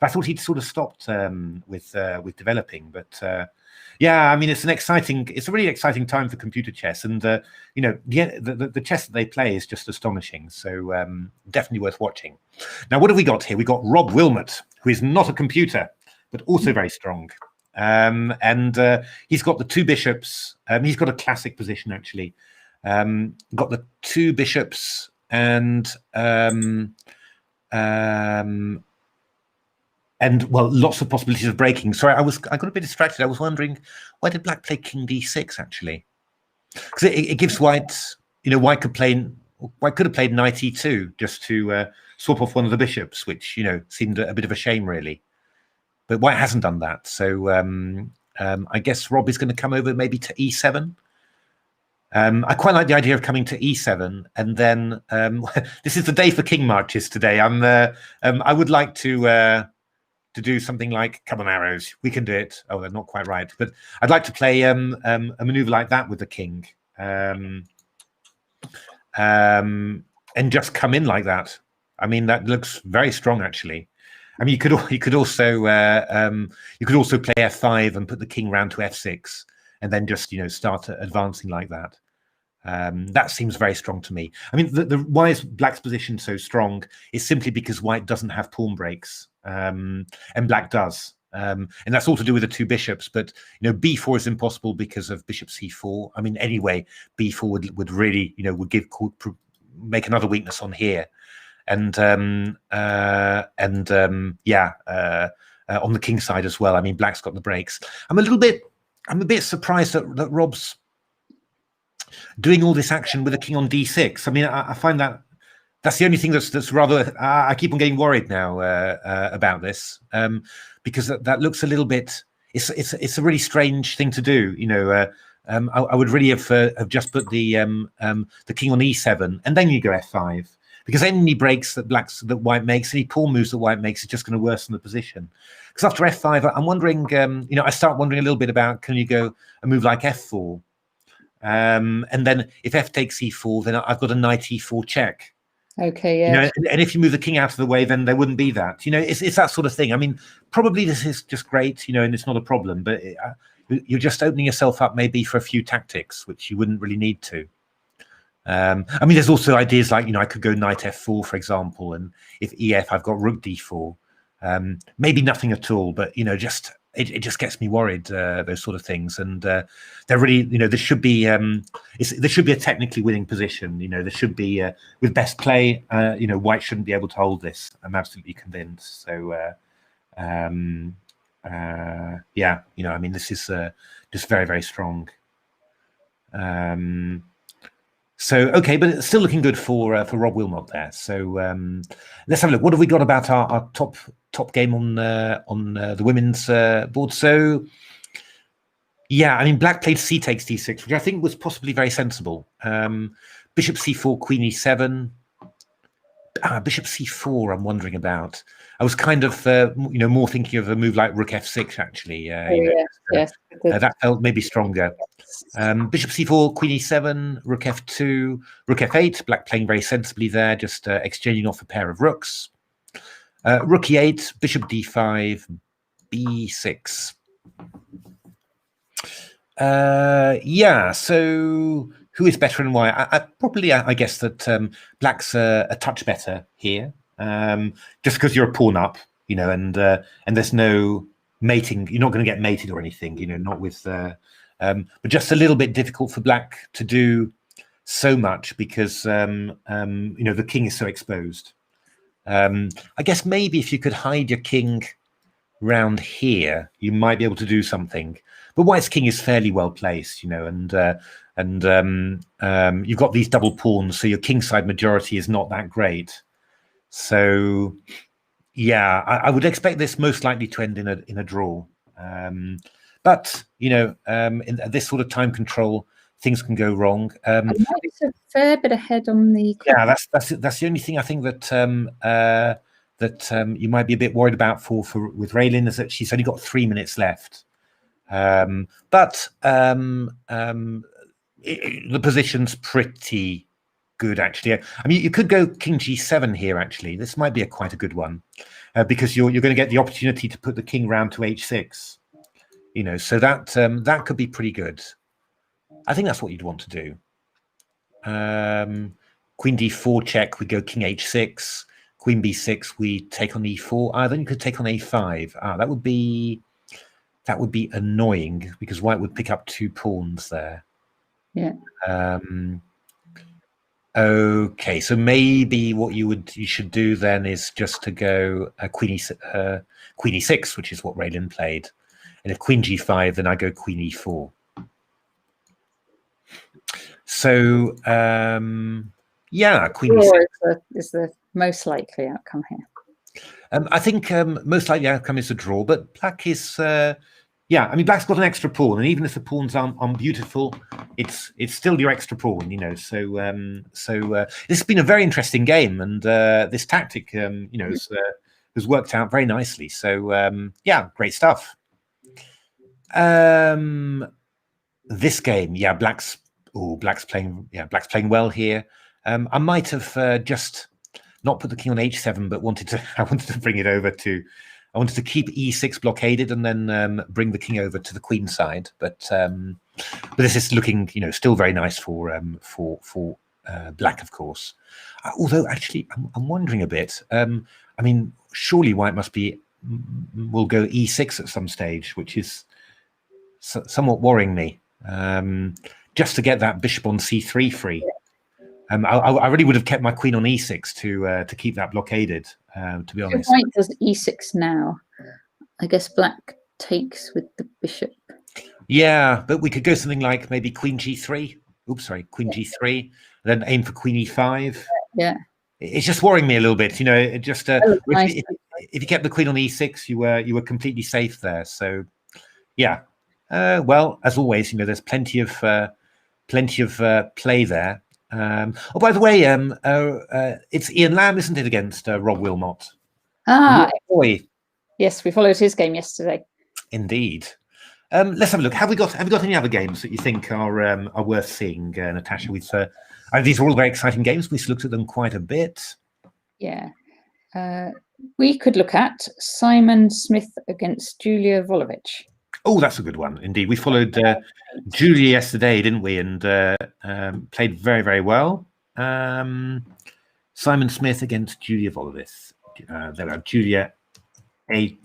I thought he'd sort of stopped with developing. But yeah, I mean, it's a really exciting time for computer chess, and you know, the chess that they play is just astonishing. So definitely worth watching. Now, what have we got here? We got Rob Wilmot, who is not a computer, but also very strong. And he's got the 2 bishops. He's got a classic position, actually. Got the 2 bishops and well, lots of possibilities of breaking. Sorry, I got a bit distracted. I was wondering, why did black play king d6, actually? Because it gives white, you know, white could have played knight e2 just to swap off one of the bishops, which, you know, seemed a bit of a shame, really. But white hasn't done that. So I guess Rob is going to come over maybe to e7. I quite like the idea of coming to e7, and then this is the day for king marches today. I would like to do something like, come on arrows, we can do it. Oh, they're not quite right, but I'd like to play a maneuver like that with the king, and just come in like that. I mean, that looks very strong, actually. I mean, you could also play f5 and put the king round to f6, and then just, you know, start advancing like that. That seems very strong to me. I mean, why is black's position so strong is simply because white doesn't have pawn breaks, and black does. And that's all to do with the 2 bishops. But, you know, b4 is impossible because of bishop c4. I mean, anyway, b4 would really, you know, would make another weakness on here. And on the king side as well. I mean, black's got the breaks. I'm a bit surprised that Rob's doing all this action with a king on d6. I mean, I find that's the only thing that's rather. I keep on getting worried now about this, because that looks a little bit. It's a really strange thing to do. You know, I would really have just put the king on e7, and then you go f5. Because any breaks that white makes, any pawn moves that white makes, is just going to worsen the position. Because after f5, I'm wondering, you know, I start wondering a little bit about, can you go a move like f4? And then if f takes e4, then I've got a knight e4 check. Okay, yeah. You know, and if you move the king out of the way, then there wouldn't be that. You know, it's that sort of thing. I mean, probably this is just great, you know, and it's not a problem. But you're just opening yourself up maybe for a few tactics, which you wouldn't really need to. I mean, there's also ideas like, you know, I could go knight f4, for example, and if ef, I've got rook d4. Maybe nothing at all, but, you know, just it just gets me worried, those sort of things. And they're really, you know, there should be a technically winning position. You know, there should be with best play. You know, white shouldn't be able to hold this. I'm absolutely convinced. So yeah, you know, I mean, this is just very, very strong. So okay, but it's still looking good for Rob Wilmot there. So let's have a look. What have we got about our top game on the women's board? So yeah, I mean, black played c takes d6, which I think was possibly very sensible. Bishop c4, queen e7. Bishop c4. I'm wondering about. I was kind of more thinking of a move like rook f6 actually. That felt maybe stronger. Bishop c4, queen e7, rook f2, rook f8. Black playing very sensibly there, just exchanging off a pair of rooks. Rook e8, bishop d5, b6. Yeah, so who is better and why? I guess that black's a touch better here, just because you're a pawn up, and there's no mating. You're not going to get mated or anything, not with. But just a little bit difficult for black to do so much because the king is so exposed. I guess maybe if you could hide your king round here, you might be able to do something. But white's king is fairly well placed, and you've got these double pawns, so your kingside majority is not that great. So, yeah, I would expect this most likely to end in a draw. But in this sort of time control, things can go wrong. It's a fair bit ahead on the. Yeah, that's the only thing I think that you might be a bit worried about with Raylin, is that she's only got 3 minutes left. But the position's pretty good, actually. I mean, you could go king g7 here, actually. This might be quite a good one, because you're going to get the opportunity to put the king round to h6. So that could be pretty good. I think that's what you'd want to do. Queen d4 check, we go king h6. Queen b6, we take on e4. Then you could take on a5. That would be annoying because white would pick up 2 pawns there. Yeah. Okay, so maybe what you should do then is just to go queen e6, which is what Raylin played. And if queen g5, then I go queen e4. So yeah, queen e6 is the most likely outcome here. I think most likely outcome is a draw, but black is yeah. I mean, black's got an extra pawn, and even if the pawns aren't beautiful, it's still your extra pawn, So this has been a very interesting game, and this tactic, has worked out very nicely. So yeah, great stuff. This game, yeah, black's playing well here. I might have just not put the king on h7, but I wanted to bring it over to. I wanted to keep e6 blockaded and then bring the king over to the queen side. But this is looking, still very nice for black, of course. Although actually, I'm wondering a bit. I mean, surely white will go e6 at some stage, which is somewhat worrying me. Just to get that bishop on c3 free. I really would have kept my queen on e6 to keep that blockaded. To be honest, white does e6 now. I guess black takes with the bishop. Yeah, but we could go something like maybe queen g3. Oops, sorry, queen g3. Then aim for queen e5. Yeah, it's just worrying me a little bit. It just nice. if you kept the queen on e6, you were completely safe there. So yeah. Well, as always, there's plenty of play there. Oh, by the way, it's Ian Lamb, isn't it, against Rob Wilmot? Boy. Yes, we followed his game yesterday. Indeed. Let's have a look. Have we got any other games that you think are worth seeing, Natasha? These are all very exciting games. We've looked at them quite a bit. Yeah. We could look at Simon Smith against Julia Volovic. Oh, that's a good one, indeed. We followed Julia yesterday, didn't we? And played very, very well. Simon Smith against Julia Volovic. There we are, Julia A.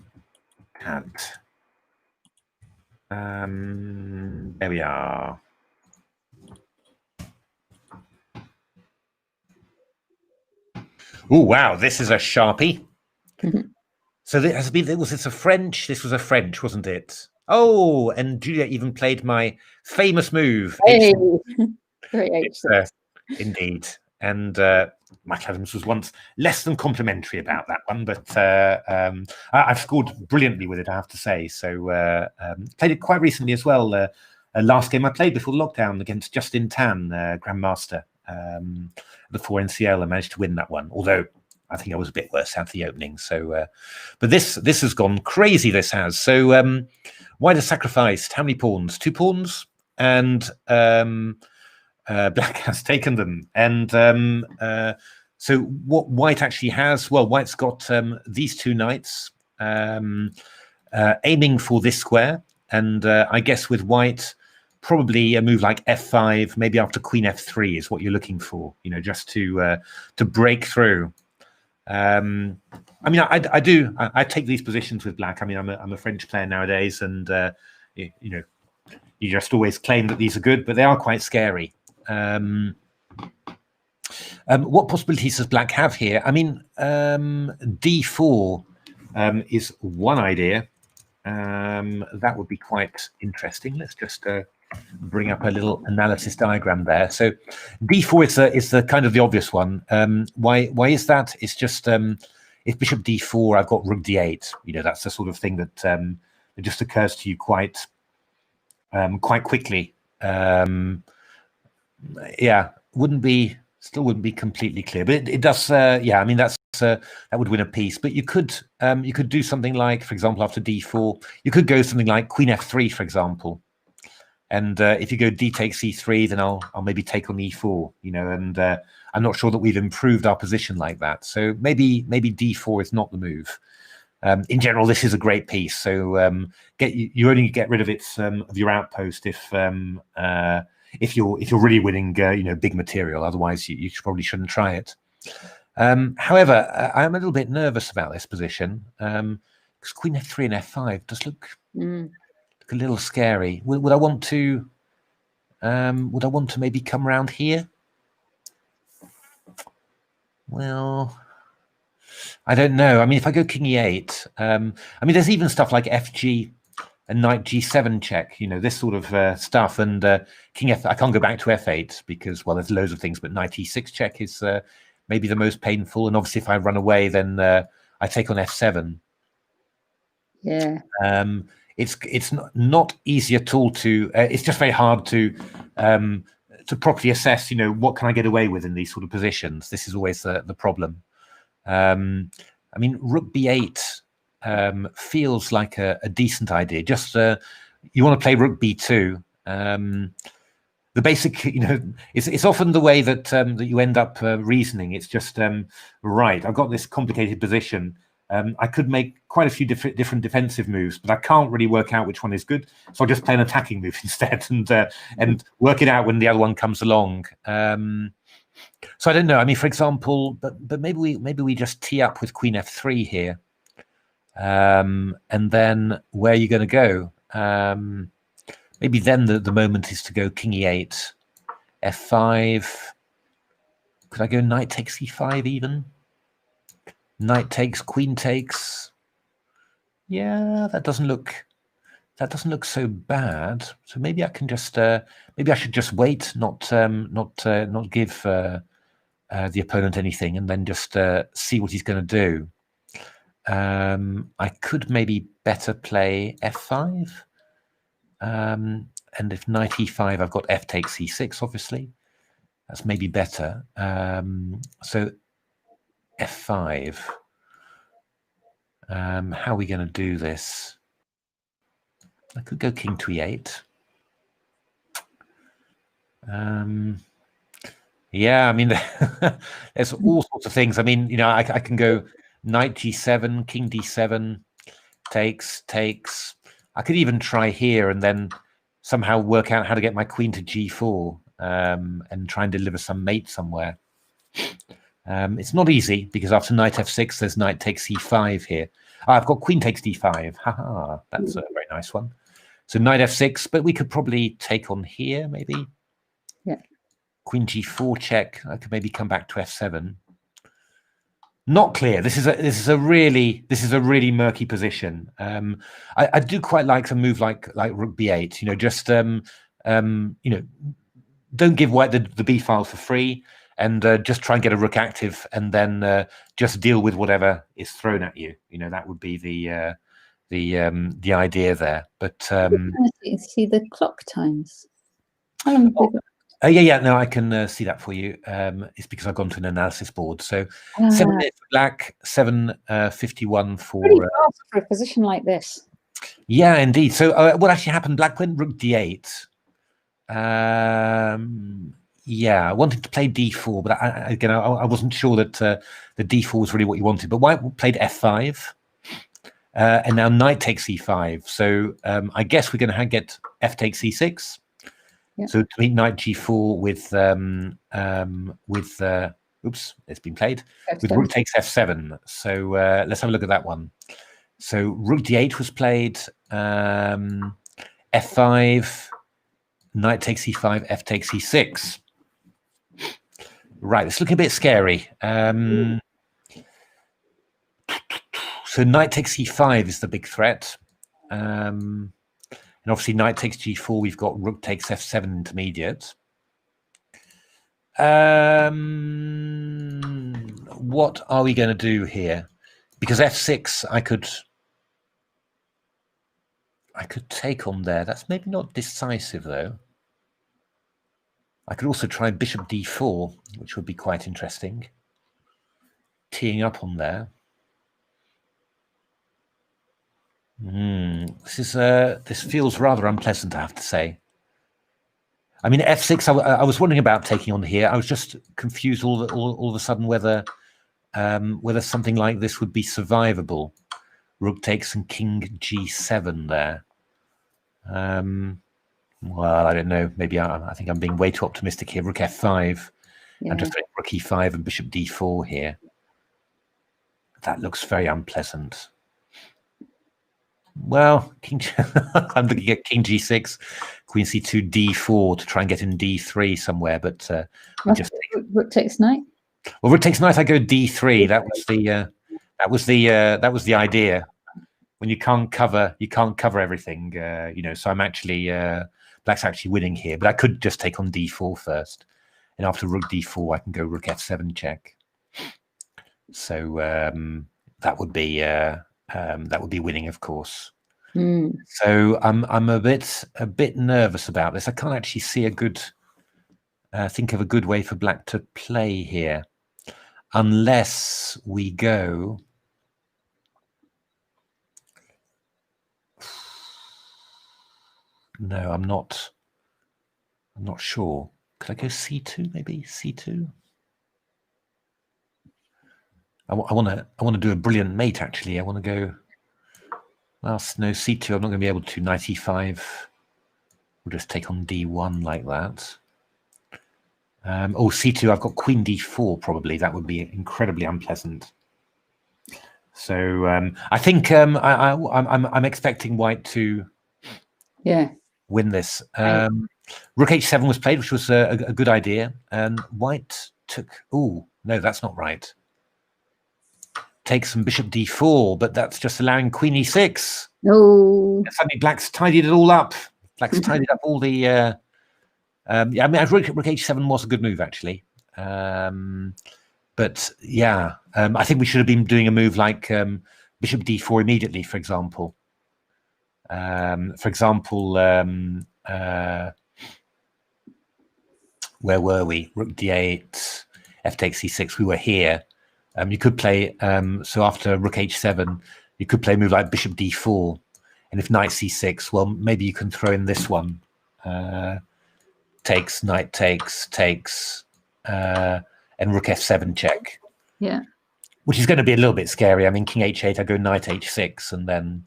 There we are. Oh, wow, this is a Sharpie. So this was a French, wasn't it? Oh, and Julia even played my famous move. Hey. Great H6. Indeed. And Michael Adams was once less than complimentary about that one, but I've scored brilliantly with it, I have to say. So played it quite recently as well. Last game I played before lockdown against Justin Tan, Grandmaster, the 4 NCL. I managed to win that one, although I think I was a bit worse at the opening. So, but this has gone crazy. This has. So white has sacrificed how many pawns? 2 pawns, and black has taken them. And so what white actually has? Well, white's got these 2 knights aiming for this square, and I guess with white, probably a move like f5, maybe after queen f3 is what you're looking for, you know, just to break through. I mean, I take these positions with black. I mean, I'm a French player nowadays, and you know, you just always claim that these are good, but they are quite scary. What possibilities does black have here? I mean, d4 is one idea. That would be quite interesting. Let's just bring up a little analysis diagram there. So d4 is the kind of the obvious one. Why is that? It's just if bishop d4, I've got rook d8. You know, that's the sort of thing that it just occurs to you quite quickly. Yeah, still wouldn't be completely clear, but it does. Yeah, I mean that would win a piece. But you could do something like, for example, after d4, you could go something like queen f3, for example. And if you go d takes e3, then I'll maybe take on e4. You know, and I'm not sure that we've improved our position like that. So maybe d4 is not the move. In general, this is a great piece. So you only get rid of its of your outpost if you're really winning, you know, big material. Otherwise, you probably shouldn't try it. However, I'm a little bit nervous about this position because queen f3 and f5 does look a little scary. Would I want to? Would I want to maybe come around here? Well, I don't know. I mean, if I go king e8, I mean, there's even stuff like fg and knight g7 check, you know, this sort of stuff. And king f, I can't go back to f8 because, well, there's loads of things, but knight e6 check is maybe the most painful. And obviously, if I run away, then I take on f7. Yeah. It's not easy at all to. It's just very hard to properly assess. You know, what can I get away with in these sort of positions? This is always the problem. I mean, rook b8 feels like a decent idea. Just you want to play rook b2. The basic, you know, it's often the way that that you end up reasoning. It's just right. I've got this complicated position. I could make quite a few different defensive moves, but I can't really work out which one is good. So I'll just play an attacking move instead, and work it out when the other one comes along. So I don't know. I mean, for example, but maybe we just tee up with queen f3 here, and then where are you going to go? Maybe then the moment is to go king e8, f5. Could I go knight takes e5 even? Knight takes, queen takes. Yeah, that doesn't look so bad. So maybe I can just maybe I should just wait, not give the opponent anything, and then just see what he's going to do. I could maybe better play f5. And if knight e5, I've got f takes e6, obviously. That's maybe better. So f5. How are we going to do this? I could go king to e8. Yeah, I mean, there's all sorts of things. I mean, you know, I can go knight g7, king d7, takes. I could even try here and then somehow work out how to get my queen to g4 and try and deliver some mate somewhere. It's not easy because after knight f6, there's knight takes e5 here. Oh, I've got queen takes d5. Haha, that's a very nice one. So knight f6, but we could probably take on here, maybe. Yeah. Queen g4 check. I could maybe come back to f7. Not clear. This is a really murky position. I do quite like a move like rook b8. You know, just you know, don't give white the b file for free, and just try and get a rook active, and then just deal with whatever is thrown at you. You know, that would be the idea there. But see the clock times. How long have we got? yeah, no, I can see that for you. It's because I've gone to an analysis board. So 7 minutes for black, 7:51 for. Pretty fast for a position like this. Yeah, indeed. So what actually happened? Black went rook d8. Yeah, I wanted to play d4, but again, I wasn't sure that the d4 was really what you wanted. But white played f5, and now knight takes e5. So I guess we're going to get f takes e6. Yep. So to meet knight g4 with oops, it's been played F7. With rook takes f7. So let's have a look at that one. So rook d8 was played, f5, knight takes e5, f takes e6. Right, it's looking a bit scary. So knight takes e5 is the big threat. And obviously knight takes g4, we've got rook takes f7 intermediate. What are we going to do here? Because f6, I could take on there. That's maybe not decisive, though. I could also try bishop d4, which would be quite interesting. Teeing up on there. This feels rather unpleasant, I have to say. I mean, f6. I was wondering about taking on here. I was just confused all of a sudden whether something like this would be survivable. Rook takes and king g7 there. Well, I don't know. Maybe I think I'm being way too optimistic here. Rook f5, and just rook e5 and bishop d4 here. That looks very unpleasant. Well, I'm looking at king g6, queen c2, d4 to try and get in d3 somewhere, but just rook takes knight. Well, rook takes knight. I go d3. That was the idea. When you can't cover everything. You know, so I'm actually black's actually winning here, but I could just take on d4 first, and after rook d4, I can go rook f7 check. So that would be winning, of course. So I'm a bit nervous about this. I can't actually see a good think of a good way for black to play here, unless we go. No, I'm not sure. Could I go c2? Maybe c2. I want to do a brilliant mate. Actually, I want to go. Well, no, c2. I'm not going to be able to. Knight e5. We'll just take on d1 like that. Oh, c2. I've got queen d4. Probably that would be incredibly unpleasant. So I think I'm expecting white to win this. Rook h7 was played, which was a good idea, and white took. Oh no, that's not right. Takes some bishop d4, but that's just allowing queen e6. No. Suddenly black's tidied it all up. Black's tidied up all the. Yeah, I mean, rook h7 was a good move actually. But yeah, I think we should have been doing a move like bishop d4 immediately, for example. Where were we? Rook d8, f takes e6. We were here. You could play, so after rook h7, you could play a move like bishop d4. And if knight c6, well, maybe you can throw in this one. Takes, knight takes, and rook f7 check. Yeah. Which is going to be a little bit scary. I mean, king h8, I go knight h6, and then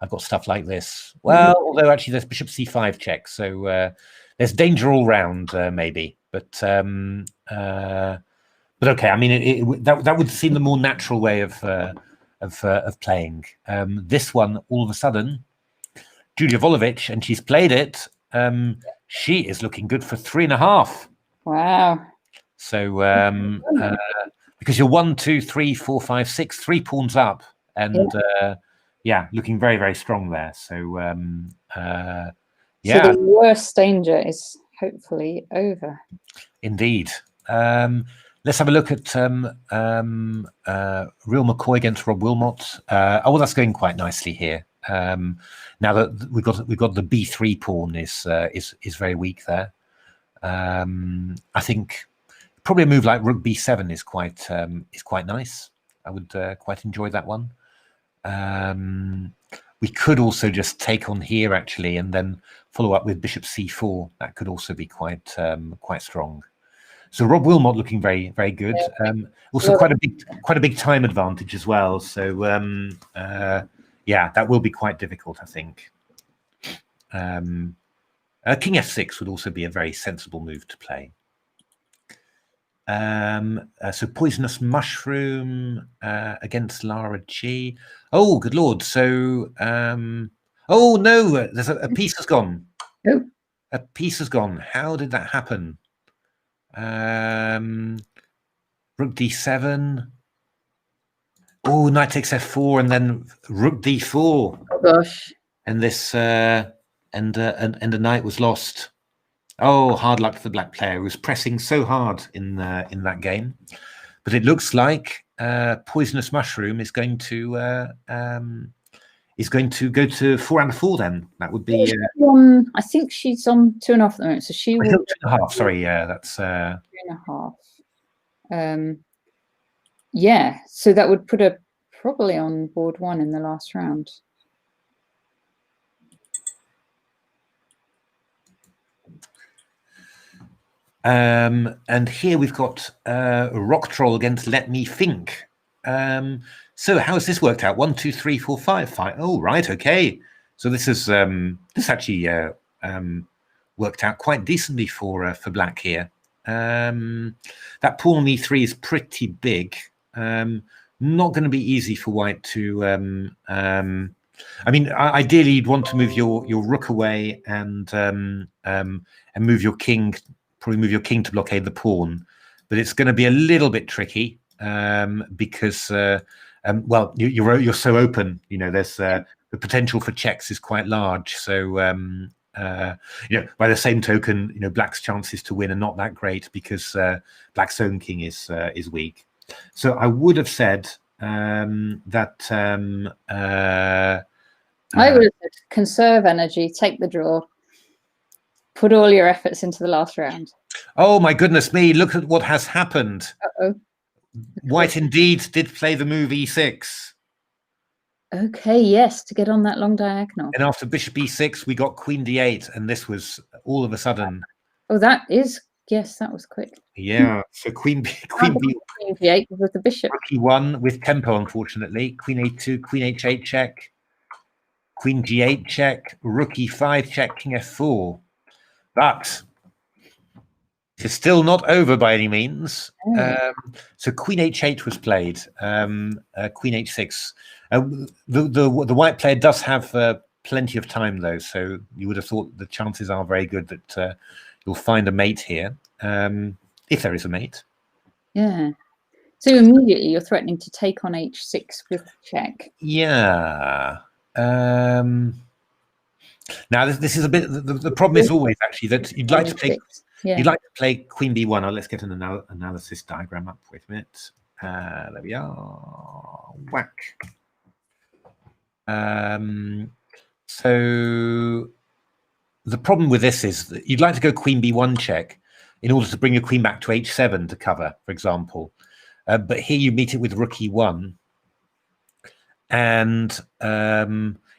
I've got stuff like this. Well, although actually there's bishop c5 check, so there's danger all round, maybe. But okay. I mean, that would seem the more natural way of playing. This one, all of a sudden, Julia Volovic, and she's played it. She is looking good for 3.5. Wow. So because you're 1, 2, 3, 4, 5, 6, 3 pawns up, and yeah, looking very, very strong there. So yeah, so the worst danger is hopefully over. Indeed. Let's have a look at Real McCoy against Rob Wilmot. Oh, well, that's going quite nicely here. Now that we've got the B3 pawn is very weak there. I think probably a move like Rook B7 is quite nice. I would quite enjoy that one. We could also just take on here actually, and then follow up with Bishop C4. That could also be quite strong. So Rob Wilmot looking very, very good. Also quite a big time advantage as well. So yeah, that will be quite difficult, I think. King F6 would also be a very sensible move to play. So Poisonous Mushroom against Lara G. Oh, good lord! So oh no, there's a piece has gone. Oh. A piece has gone. How did that happen? Rook D7. Oh, knight takes F4, and then Rook D4. Oh gosh! And this and a knight was lost. Oh, hard luck for the black player who was pressing so hard in that game. But it looks like Poisonous Mushroom is going to go to 4 and 4. Then that would be. I think she's on 2.5 at the moment, so she will. 2.5. Sorry, yeah, that's 3.5. Yeah, so that would put her probably on board 1 in the last round. And here we've got RockTroll against Let Me Think. So how has this worked out? 1, 2, 3, 4, 5, 5. Oh, right, okay. So this is this actually worked out quite decently for black here. That pawn on E3 is pretty big. Not going to be easy for white to. I mean, ideally, you'd want to move your rook away and move your king. Probably move your king to blockade the pawn, but it's going to be a little bit tricky because well, you're so open. You know, there's the potential for checks is quite large. So you know, by the same token, you know, black's chances to win are not that great because black's own king is weak. So I would have said that I would have said conserve energy, take the draw. Put all your efforts into the last round. Oh my goodness me! Look at what has happened. Uh-oh. White indeed did play the move E6. Okay, yes, to get on that long diagonal. And after Bishop E6, we got Queen D8, and this was all of a sudden. Oh, that is, yes, that was quick. Yeah. So Queen D8 with the bishop. Rook E1 with tempo, unfortunately. Queen A2, Queen H8 check. Queen G8 check. Rook E5 check. King F4. But it's still not over by any means. So Queen H8 was played. Queen H6. The white player does have plenty of time though, so you would have thought the chances are very good that you'll find a mate here, if there is a mate. Yeah. So immediately you're threatening to take on H6 with check. Yeah. Now this is a bit. The problem is always actually that you'd like to play. Yeah. You'd like to play Queen B1. Oh, let's get an analysis diagram up. Wait a minute. There we are. Whack. So the problem with this is that you'd like to go Queen B1 check in order to bring your queen back to H7 to cover, for example. But here you meet it with Rook E1, and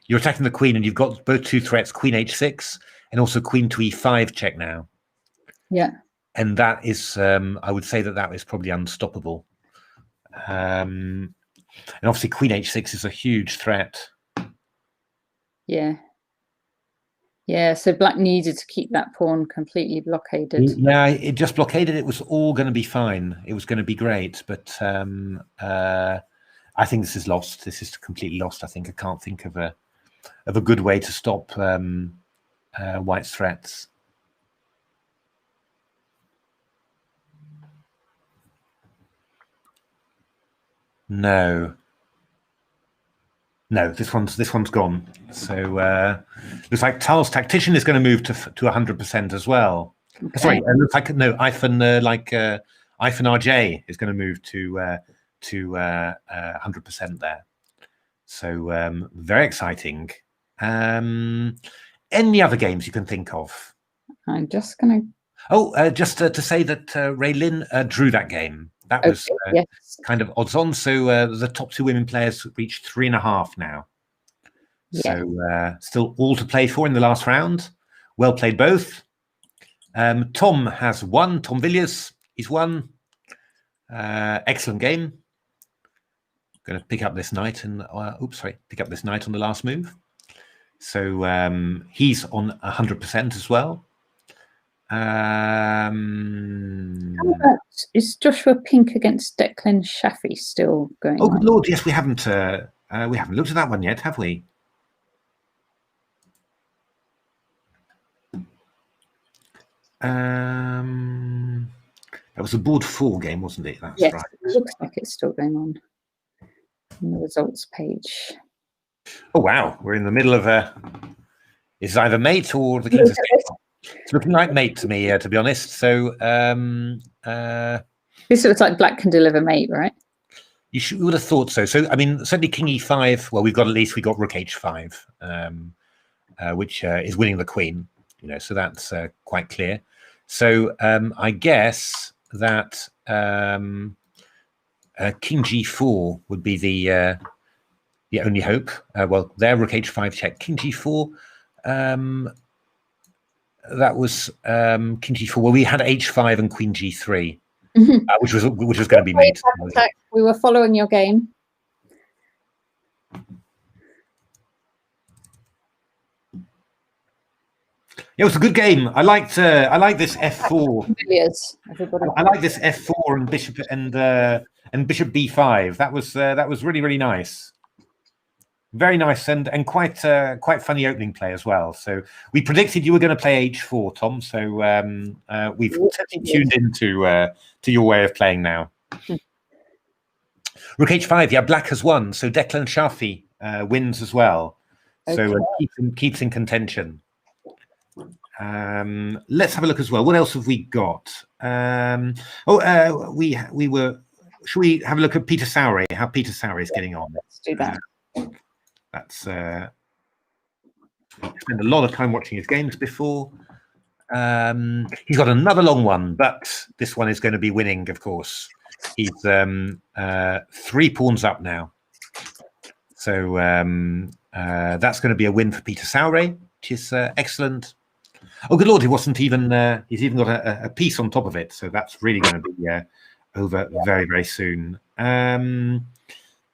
you're attacking the queen, and you've got both two threats: Queen H6 and also Queen to E5 check now. Yeah. And that is, I would say that is probably unstoppable. And obviously Queen H6 is a huge threat. Yeah. Yeah, so black needed to keep that pawn completely blockaded. Yeah, it just blockaded. It was all going to be fine. It was going to be great. But I think this is lost. This is completely lost. I think I can't think of a good way to stop white's threats. No. No, this one's gone. So looks like Tal's Tactician is going to move to 100% as well. Okay. Sorry, looks like no, Iphone iPhone RJ is going to move to 100% there. So very exciting. Any other games you can think of? I'm just going to. Oh, just to say that Ray Lynn drew that game. That was yes. kind of odds on. So the top 2 women players reached 3.5 now. Yeah. So still all to play for in the last round. Well played both. Tom has won. Tom Villiers, he's won. Excellent game. Going to pick up this knight and pick up this knight on the last move. So he's on 100% as well. Is Joshua Pink against Declan Shafi still going on? Oh, good Lord, yes, we haven't looked at that one yet, have we? That was a board 4 game, wasn't it? That's yes, right. It looks like it's still going on the results page. Oh wow, we're in the middle of it's either mate or the King's Escape. It's looking like mate to me, to be honest. So this looks like black can deliver mate, right? You would have thought so. So I mean, certainly King E5. Well, we got Rook H5, which is winning the queen. You know, so that's quite clear. So I guess that King G4 would be the only hope. Well, there Rook H5 check. King G4. That was King G4. Well, we had H5 and Queen G3, which was going to be made. We were following your game. It was a good game. I like this F4. I like this F4 and Bishop Bishop B5. That was really, really nice. Very nice and quite funny opening play as well. So we predicted you were going to play H4, Tom. So we've tuned into your way of playing now. Rook H5, yeah, black has won. So Declan Shafi wins as well. Okay. So keeps in contention. Let's have a look as well. What else have we got? We were. Should we have a look at Peter Sauer? How Peter Sauer is getting on? Let's do that. That's spent a lot of time watching his games before. He's got another long one, but this one is going to be winning, of course. He's 3 pawns up now. So that's going to be a win for Peter Sauer, which is excellent. Oh, good Lord, he wasn't even, he's even got a piece on top of it. So that's really going to be over very, very soon.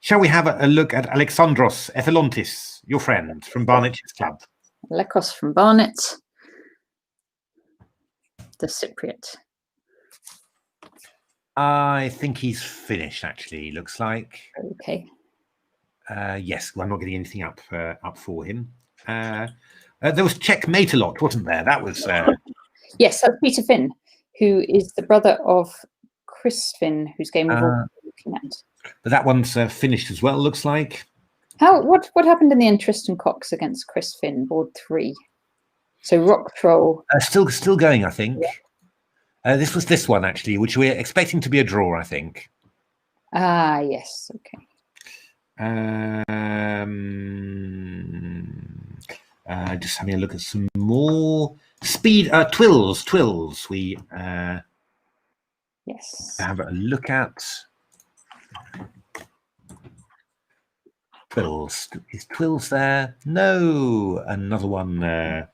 Shall we have a look at Alexandros Ethelontis, your friend from Barnet Chess Club? Lekos from Barnet, the Cypriot. I think he's finished, actually, looks like. Okay. Yes, well, I'm not getting anything up for him. There was checkmate a lot, wasn't there? That was... Yes, that's Peter Finn, who is the brother of Chris Finn, whose game we've all been looking at. But that one's finished as well, looks like. What happened in the interest and Cox against Chris Finn, board 3? So RockTroll. Still going, I think. Yeah. This was this one, actually, which we're expecting to be a draw, I think. Ah, yes, okay. Just having a look at some more speed. Twills. We yes. Have a look at Twills. Is Twills there? No, another one there.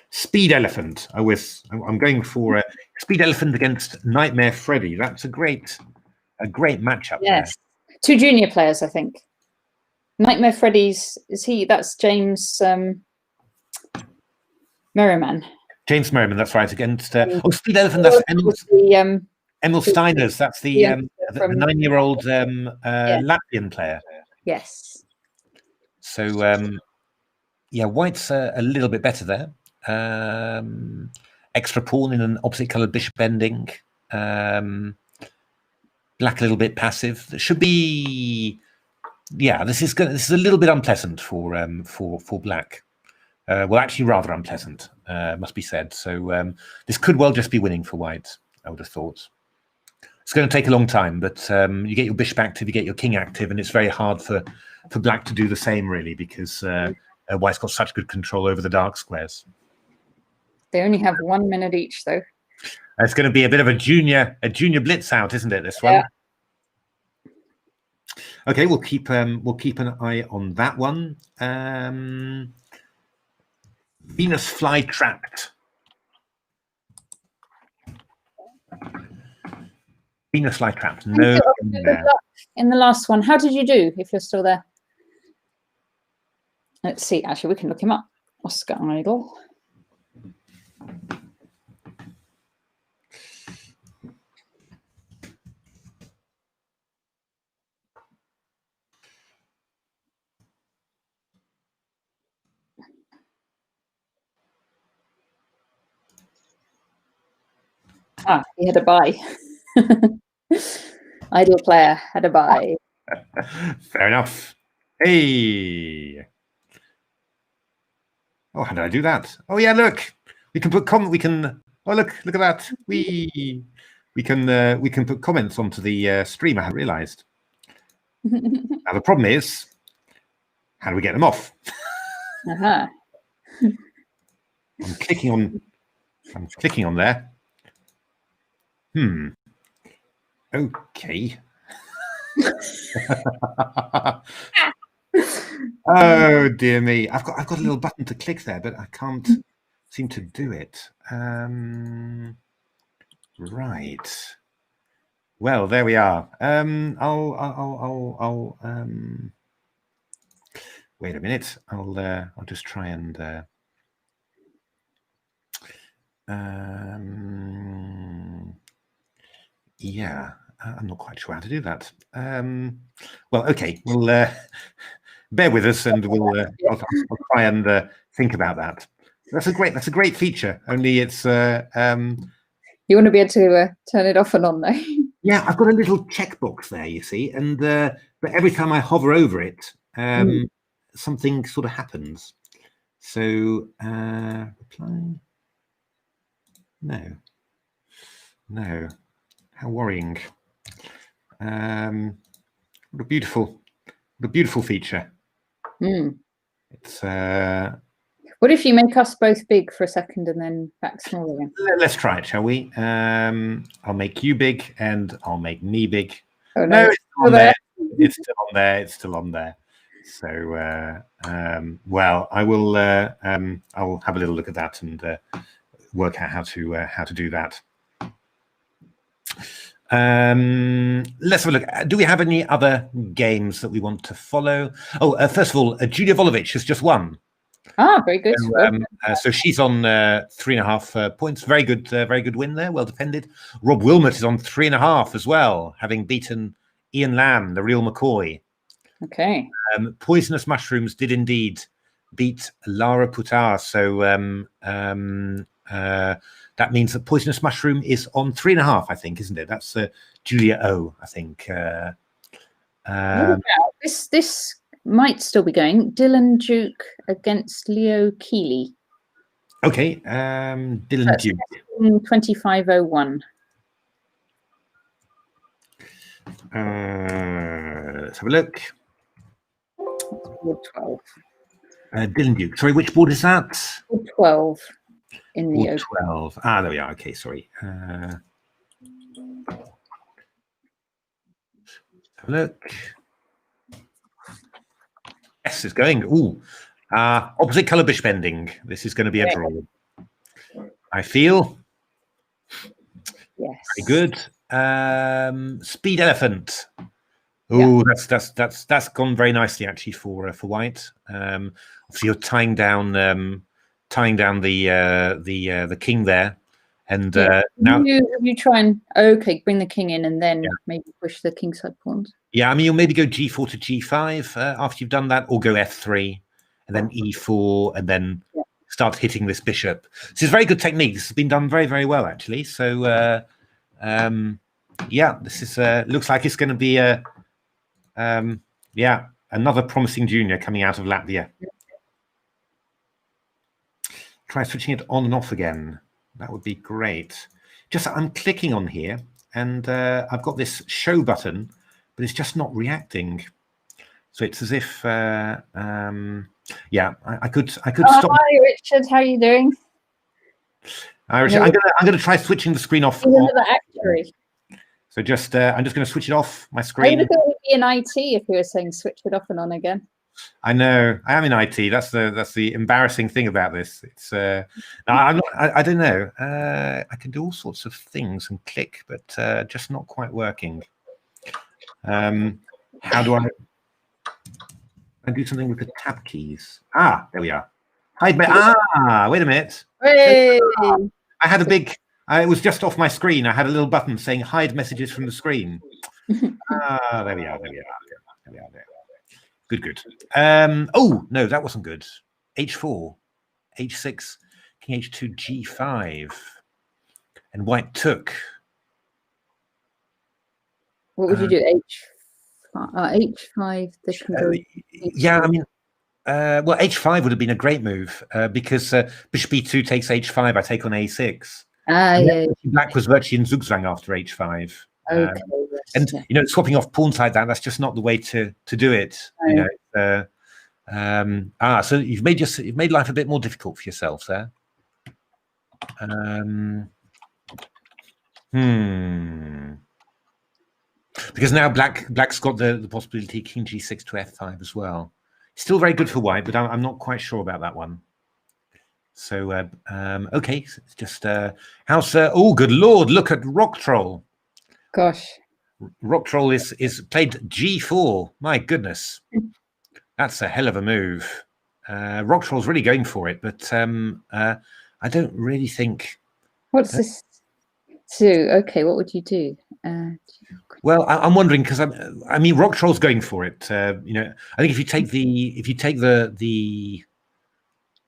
Speed Elephant. I'm going for a Speed Elephant against Nightmare Freddy. That's a great matchup. Yes, there. 2 junior players, I think. Nightmare Freddy's that's James Merriman. James Merriman, that's right. Against Speed Elephant. That's Emil Steiners. That's the 9-year-old Latvian player. Yes. So yeah, White's a little bit better there. Extra pawn in an opposite coloured bishop ending. Black a little bit passive. That should be, yeah. This is a little bit unpleasant for black. Well, actually, rather unpleasant, must be said. So this could well just be winning for white, I would have thought. It's going to take a long time, but you get your bishop active, you get your king active, and it's very hard for black to do the same, really, because white's got such good control over the dark squares. They only have 1 minute each, though. It's going to be a bit of a junior blitz out, isn't it? This one. Yeah. Okay, we'll keep an eye on that one. Venus fly trapped. Venus fly trapped. No. In the last one, how did you do? If you're still there, let's see. Actually, we can look him up. Oscar Idol. He had a bye. Idle player had a bye. Fair enough. Hey. Oh, how did I do that? Oh yeah, look. We can put comment. We can. Oh look at that. We can put comments onto the stream. I hadn't realised. Now the problem is, how do we get them off? Uh-huh. I'm clicking on there. Okay. Oh dear me! I've got a little button to click there, but I can't seem to do it. Right. Well, there we are. I'll wait a minute. I'll just try and yeah. I'm not quite sure how to do that. Well, okay. We'll bear with us, and I'll try and think about that. That's a great feature. Only it's you want to be able to turn it off and on, though. Yeah, I've got a little checkbox there, you see, and but every time I hover over it, something sort of happens. So reply. No. How worrying. What a beautiful feature. It's what if you make us both big for a second and then back small again? Let's try it, shall we? I'll make you big and I'll make me big. Oh no, it's still on there. It's still on there. It's still on there. So well, I will I'll have a little look at that and work out how to do that. Let's have a look. Do we have any other games that we want to follow? Oh, first of all, Julia Volovic has just won. Very good. So she's on 3.5 points. Very good win there. Well defended. Rob Wilmot is on 3.5 as well, having beaten Ian Lamb, the real McCoy. Okay. Poisonous Mushrooms did indeed beat Lara Putar. So that means that Poisonous Mushroom is on 3.5, I think, isn't it? That's Julia O, I think. This might still be going. Dylan Duke against Leo Keeley. Okay, Dylan Duke. 25:01. Let's have a look. Board 12. Dylan Duke. Sorry, which board is that? Board 12. In the board 12. Ah, there we are. Okay, sorry. Have a look. Yes, it's going. Ooh, opposite colour bishop ending. This is going to be a draw. I feel. Yes. Very good. Speed Elephant. Oh, that's gone very nicely actually for white. Obviously, you're tying down the king there, and now you try and bring the king in and then maybe push the kingside pawns. Yeah, I mean you'll maybe go g4 to g5 after you've done that, or go f3 and then e4 and then start hitting this bishop. This is very good technique. This has been done very well actually. So Yeah, this is looks like it's going to be a another promising junior coming out of Latvia. Try switching it on and off again. That would be great. Just I'm clicking on here, and I've got this show button, but it's just not reacting. So it's as if yeah, I could stop. Hi Richard, how are you doing? Richard, I'm gonna try switching the screen off. Actuary. So just I'm just going to switch it off my screen. I would have be in IT if you were saying switch it off and on again. I know I am in IT. That's the embarrassing thing about this. It's I'm not. I don't know. I can do all sorts of things and click, but just not quite working. How do I do something with the tab keys? Ah, there we are. Hide me. Wait a minute. Hey. I had a big. It was just off my screen. I had a little button saying hide messages from the screen. There we are. There we are. Good. Oh, no, that wasn't good. H4, H6, King H2, G5. And white took. What would you do? H5. Yeah, I mean, well, H5 would have been a great move because Bishop E2 takes H5. I take on A6. Yeah. Black was virtually in Zugzwang after H5. Okay, and you know, swapping off pawns like that's just not the way to do it. You know, so you've made life a bit more difficult for yourself there. Because now black's got the possibility King G6 to F5 as well. Still very good for white, but I'm not quite sure about that one. So okay, it's just how's oh good lord, look at RockTroll. Gosh, RockTroll is played G4. My goodness, that's a hell of a move. RockTroll's really going for it, but I don't really think. What's this? So okay, what would you do? Well, I'm wondering because I mean RockTroll's going for it. You know, I think if you take the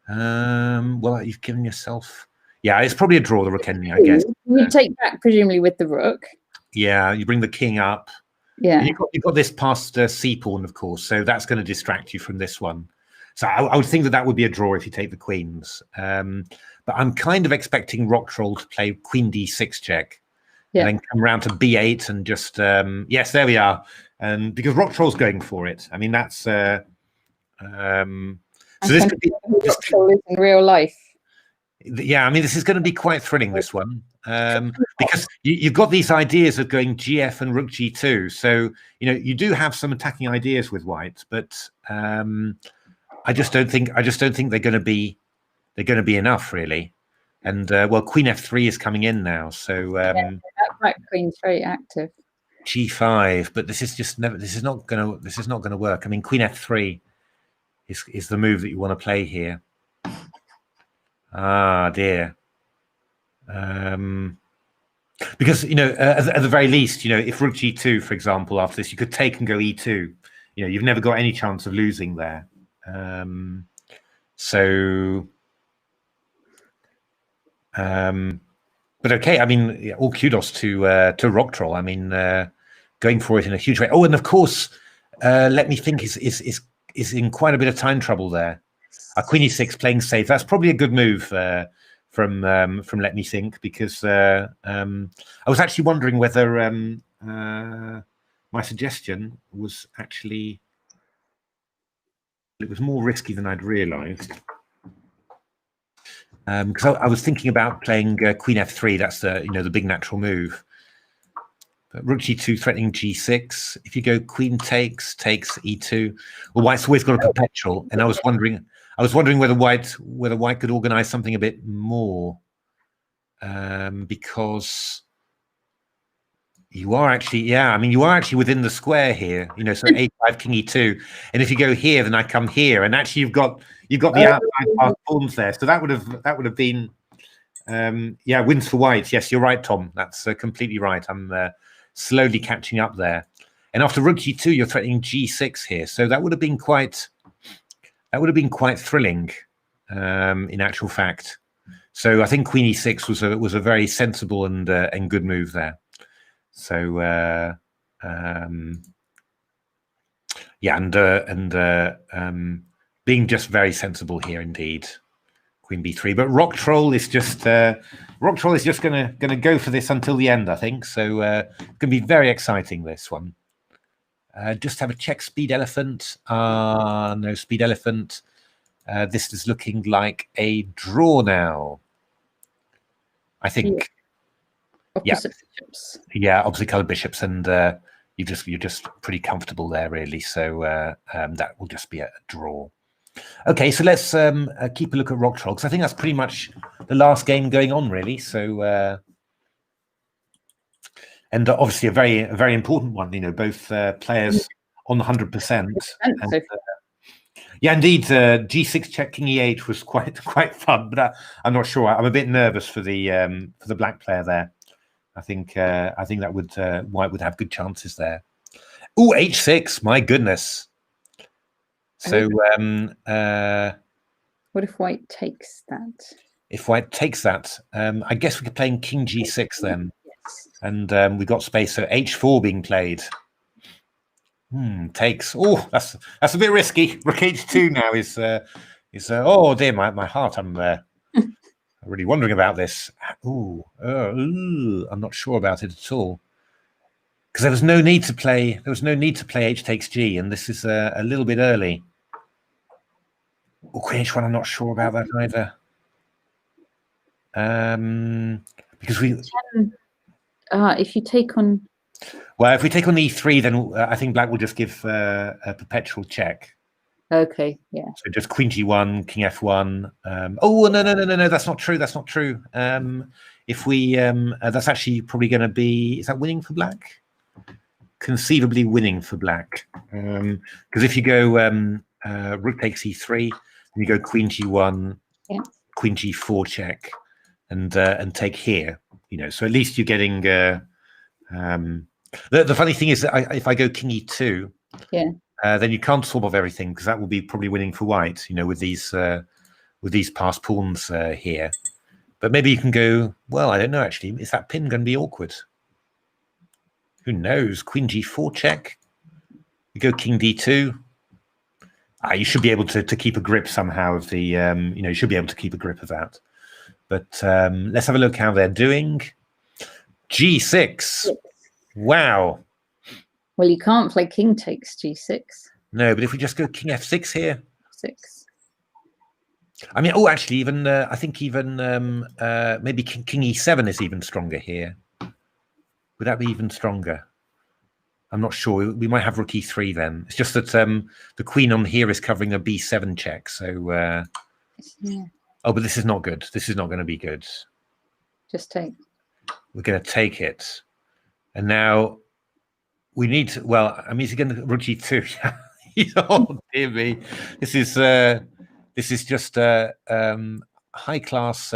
well, you've given yourself. Yeah, it's probably a draw, the rook ending, I guess. You take back presumably with the rook. Yeah, you bring the king up. Yeah, you've got this past c pawn, of course, so that's going to distract you from this one. So I would think that would be a draw if you take the queens. But I'm kind of expecting RockTroll to play Queen D6 check, and then come around to B8 and just yes, there we are. And because RockTroll's going for it, I mean that's. So this could be in real life. Yeah, I mean, this is going to be quite thrilling, this one, because you've got these ideas of going GF and Rook G2. So you know you do have some attacking ideas with white, but I just don't think they're going to be enough really. And well, Queen F3 is coming in now, so that black queen's very active. G5, but this is just never. This is not going to work. I mean, Queen F3. Is the move that you want to play here. Ah, dear. Because, you know, at the very least, you know, if Rook G2, for example, after this, you could take and go E2. You know, you've never got any chance of losing there. But okay, I mean, all kudos to RockTroll. I mean, going for it in a huge way. Oh, and of course, let me think is in quite a bit of time trouble there. Queen E6 playing safe. That's probably a good move from Let Me Think, because I was actually wondering whether my suggestion was actually it was more risky than I'd realised. Because I was thinking about playing Queen F3. That's the big natural move. Rook G2 threatening G6. If you go Queen takes E2, well, white's always got a perpetual, and I was wondering whether white could organize something a bit more, because you are actually within the square here. You know, so A5 King E2, and if you go here, then I come here, and actually you've got the outside pass pawns there. So that would have been wins for white. Yes, you're right, Tom. That's completely right. I'm slowly catching up there. And after Rook G2, you're threatening G6 here. So that would have been quite thrilling, in actual fact. So I think Queen E6 was a very sensible and good move there. So yeah, and being just very sensible here indeed. Queen b3, but RockTroll is just gonna go for this until the end, I think. So it's gonna be very exciting, this one. Just have a check speed elephant. No speed elephant. This is looking like a draw now, I think. Opposite bishops. Yeah, opposite colored bishops, and you're just pretty comfortable there, really. So that will just be a draw. Okay, so let's keep a look at RockTroll, because I think that's pretty much the last game going on, really. So and obviously a very important one. You know, both players on the 100%. Yeah, indeed. G6 check King E8 was quite fun, but I'm not sure. I'm a bit nervous for the black player there. I think that White would have good chances there. Ooh, H6. My goodness. So what if White takes that? If White takes that, I guess we could play in King G6 then. Yes. And we got space. So H4 being played. Takes. Oh, that's a bit risky. Rook H2 now is oh dear, my heart. I'm really wondering about this. Ooh, I'm not sure about it at all. Because there was no need to play H takes G, and this is a little bit early. Or Queen H1, I'm not sure about that either. Because we if you take on, well, if we take on E3, then I think Black will just give a perpetual check. okay, yeah. So just Queen G1, King F1. Oh no, that's not true. That's not true. If we that's actually probably going to be, is that winning for Black? Conceivably winning for Black, because if you go Rook takes E3, then you go Queen G1, yeah. Queen G4 check, and take here. You know, so at least you're getting. The funny thing is that if I go King E2, yeah, then you can't swap off everything, because that will be probably winning for White. You know, with these passed pawns here. But maybe you can go. Well, I don't know actually. Is that pin going to be awkward? Who knows? Queen G4 check. You go King D2. You should be able to keep a grip somehow of the. You should be able to keep a grip of that. But let's have a look how they're doing. G6. Wow. Well, you can't play King takes G6. No, but if we just go King F6 here. 6. I mean, oh, actually, even I think even maybe King E7 is even stronger here. Would that be even stronger? I'm not sure. We might have Rook E3 then. It's just that the Queen on here is covering a B7 check. So, yeah. Oh, but this is not good. This is not going to be good. Just take. We're going to take it, and now we need to. Well, I mean, is he going to Rook E2? Oh dear me! This is just high class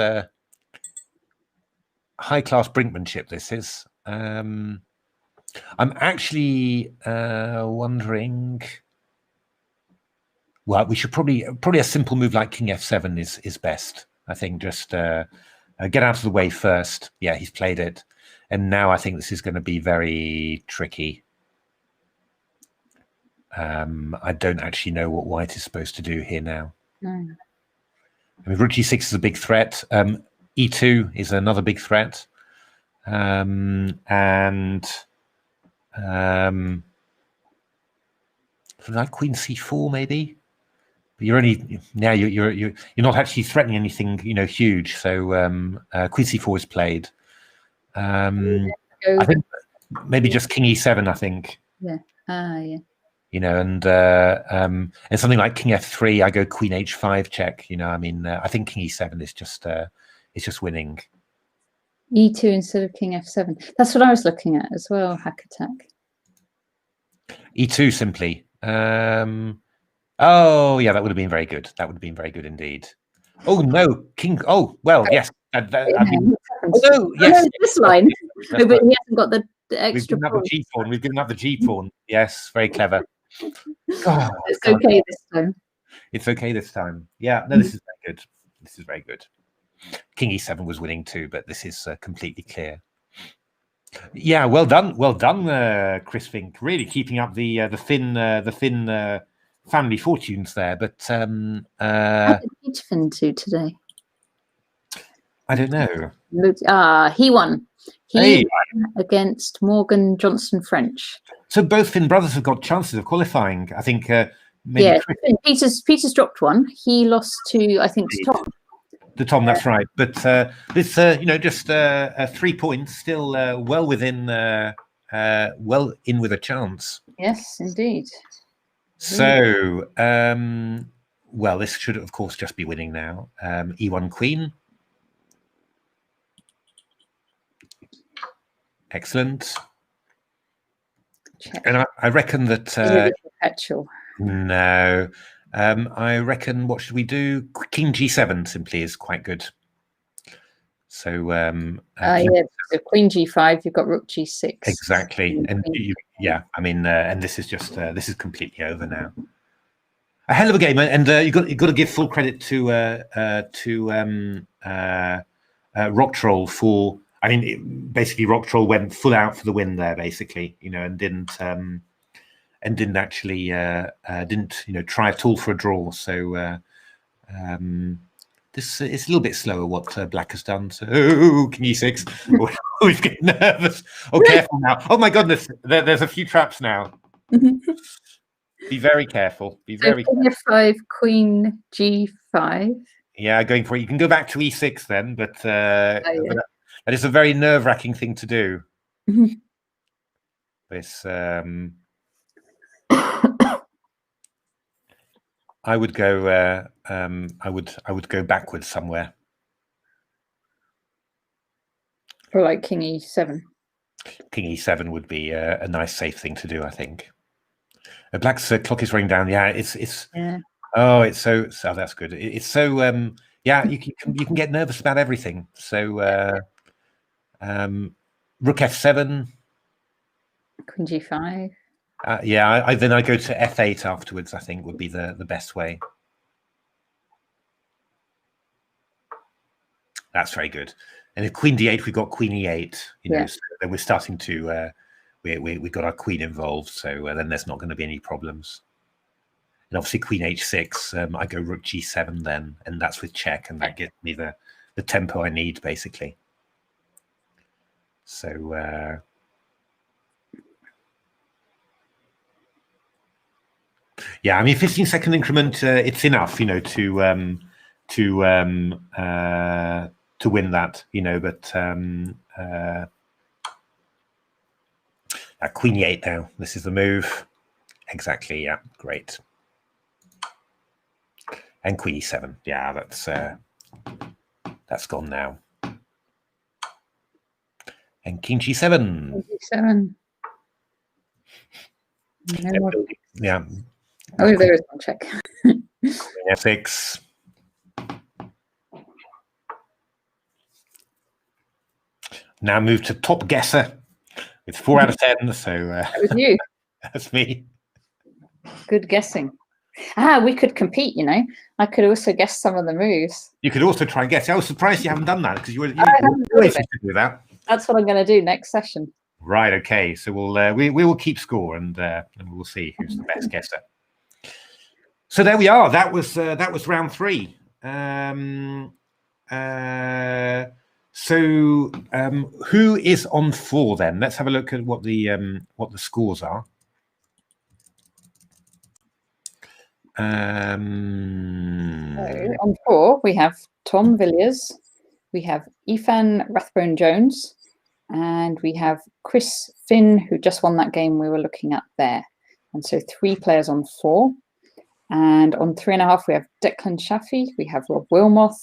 brinkmanship. This is. I'm actually wondering. Well, we should probably a simple move like King F7 is best. I think just get out of the way first. Yeah, he's played it, and now I think this is going to be very tricky. I don't actually know what White is supposed to do here now. No. I mean, Rook G6 is a big threat. E2 is another big threat. And like Queen C4 maybe, but you're only now you're not actually threatening anything huge. So Queen C4 is played. I think maybe just King E7. I think. Yeah. Yeah. And something like King F3, I go Queen H5 check. I mean, I think King E7 is just winning. E2 instead of King F7. That's what I was looking at as well. HackAttack. E2 simply. Oh yeah, that would have been very good. That would have been very good indeed. Oh no, King. Oh well, yes. I mean, oh no, yes. No, this line. No, but he hasn't got the extra. We've given up the G pawn. We've given up the G pawn. Yes, very clever. God, it's okay this time. It's okay this time. Yeah, no, this is very good. This is very good. King E7 was winning too, but this is completely clear. Yeah, well done, Chris Fink. Really keeping up the Finn family fortunes there. But how did Peter Finn do today? I don't know. He won. Hey. Won against Morgan Johnson French. So both Finn brothers have got chances of qualifying. I think. Maybe Peter's dropped one. He lost to, I think, Tom. To Tom, that's right. But this, just 3 points, still well within, well in with a chance. Yes, indeed. So, well, this should, of course, just be winning now. E1 Queen. Excellent. Check. And I reckon that... perpetual. No. I reckon, what should we do? King G7 simply is quite good. So, so Queen G5, you've got Rook G6. Exactly. And yeah, I mean, and this is just, this is completely over now. A hell of a game. And you've got to give full credit to RockTroll for, I mean, basically RockTroll went full out for the win there, basically, and didn't actually try at all for a draw. So this is a little bit slower what Black has done. So King E6. We've getting nervous. Oh, careful now. Oh my goodness, there's a few traps now. Be very careful. Be very careful. F5, Queen G5. Yeah, going for it. You can go back to E6 then, but that is a very nerve-wracking thing to do. This I would go. I would go backwards somewhere. Or like King E7. King E7 would be a nice, safe thing to do, I think. Black's clock is running down. Yeah, it's. Yeah. Oh, it's so. Oh, that's good. It's so. Yeah, you can get nervous about everything. So, Rook F7. Queen G5. Yeah, then I go to F8 afterwards, I think would be the best way. That's very good. And if Queen D8, we've got Queen E8, so then we're starting to, we got our Queen involved, so then there's not going to be any problems. And obviously Queen H6, I go Rook G7 then, and that's with check, and that gives me the tempo I need, basically. So, yeah, I mean, 15-second increment, it's enough, to win that, but Queen E8 now. This is the move. Exactly, yeah, great. And Queen E7, yeah, that's gone now. And King G7. G7. No yeah. Oh, there is one check. Queen F6. Now move to top guesser with 4 out of 10. So that was you. That's me. Good guessing. We could compete. I could also guess some of the moves. You could also try and guess. I was surprised you haven't done that because you were always to do that. That's what I'm going to do next session. Right. Okay. So we will keep score and we'll see who's the best guesser. So there we are. That was round 3. So who is on 4 then? Let's have a look at what the scores are. So on 4 we have Tom Villiers, we have Ethan Rathbone-Jones, and we have Chris Finn, who just won that game we were looking at there. And so 3 players on 4. And on 3.5 we have Declan Shafi, we have Rob Wilmot,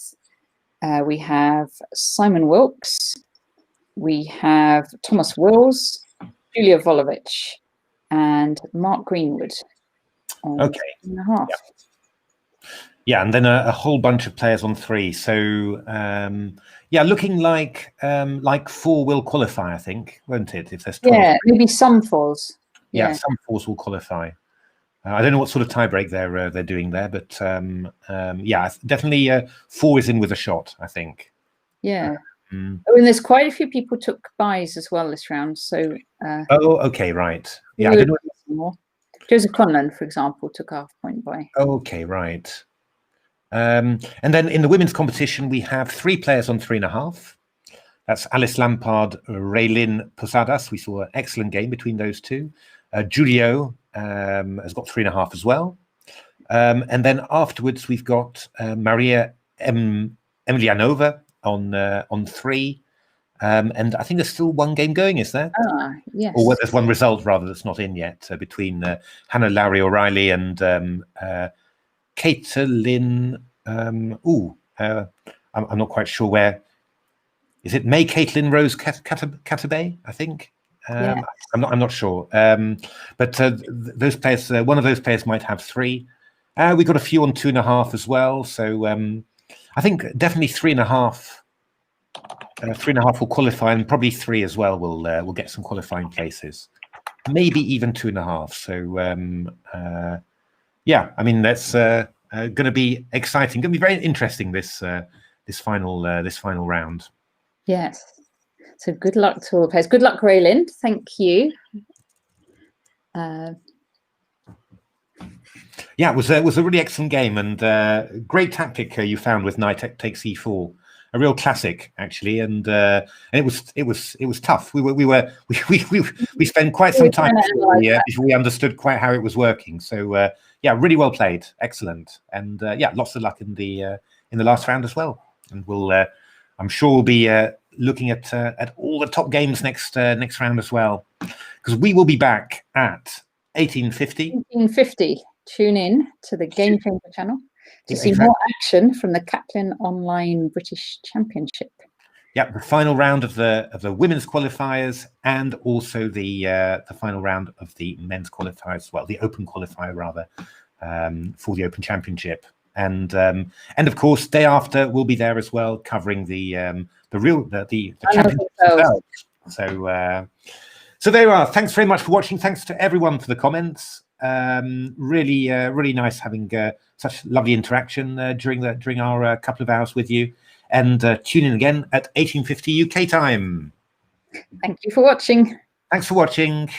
we have Simon Wilkes, we have Thomas Wills, Julia Volovic, and Mark Greenwood. Okay. 3.5. Yeah, and then a whole bunch of players on 3. So yeah, looking like 4 will qualify, I think, won't it? If there's 12. Yeah, maybe some 4s. Yeah, some 4s will qualify. I don't know what sort of tiebreak they're doing there, but yeah, definitely 4 is in with a shot, I think. Yeah. And there's quite a few people took buys as well this round. So oh, okay, right. Yeah, I don't know. More. Joseph Conlon, for example, took a half-point buy. Okay, right. And then in the women's competition, we have 3 players on 3.5. That's Alice Lampard, Raylin Posadas. We saw an excellent game between those two. Julio has got 3.5 as well. And then afterwards, we've got Maria Emelianova on 3. And I think there's still one game going, is there? Yes. Or there's one result, rather, that's not in yet, between Hannah Larry O'Reilly and Caitlin. I'm not quite sure where. Is it May Caitlin Rose Katabay, I think? Yes. I'm not sure. But those players, one of those players might have 3. We got a few on 2.5 as well. So I think definitely 3.5. 3.5 will qualify, and probably 3 as well will get some qualifying places. Maybe even 2.5. So yeah, I mean that's going to be exciting. Going to be very interesting this final round. Yes. So good luck to all the players. Good luck, Rayland. Thank you. Yeah, it was a really excellent game, and great tactic you found with knight takes e4. A real classic, actually, and it was tough. We spent quite some time before we understood quite how it was working. So yeah, really well played, excellent, and yeah, lots of luck in the last round as well. And I'm sure we'll be looking at all the top games next round as well, because we will be back at 18:50. 18:50. Tune in to the Game Changer channel to see more action from the Caplin Online British Championship. Yeah, the final round of the women's qualifiers, and also the final round of the men's qualifiers. Well, the Open qualifier rather, for the Open Championship, and of course, day after we'll be there as well, covering the championship themselves. So there you are. Thanks very much for watching. Thanks to everyone for the comments. Really nice having such lovely interaction during our couple of hours with you, and tune in again at 18:50 UK time. Thank you for watching. Thanks for watching.